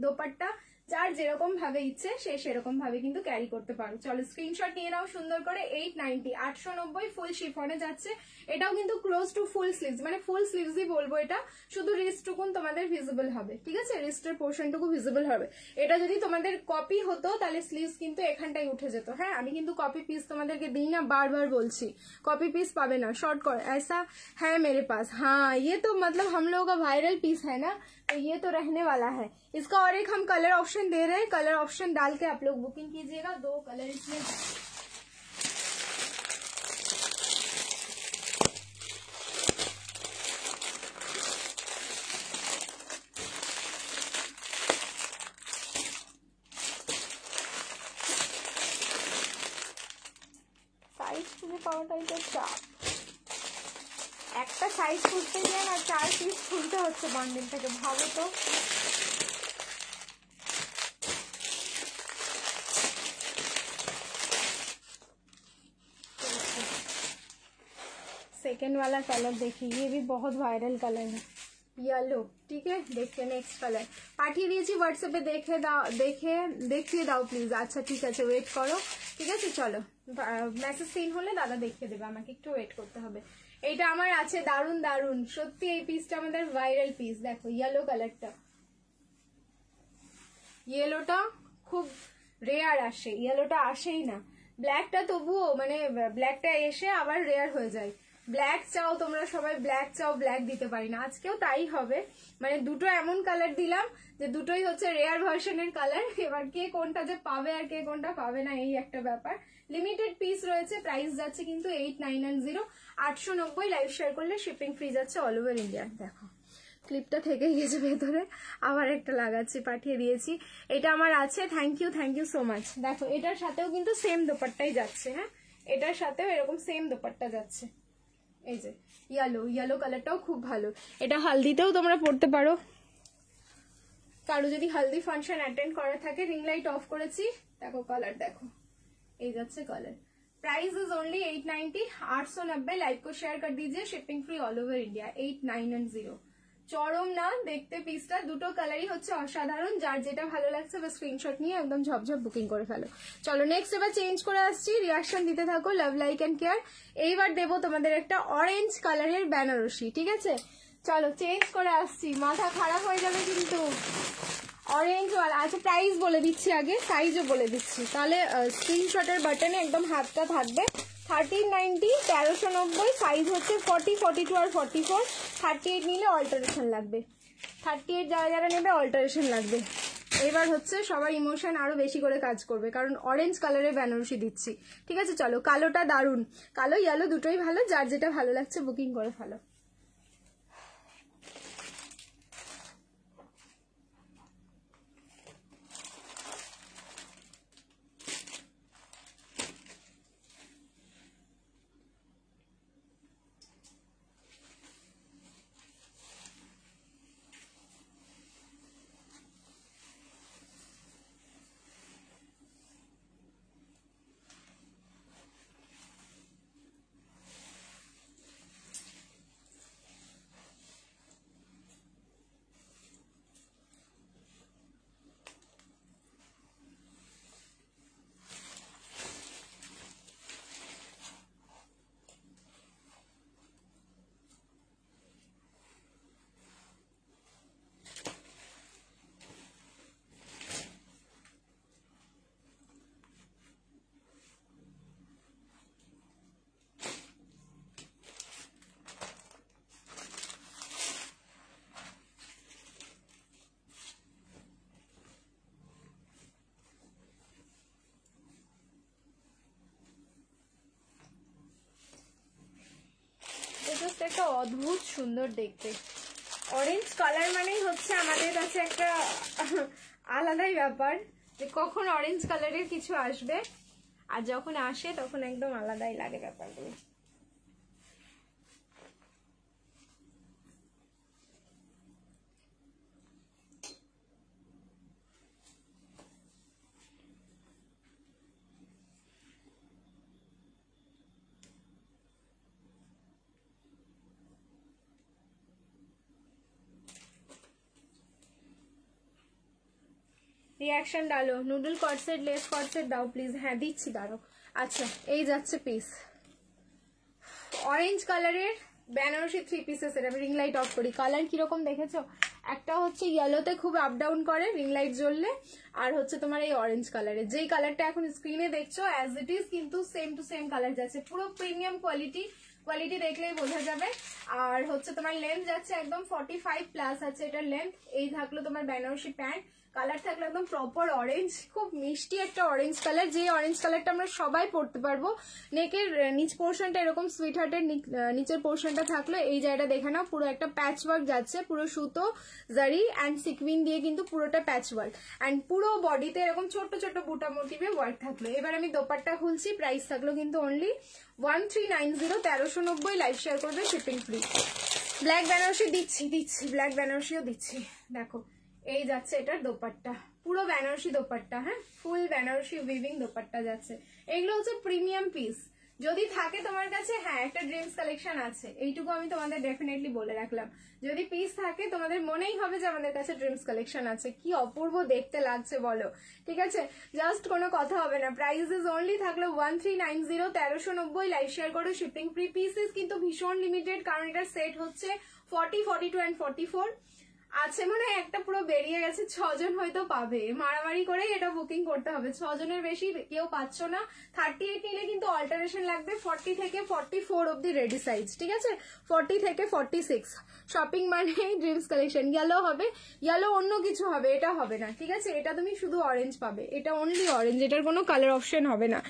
দোপাট্টা যার যেরকম ভাবে ইচ্ছে সে সেরকম ভাবে কিন্তু ক্যারি করতে পারো। চলো স্ক্রিনশট নিয়ে নাও সুন্দর করে। 890, 890 ফুল শিফনে যাচ্ছে। এটাও কিন্তু ক্লোজ টু ফুল স্লিভস, মানে ফুল স্লিভসই বলবো এটা, শুধু রিস্টটুকুন তোমাদের ভিজিবল হবে, ঠিক আছে, রিস্টের পোর্শনটুকু ভিজিবল হবে। এটা যদি তোমাদের কপি হতো তাহলে স্লিভস কিন্তু এখানটাই উঠে যেত। হ্যাঁ, আমি কিন্তু কপি পিস তোমাদেরকে দিই না, বারবার বলছি कॉपी पीस पावे ना, शॉर्ट कर ऐसा है मेरे पास। हाँ, ये तो मतलब हम लोगों का वायरल पीस है ना, तो ये तो रहने वाला है। इसका और एक हम कलर ऑप्शन दे रहे हैं, कलर ऑप्शन डाल के आप लोग बुकिंग कीजिएगा। 2 कलर इसमें সাইজ খুঁজে পাওয়াটাই তো চাপ। একটা সাইজ খুঁজতে গিয়ে না 4 পিস খুলতে হচ্ছে বান্ডিল থেকে, ভাবো তো। सेकेंड वाला कलर देखिए, ये भी बहुत वायरल कलर है, येलो। ठीक है, देखिए नेक्स्ट कलर पाठिए दिएছি হোয়াটসঅ্যাপে, দেখিয়ে দাও প্লিজ। আচ্ছা ঠিক আছে, ওয়েট করো, ঠিক আছে। চলো মেসেজ সিন হলে দাদা দেখিয়ে দেবে, আমাকে একটু ওয়েট করতে হবে। এটা আমার আছে দারুন দারুন, সত্যি এই পিসটা আমাদের ভাইরাল পিস। দেখো ইয়েলো কালারটা, ইয়েলোটা খুব রেয়ার আসে, ইয়েলোটা আসেই না। ব্ল্যাকটা তবুও মানে ব্ল্যাকটা এসে আবার রেয়ার হয়ে যায়। ব্ল্যাক চাও তোমরা সবাই, ব্ল্যাক চাও, ব্ল্যাক দিতে পারি না। আজকেও তাই হবে, মানে দুটো এমন কালার দিলাম যে দুটোই হচ্ছে রেয়ার ভার্সনের কালার। এবার কে কোনটা যে পাবে আর কে কোনটা পাবে না, এই একটা ব্যাপার। লিমিটেড পিস রয়েছে, প্রাইস যাচ্ছে কিন্তু 8990, 890। লাইভ শেয়ার করলে শিপিং ফ্রি যাচ্ছে অল ওভার ইন্ডিয়া। দেখো ক্লিপটা থেকে গেছে ভেতরে, আবার একটা লাগাচ্ছি, পাঠিয়ে দিয়েছি। এটা আমার আছে, থ্যাংক ইউ সো মাচ। দেখো এটার সাথেও কিন্তু সেম দোপাট্টাই যাচ্ছে। হ্যাঁ, এটার সাথেও এরকম সেম দোপাট্টা যাচ্ছে। এই যে ইয়েলো কালারটাও খুব ভালো, এটা হালদিতেও তোমরা পড়তে পারো। কারো যদি হালদি ফাংশন অ্যাটেন্ড করা থাকে, রিং লাইট অফ করেছি, দেখো কালার দেখো, এই যাচ্ছে colour. Price is only 890, 890। Live को शेयर कर दीजिए, shipping free all over India. 8990 চরম না দেখতে পিসটা, দুটো কালারই হচ্ছে অসাধারণ। যার যেটা ভালো লাগছে বা স্ক্রিনশট নিয়ে একদম ঝপঝপ বুকিং করে ফেলো। চলো নেক্সট এবার চেঞ্জ করে আসছি, রিয়াকশন দিতে থাকো, লাভ লাইক এন্ড কেয়ার। এইবার দেবো তোমাদের একটা অরেঞ্জ কালারের বেনারসি, ঠিক আছে। চলো চেঞ্জ করে আসছি, মাথা খারাপ হয়ে যাবে কিন্তু। অরেঞ্জ ওয়ালা, আচ্ছা প্রাইস বলে দিচ্ছি আগে, সাইজও বলে দিচ্ছি, তাহলে স্ক্রিনশটের বাটনে একদম হাতটা থাকবে। 1390, 1390, সাইজ হচ্ছে 40, 42 আর 44। 38 নিলে অল্টারেশন লাগবে, 38 যারা যারা নেবে অল্টারেশন লাগবে। এবার হচ্ছে সবার ইমোশন আরো বেশি করে কাজ করবে, কারণ অরেঞ্জ কালারের বেনারসি দিচ্ছি, ঠিক আছে। চলো কালোটা দারুন, কালো ইয়েলো দুটোই ভালো, যার যেটা ভালো লাগছে বুকিং করে ফেলো। একটা অদ্ভুত সুন্দর দেখতে, অরেঞ্জ কালার মানেই হচ্ছে আমাদের কাছে একটা আলাদাই ব্যাপার, যে কখন অরেঞ্জ কালারের কিছু আসবে, আর যখন আসে তখন একদম আলাদাই লাগে ব্যাপারগুলো। রিয়াকশন ডালো। নুডল কটসেট, লেস কটসেট দাও প্লিজ। হ্যাঁ দিচ্ছি, দাঁড়ো। আচ্ছা এই যাচ্ছে পিস, অরেঞ্জ কালারের বেনারসি 3 পিসেস। আমি রিং লাইট অফ করি। কালার কিরকম দেখেছো? একটা হচ্ছে ইয়েলোতে খুব আপ ডাউন করে রিং লাইট জ্বললে, আর হচ্ছে তোমার এই অরেঞ্জ কালারের। যেই কালারটা এখন স্ক্রিনে দেখছো অ্যাজ ইট ইজ কিন্তু সেম টু সেম কালার যাচ্ছে, পুরো প্রিমিয়াম কোয়ালিটি। কোয়ালিটি দেখলেই বোঝা যাবে। আর হচ্ছে তোমার লেন্থ যাচ্ছে একদম 45 প্লাস আছে এটার লেন্থ। এই থাকলো তোমার বেনারসি প্যান্ট। কালার থাকলো একদম প্রপার অরেঞ্জ, খুব মিষ্টি একটা অরেঞ্জ কালার, যে অরেঞ্জ কালারটা আমরা সবাই পরতে পারবো। নেকের নিচ পোর্শনটা এরকম সুইট হার্টের নিচের পোর্শনটা থাকলো। এই জায়গাটা দেখে নাও, পুরো একটা প্যাচ ওয়ার্ক যাচ্ছে, পুরো সুতো জারি অ্যান্ড সিকুইন দিয়ে কিন্তু পুরোটা প্যাচ ওয়ার্ক, অ্যান্ড পুরো বডিতে এরকম ছোট্ট ছোট্ট বুটা মোটিভে ওয়ার্ক থাকলো। এবার আমি দোপাট্টা খুলছি। প্রাইস থাকলো কিন্তু অনলি 1390, 1390। লাইভ শেয়ার করবে, শিপিং ফ্রি। ব্ল্যাক বেনারসি দিচ্ছি, ব্ল্যাক বেনারসিও দিচ্ছি। দেখো এই যাচ্ছে এটার দোপাট্টা, পুরো বেনারসি দোপাট্টা। হ্যাঁ, ফুল বেনারসি উইভিং দোপাট্টা যাচ্ছে। এগুলো হচ্ছে প্রিমিয়াম পিস। যদি থাকে তোমার কাছে, হ্যাঁ একটা ড্রিমস কালেকশন আছে, এইটুকু আমি তোমাদের ডেফিনেটলি বলে রাখলাম। যদি পিস থাকে তোমাদের মনেই হবে যে আমাদের কাছে ড্রিমস কালেকশন আছে। কি অপূর্ব দেখতে লাগছে বলো, ঠিক আছে? জাস্ট কোনো কথা হবে না। প্রাইস ইজ অনলি থাকলো 1390, 1390। লাইভ শেয়ার করো, শিপিং ফ্রি। পিসেস কিন্তু ভীষণ লিমিটেড, কারণ এটার সেট হচ্ছে 40, 42 অ্যান্ড 44 আছে। মনে হয় একটা পুরো বেরিয়ে গেছে, 6 জন হয়তো পাবে। মারামারি করেই এটা বুকিং করতে হবে, 6 জনের বেশি কেউ পাচ্ছ না। 38 নিলে কিন্তু অল্টারেশন লাগবে। 40 থেকে 44 অব্দি রেডি সাইজ, ঠিক আছে? 40 থেকে 46 শপিং মানে ড্রিমস কালেকশন। ইয়েলো হবে, ইয়েলো অন্য কিছু হবে, এটা হবে না, ঠিক আছে? এটা তুমি শুধু অরেঞ্জ পাবে, এটা অনলি অরেঞ্জ, এটার কোনো কালার অপশন হবে না।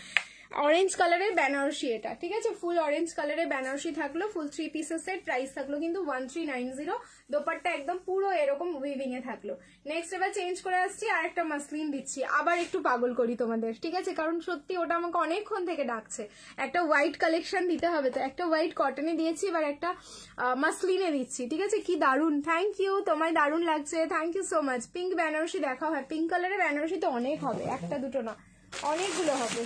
অরেঞ্জ কালারের বেনারসি এটা, ঠিক আছে? ফুল অরেঞ্জ কালারের বেনারসি থাকলো, ফুল 3 পিসের সেট। প্রাইস থাকলো কিন্তু 1390। দোপাট্টা একদম পুরো এরকম উইভিং এ থাকলো। নেক্সট এবার চেঞ্জ করে আসছি, আর একটা মাসলিন দিচ্ছি। আবার একটু পাগল করি তোমাদের, ঠিক আছে? কারণ সত্যি ওটা আমাকে অনেকক্ষণ থেকে ডাকছে। একটা হোয়াইট কালেকশন দিতে হবে, তো একটা হোয়াইট কটনে দিয়েছি, এবার একটা মাসলিনে দিচ্ছি, ঠিক আছে? কি দারুন, থ্যাংক ইউ, তোমায় দারুন লাগছে, thank you so much. Pink Banarasi দেখা হয়, পিঙ্ক কালারের বেনারসি তো অনেক হবে, একটা দুটো না, অনেকগুলো হবে।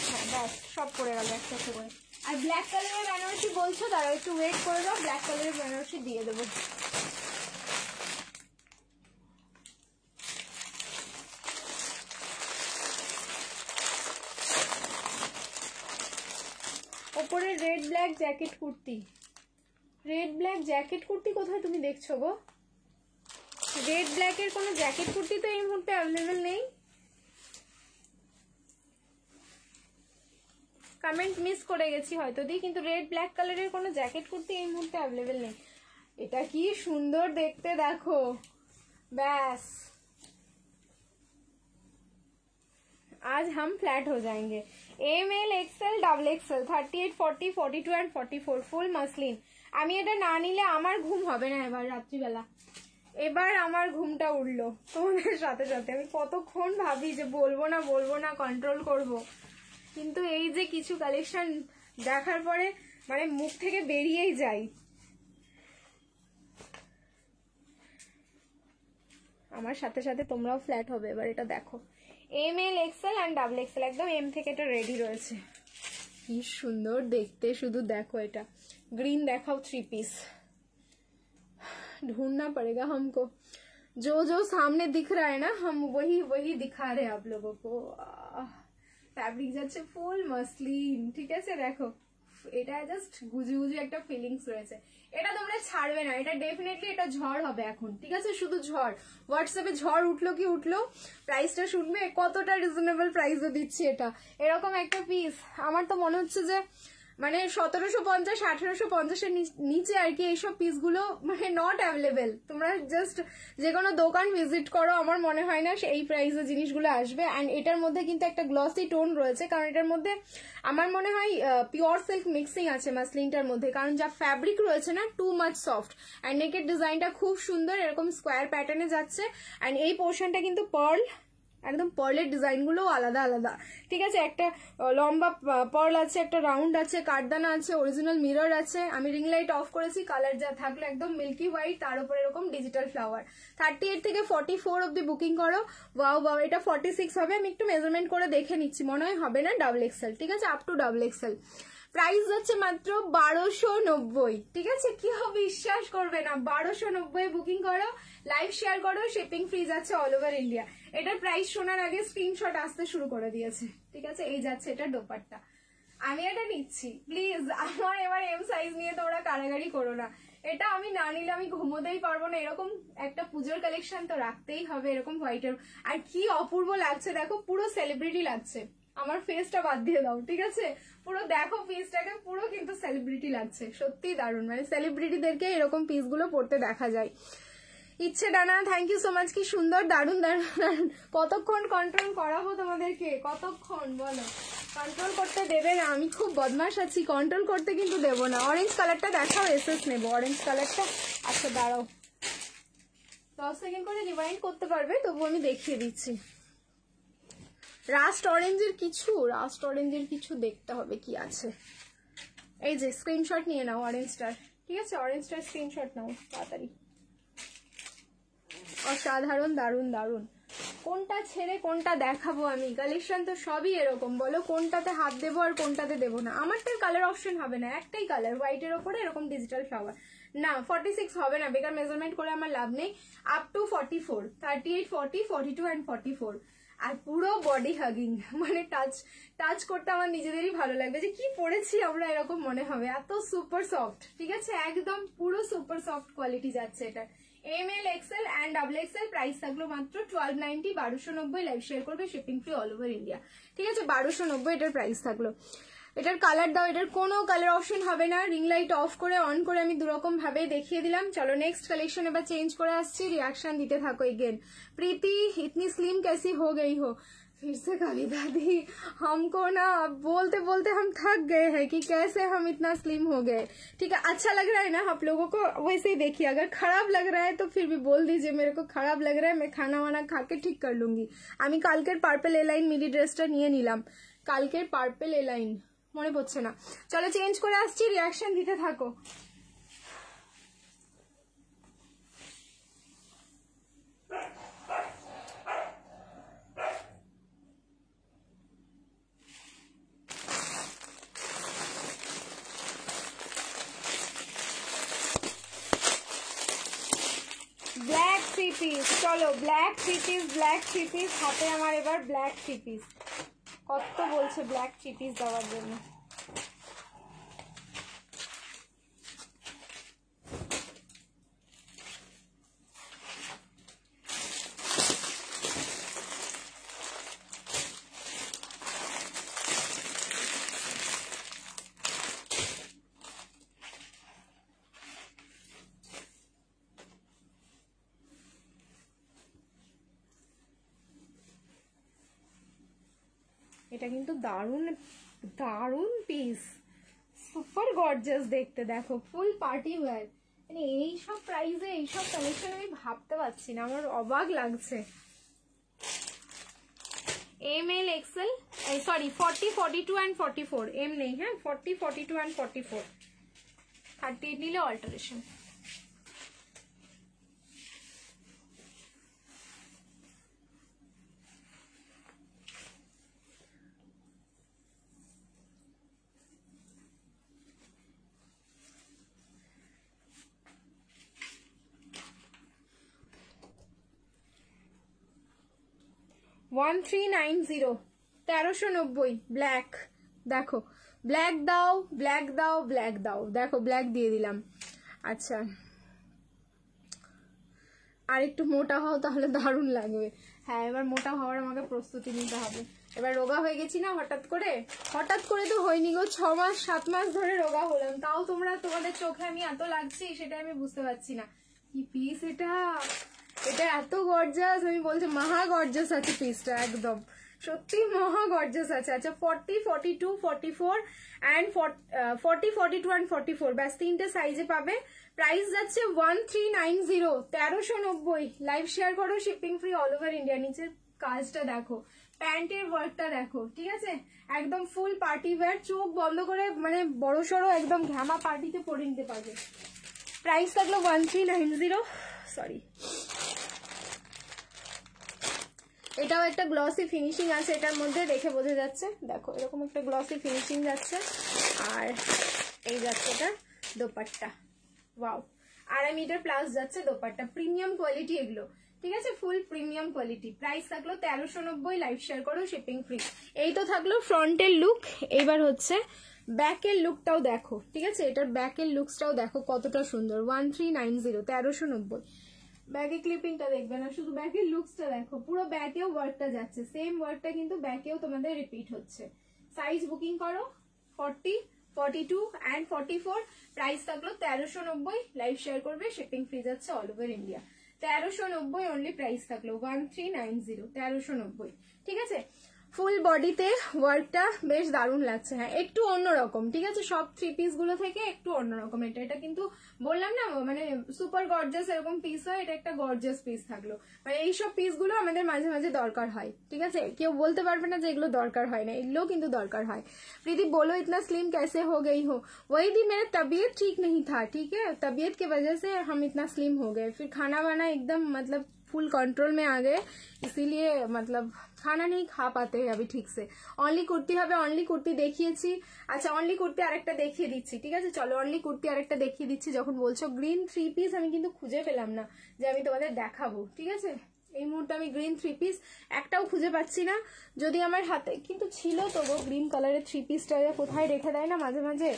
হ্যাঁ ব্যাস, সব পড়ে গেল একসাথে করে। আর ব্ল্যাক কালারের বেনারসি বলছো, তারা একটু ওয়েট করে দাও, ব্ল্যাক কালারের বেনারসি দিয়ে দেবো। ওপরে red black jacket kurti, red black jacket kurti কোথায় তুমি দেখছো গো? রেড ব্ল্যাকের কোনো জ্যাকেট কুর্তি তো এই মুহূর্তে অ্যাভেলেবেল নেই। কমেন্ট মিস করে গেছি হয়তো দি, কিন্তু রেড ব্ল্যাক কালারের কোনো জ্যাকেট কুর্তি এই মুহূর্তে অ্যাভেলেবেল নেই। এটা কি সুন্দর দেখতে দেখো, ব্যাস आज हम फ्लैट हो जाएंगे। ML XL double XL 38, 40, 42 and 44 full muslin. আমি এটা না নিলে আমার ঘুম হবে না এবার রাত্রিবেলা। এবার আমার ঘুমটা উঠলো তোমাদের সাথে সাথে। আমি কতক্ষণ ভাবি যে বলবো না কন্ট্রোল করব, কিন্তু এই যে কিছু কালেকশন দেখার পরে মানে মুখ থেকে বেরিয়েই যাই। আমার সাথে সাথে তোমরাও ফ্ল্যাট হবে এবার, এটা দেখো। ML XL and double XL, একদম এম থেকে এটা রেডি রয়েছে। কি সুন্দর দেখতে, শুধু দেখো। এটা গ্রিন দেখাও, 3 পিস। ढूंढना पड़ेगा हमको, जो जो सामने दिख रहा है ना हम वही वही दिखा रहे हैं आप लोगों को। ফ্যাব্রিক যাচ্ছে ফুল মসলিন, ঠিক আছে? দেখো এটা জাস্ট গুজু গুজু একটা ফিলিংস রয়েছে। এটা তোমরা ছাড়বে না, এটা ডেফিনেটলি এটা ঝড় হবে এখন, ঠিক আছে? শুধু ঝড়, হোয়াটসঅ্যাপে ঝড় উঠলো কি উঠলো। প্রাইসটা শুনবে, কতটা রিজনেবল প্রাইসে দিচ্ছি এটা। এরকম একটা পিস আমার তো মনে হচ্ছে যে মানে 1750, 1850 নিচে আর কি এইসব পিসগুলো মানে নট অ্যাভেলেবেল। তোমরা জাস্ট যে কোনো দোকান ভিজিট করো, আমার মনে হয় না এই প্রাইসে জিনিসগুলো আসবে। অ্যান্ড এটার মধ্যে কিন্তু একটা গ্লসি টোন রয়েছে, কারণ এটার মধ্যে আমার মনে হয় পিওর সিল্ক মিক্সিং আছে মাসলিনটার মধ্যে, কারণ যা ফ্যাব্রিক রয়েছে না টু মাচ সফট। অ্যান্ড নেকের ডিজাইনটা খুব সুন্দর, এরকম স্কোয়ার প্যাটার্নে যাচ্ছে। অ্যান্ড এই পোর্শনটা কিন্তু পার্ল, একদম পার্লের ডিজাইনগুলো আলাদা আলাদা, ঠিক আছে? একটা লম্বা পার্ল আছে, একটা রাউন্ড আছে, কাঠদানা আছে, অরিজিনাল মিরর আছে। আমি রিং লাইট অফ করেছি, কালার যা থাকলো একদম মিল্কি হোয়াইট, তার উপর এরকম ডিজিটাল ফ্লাওয়ার। 38 থেকে 44 অব্দি বুকিং করো। ওয়াও ওয়াও, এটা 46 হবে। আমি একটু মেজারমেন্ট করে দেখে নিচ্ছি, মনে হয় হবে না ডাবল XL, ঠিক আছে? Up to double XL। Price যাচ্ছে মাত্র 1290, ঠিক আছে? কি হবে বিশ্বাস করবে না, 1290 বুকিং করো, লাইভ শেয়ার করো, শিপিং ফ্রি যাচ্ছে অল ওভার ইন্ডিয়া। এটার প্রাইস শোনার আগে স্ক্রিনশট আসতে শুরু করে দিয়েছে, ঠিক আছে? এই যাচ্ছে এটা দোপাট্টা, আমি এটা নিচ্ছি, প্লিজ আমার এবার এম সাইজ নিয়ে তোমরা কারাগারি করো না। এটা আমি না নিলে আমি ঘুমোতেই পারবো না, এরকম একটা পুজোর কালেকশন তো রাখতেই হবে এরকম হোয়াইটের। আর কি অপূর্ব লাগছে দেখো, পুরো সেলিব্রিটি লাগছে, আমার ফেসটা বাদ দিয়ে দাও, ঠিক আছে? পুরো দেখো পিসটাকে, পুরো কিন্তু সেলিব্রিটি লাগছে, সত্যি দারুণ, মানে সেলিব্রিটিদেরকে এরকম পিসগুলো পরতে দেখা যায়। ইচ্ছে ডানা, থ্যাংক ইউ সো মাচ, কি সুন্দর, দারুণ দারুণ। কতক্ষণ কন্ট্রোল করাবো তোমাদেরকে, কতক্ষণ বলো? কন্ট্রোল করতে দেবে না, আমি খুব বদমাশ আছি, কন্ট্রোল করতে কিন্তু দেবো না। অরেঞ্জ কালারটা দেখাও, এসএস নেবো অরেঞ্জ কালারটা। আচ্ছা দাঁড়াও, 10 সেকেন্ড করে রিওয়াইন্ড করতে পারবে, তবু আমি দেখিয়ে দিচ্ছি। রাস্ট অরেঞ্জের কিছু দেখতে হবে কি আছে। এই যে স্ক্রিনশট নিয়ে নাও অরেঞ্জটার, ঠিক আছে? অরেঞ্জটার স্ক্রিনশট নাও তাড়াতাড়ি। অসাধারণ, দারুণ দারুণ। কোনটা ছেড়ে কোনটা দেখাবো আমি? কালেকশন তো সবই এরকম, বলো কোনটাতে হাত দেবো আর কোনটাতে দেবো না। আমারটার কালার অপশন হবে না, একটাই কালার, হোয়াইটের ওপরে এরকম ডিজিটাল ফ্লাওয়ার। না 46 হবে না, বেকার মেজারমেন্ট করে আমার লাভ নেই। Up to 44, 38, 40, 42 and 44। আর পুরো বডি হাগিং, মানে টাচ করতে আমার নিজেদেরই ভালো লাগবে, যে কি পরেছি আমরা এরকম মনে হবে, এত সুপার সফট, ঠিক আছে? একদম পুরো সুপার সফট কোয়ালিটি যাচ্ছে এটা। ML, XL and XXL, price থাকলো মাত্র 1290, 1290, লাইভ শেয়ার করবে, shipping free all over India, ঠিক আছে? 1290 এটার প্রাইস থাকলো। এটার কালার দাও, এটার কোনো কালার অপশন হবে না। রিং লাইট অফ করে অন করে আমি দুরকম ভাবে দেখিয়ে দিলাম। চলো নেক্সট কালেকশন এবার চেঞ্জ করে আসছি, রিয়াকশন দিতে থাকো। এগেন प्रीति, इतनी स्लिम कैसी हो गई हो? फिर से कविता दी, हमको ना बोलते बोलते हम थक गए हैं कि कैसे हम इतना स्लिम हो गए। ठीक है, अच्छा लग रहा है ना आप लोगों को? वैसे ही देखिए, अगर खराब लग रहा है तो फिर भी बोल दीजिए मेरे को खराब लग रहा है, मैं खाना वाना खा के ठीक कर लूंगी। আমি কালকের পার্পল এলাইন মিডি ড্রেসটা নিয়ে নিলাম, কালকের পার্পল এলাইন মনে পড়ছে না। চলো চেঞ্জ করে আসছি, রিয়াকশন দিতে থাকো। ব্ল্যাক থ্রি পিস, চলো black three piece, black three piece হাতে আমার এবার ব্ল্যাক থ্রি পিস। কত বলছে ব্ল্যাক থ্রি পিস দেওয়ার জন্য। এটা কিন্তু দারুণ দারুণ পিস, সুপার গর্জাস দেখতে, দেখো ফুল পার্টি ওয়্যার। মানে এইসব প্রাইসে এইসব কালেকশন আমি ভাবতে পারছি না, আমার অবাক লাগছে। ML, XL, sorry 40, 42 and 44, M নেই, হ্যাঁ 40, 42 অ্যান্ড 44, 38 নিলে অল্টারেশন। One 1390, 1390 black. দেখো ব্ল্যাক দাও, ব্ল্যাক দাও, ব্ল্যাক দাও, দেখো ব্ল্যাক দিয়ে দিলাম। আচ্ছা আর একটু মোটা হও তাহলে দারুণ লাগবে। হ্যাঁ এবার মোটা হওয়ার আমাকে প্রস্তুতি নিতে হবে। এবার রোগা হয়ে গেছি না হঠাৎ করে তো হয়নি গো, 6 মাস 7 মাস ধরে রোগা হলাম, তাও তোমাদের চোখে আমি এত লাগছি সেটা আমি বুঝতে পারছি না। কি পিস এটা, এটা এত গর্জাস, আমি বলছি মহা গর্জাস আছে পিসটা, একদম সত্যি মহা গর্জাস আছে। আচ্ছা 40, 42, 44 অ্যান্ড 40, 42 অ্যান্ড 44, ব্যাস 3টে সাইজে পাবে। প্রাইস যাচ্ছে 1390, 1390, লাইভ শেয়ার করো, shipping free all over India. নিচের কাজটা দেখো, প্যান্টের ওয়ার্কটা দেখো, ঠিক আছে? একদম ফুল পার্টি ওয়্যার, চোখ বন্ধ করে মানে বড় সড়ো একদম ঘামা পার্টিতে পরে নিতে পারবে। প্রাইস থাকলো 1390, সরি এটাও একটা গ্লসি ফিনিশিং আছে এটার মধ্যে, দেখে বোঝা যাচ্ছে। দেখো এরকম একটা গ্লসি ফিনিশিং যাচ্ছে। আর এই যাচ্ছে এটা দোপাট্টা, ওয়াও 2.5 মিটার প্লাস যাচ্ছে দোপাট্টা, প্রিমিয়াম কোয়ালিটি এগুলো, ঠিক আছে, ফুল প্রিমিয়াম কোয়ালিটি। প্রাইস থাকলো 1390, লাইভ শেয়ার করো, শিপিং ফ্রি। এই তো থাকলো ফ্রন্টের লুক। এইবার হচ্ছে ব্যাকের লুকটাও দেখো, ঠিক আছে, এটার ব্যাকের লুকসটাও দেখো কতটা সুন্দর। 1390, 1390। ব্যাকে ক্লিপিংটা দেখবে না, শুধু ব্যাকের লুকসটা দেখো, পুরো ব্যাকেও ওয়ার্কটা যাচ্ছে, সেম ওয়ার্কটা কিন্তু ব্যাকেও তোমাদের রিপিট হচ্ছে। সাইজ বুকিং করো 40, 42 অ্যান্ড 44। প্রাইস থাকলো 1390, লাইভ শেয়ার করবে, শিপিং ফ্রি যাচ্ছে all over India. 1390 only price থাকলো, 1390, 1390, ঠিক আছে। ফুল বডিতে ওয়ার্কটা বেশ দারুণ লাগছে। হ্যাঁ একটু অন্যরকম, ঠিক আছে, সব 3 পিস গুলো থেকে একটু অন্যরকম। এটা কিন্তু বললাম না মানে সুপার গর্জাস এরকম পিস হয়, এটা একটা গর্জাস পিস থাকলো। মানে এইসব পিস গুলো আমাদের মাঝে মাঝে দরকার হয়, ঠিক আছে, কেউ বলতে পারবে না যে এগুলো দরকার হয় না, এগুলো কিন্তু দরকার হয়। प्रीति बोलो इतना स्लिम कैसे हो गई हो? वही दी मेरा तबीयत ठीक नहीं था, ठीक है, तबीयत की वजह से हम इतना स्लिम हो गए, फिर खाना वाना एकदम मतलब फुल कंट्रोल में आ गए, इसीलिए मतलब खाना नहीं खा पाते हैं अभी ठीक से। অনলি কুর্তি হবে, অনলি কুর্তি দেখিয়েছি। আচ্ছা অনলি কুর্তি আরেকটা দেখিয়ে দিচ্ছি, ঠিক আছে, চলো অনলি কুর্তি আরেকটা দেখিয়ে দিচ্ছি। যখন বলছো গ্রিন 3 পিস, আমি কিন্তু খুঁজে পেলাম না যে আমি তোমাদের দেখাবো, ঠিক আছে, এই মুহূর্তে আমি গ্রিন 3 পিস একটাও খুঁজে পাচ্ছি না। যদি আমার হাতে কিন্তু ছিল তো গো গ্রিন কালারের 3 পিসটা, কোথায় রেখে দেয় না মাঝে মাঝে,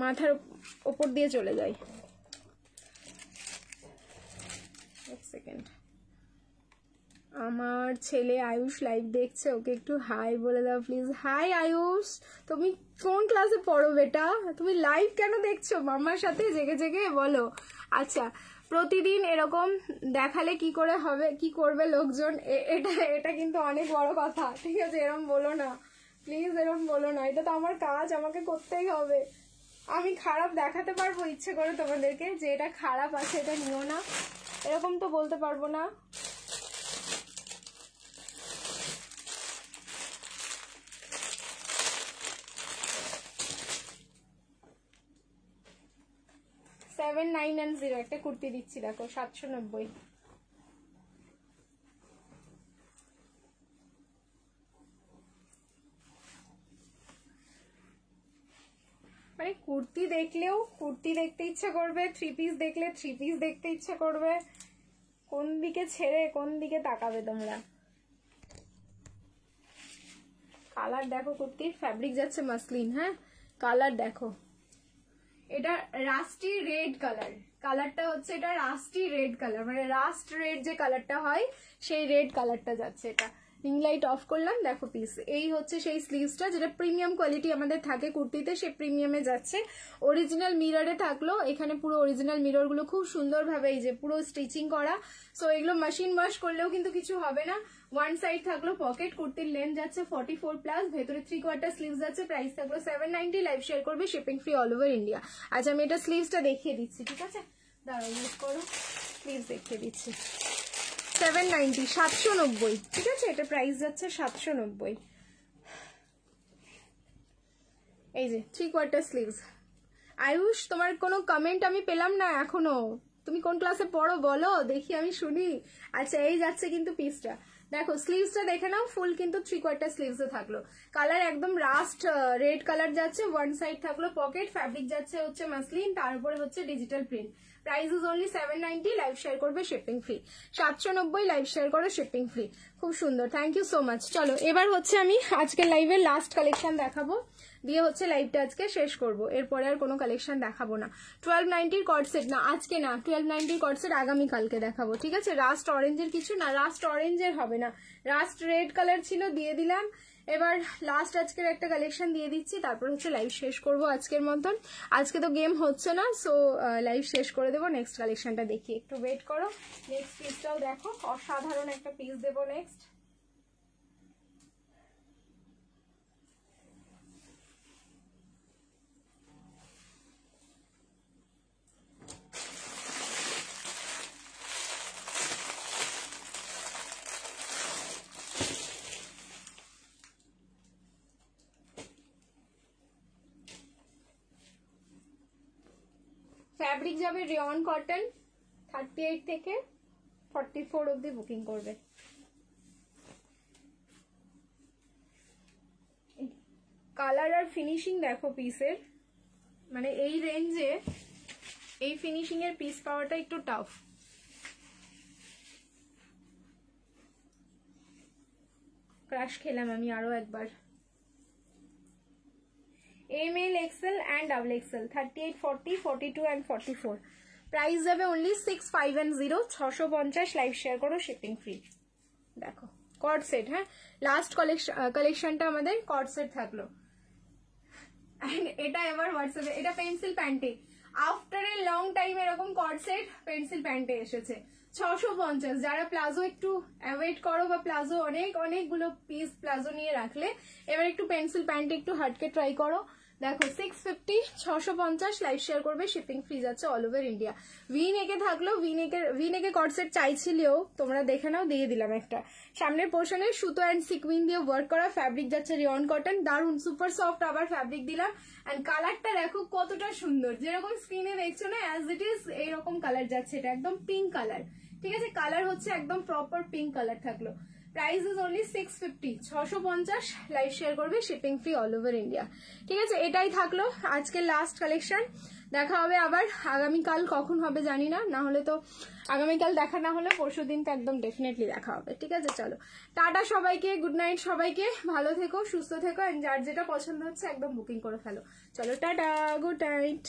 মাথার ওপর দিয়ে চলে যায়। এক সেকেন্ড, আমার ছেলে আয়ুষ লাইভ দেখছে, ওকে একটু হাই বলে দাও প্লিজ। হাই আয়ুষ, তুমি কোন ক্লাসে পড়ো বেটা? তুমি লাইভ কেন দেখছো মামার সাথে জেগে জেগে, বলো। আচ্ছা প্রতিদিন এরকম দেখালে কি করে হবে, কি করবে লোকজন, এটা কিন্তু অনেক বড় কথা, ঠিক আছে, এরকম বলো না প্লিজ, এরকম বলো না, এটা তো আমার কাজ, আমাকে করতেই হবে। আমি খারাপ দেখাতে পারবো ইচ্ছে করে তোমাদেরকে যে এটা খারাপ আছে, এটা নিও না, এরকম তো বলতে পারবো না। সেভেন 990 একটা কুর্তি দিচ্ছি, দেখো 790। মানে কুর্তি দেখলেও কুর্তি দেখতে ইচ্ছা করবে, 3 পিস দেখলে 3 পিস দেখতে ইচ্ছা করবে, কোন দিকে ছেড়ে কোন দিকে তাকাবে তোমরা। কালার দেখো কুর্তির, ফ্যাব্রিক যাচ্ছে মাসলিন, হ্যাঁ কালার দেখো, এটা রাস্টি রেড কালার, কালারটা হচ্ছে এটা রাস্টি রেড কালার, মানে রাস্ট রেড যে কালারটা হয় সেই রেড কালারটা যাচ্ছে। এটা রিং লাইট অফ করলাম, দেখো পিস, এই হচ্ছে সেই স্লিভসটা যেটা প্রিমিয়াম কোয়ালিটি আমাদের থাকে কুর্তিতে, সে প্রিমিয়ামে যাচ্ছে। অরিজিনাল মিররে থাকলো, এখানে পুরো অরিজিনাল মিরর গুলো খুব সুন্দরভাবে এই যে পুরো স্টিচিং করা, সো এগুলো মেশিন ওয়াশ করলেও কিন্তু কিছু হবে না। ওয়ান সাইড থাকলো পকেট, কুর্তির লেন্থ যাচ্ছে 44 প্লাস, ভেতরে 3/4 স্লিভস যাচ্ছে, প্রাইস থাকলো 790, লাইভ শেয়ার করবে, shipping free all over India. আচ্ছা আমি এটা স্লিভসটা দেখিয়ে দিচ্ছি, ঠিক আছে, দাঁড়াও ইউজ করো, স্লিভস দেখিয়ে দিচ্ছি। 790, 790, ঠিক আছে, এটা প্রাইস যাচ্ছে 790। এই যে 3/4 স্লিভস। আয়ুষ তোমার কোনো কমেন্ট আমি পেলাম না এখনো, তুমি কোন ক্লাসে পড়ো বলো দেখি, আমি শুনি। আচ্ছা এই যাচ্ছে কিন্তু পিসটা, দেখো স্লিভসটা দেখে নাও, ফুল কিন্তু 3/4 স্লিভসে থাকলো, কালার একদম রাস্ট রেড কালার যাচ্ছে, ওয়ান সাইড থাকলো পকেট, ফ্যাব্রিক যাচ্ছে হচ্ছে মাসলিন, তার উপরে হচ্ছে digital print. Price is only 790, live share করবে, শিপিং ফ্রি। 790, লাইভ শেয়ার করো, শিপিং ফ্রি। খুব সুন্দর, থ্যাংক ইউ সো মাচ। চলো এবার হচ্ছে আমি আজকের লাইভের লাস্ট কালেকশন দেখাবো, দিয়ে হচ্ছে লাইভটা আজকে শেষ করবো, এরপরে আর কোনো কালেকশন দেখাবো না। 1290 কর্ড সেট না আজকে না, 1290 কর্ড সেট আগামীকালকে দেখাবো, ঠিক আছে। রাস্ট অরেঞ্জের কিছু না, রাস্ট অরেঞ্জের হবে না, রাস্ট রেড কালার ছিল দিয়ে দিলাম। এবার লাস্ট আজকের একটা কালেকশন দিয়ে দিচ্ছি, তারপর হচ্ছে লাইভ শেষ করব আজকের মতন। আজকে তো গেম হচ্ছে না, সো লাইভ শেষ করে দেবো, নেক্সট কালেকশনটা দেখি, একটু ওয়েট করো। নেক্সট পিসটাও দেখো, অসাধারণ একটা পিস দেবো নেক্সট। ফ্যাব্রিক যাবে রিয়ন কটন, 38 থেকে 44 অবধি বুকিং করবে। কালার আর ফিনিশিং দেখো পিসের, মানে এই রেঞ্জে এই ফিনিশিং এর পিস পাওয়াটা একটু টাফ। ক্রাশ খেলাম আমি আরো একবার। ML, XL and XXL 38, 40, 42 and 44। Price যাবে অনলি 6510, 650। লাইভ শেয়ার করো, শিপিং ফ্রি। দেখো কর্ড সেট, হ্যাঁ লাস্ট কালেকশনটা আমাদের কর্ড সেট থাকলো। এটা এবার হোয়াটসঅ্যাপে, এটা পেন্সিল প্যান্টে, আফটার এ লং টাইম এরকম কর্ড সেট পেন্সিল প্যান্টে এসেছে 650। যারা প্লাজো একটু অ্যাভয়েড করো বা প্লাজো অনেকগুলো পিস প্লাজো নিয়ে রাখলে, এবার একটু পেন্সিল প্যান্টে একটু হাটকে ট্রাই করো। দেখো 650, 650। লাইভ শেয়ার করবে, শিপিং ফ্রি যাচ্ছে অল ওভার ইন্ডিয়া। ভি নেকে থাকলো, ভি নেকে কর্ড সেট চাইছিলেও তোমরা দেখে নাও, দিয়ে দিলাম একটা। সামনের পোর্শনে সুতো অ্যান্ড সিকুইন দিয়ে ওয়ার্ক করা, ফ্যাব্রিক যাচ্ছে রিয়ন কটন, দারুন সুপার সফট আবার ফ্যাব্রিক দিলাম। এন্ড কালারটা দেখো কতটা সুন্দর, যেরকম স্ক্রিনে দেখছো না অ্যাজ ইট ইজ এইরকম কালার যাচ্ছে। এটা একদম পিঙ্ক কালার, ঠিক আছে, কালার হচ্ছে একদম প্রপার পিঙ্ক কালার থাকলো। Price is only 650, 650। Live share করবে, shipping free all over India. ঠিক আছে, এটাই থাকলো আজকের লাস্ট কালেকশন। দেখা হবে আবার আগামীকাল, কখন হবে জানি না, না হলে তো আগামীকাল দেখা না হলে পরশুদিন তো একদম ডেফিনেটলি দেখা হবে। ঠিক আছে, চলো টাটা সবাইকে, গুড নাইট সবাইকে, ভালো থেকো, সুস্থ থেকো, যার যেটা পছন্দ হচ্ছে একদম বুকিং করে ফেলো। চলো টাটা, গুড নাইট।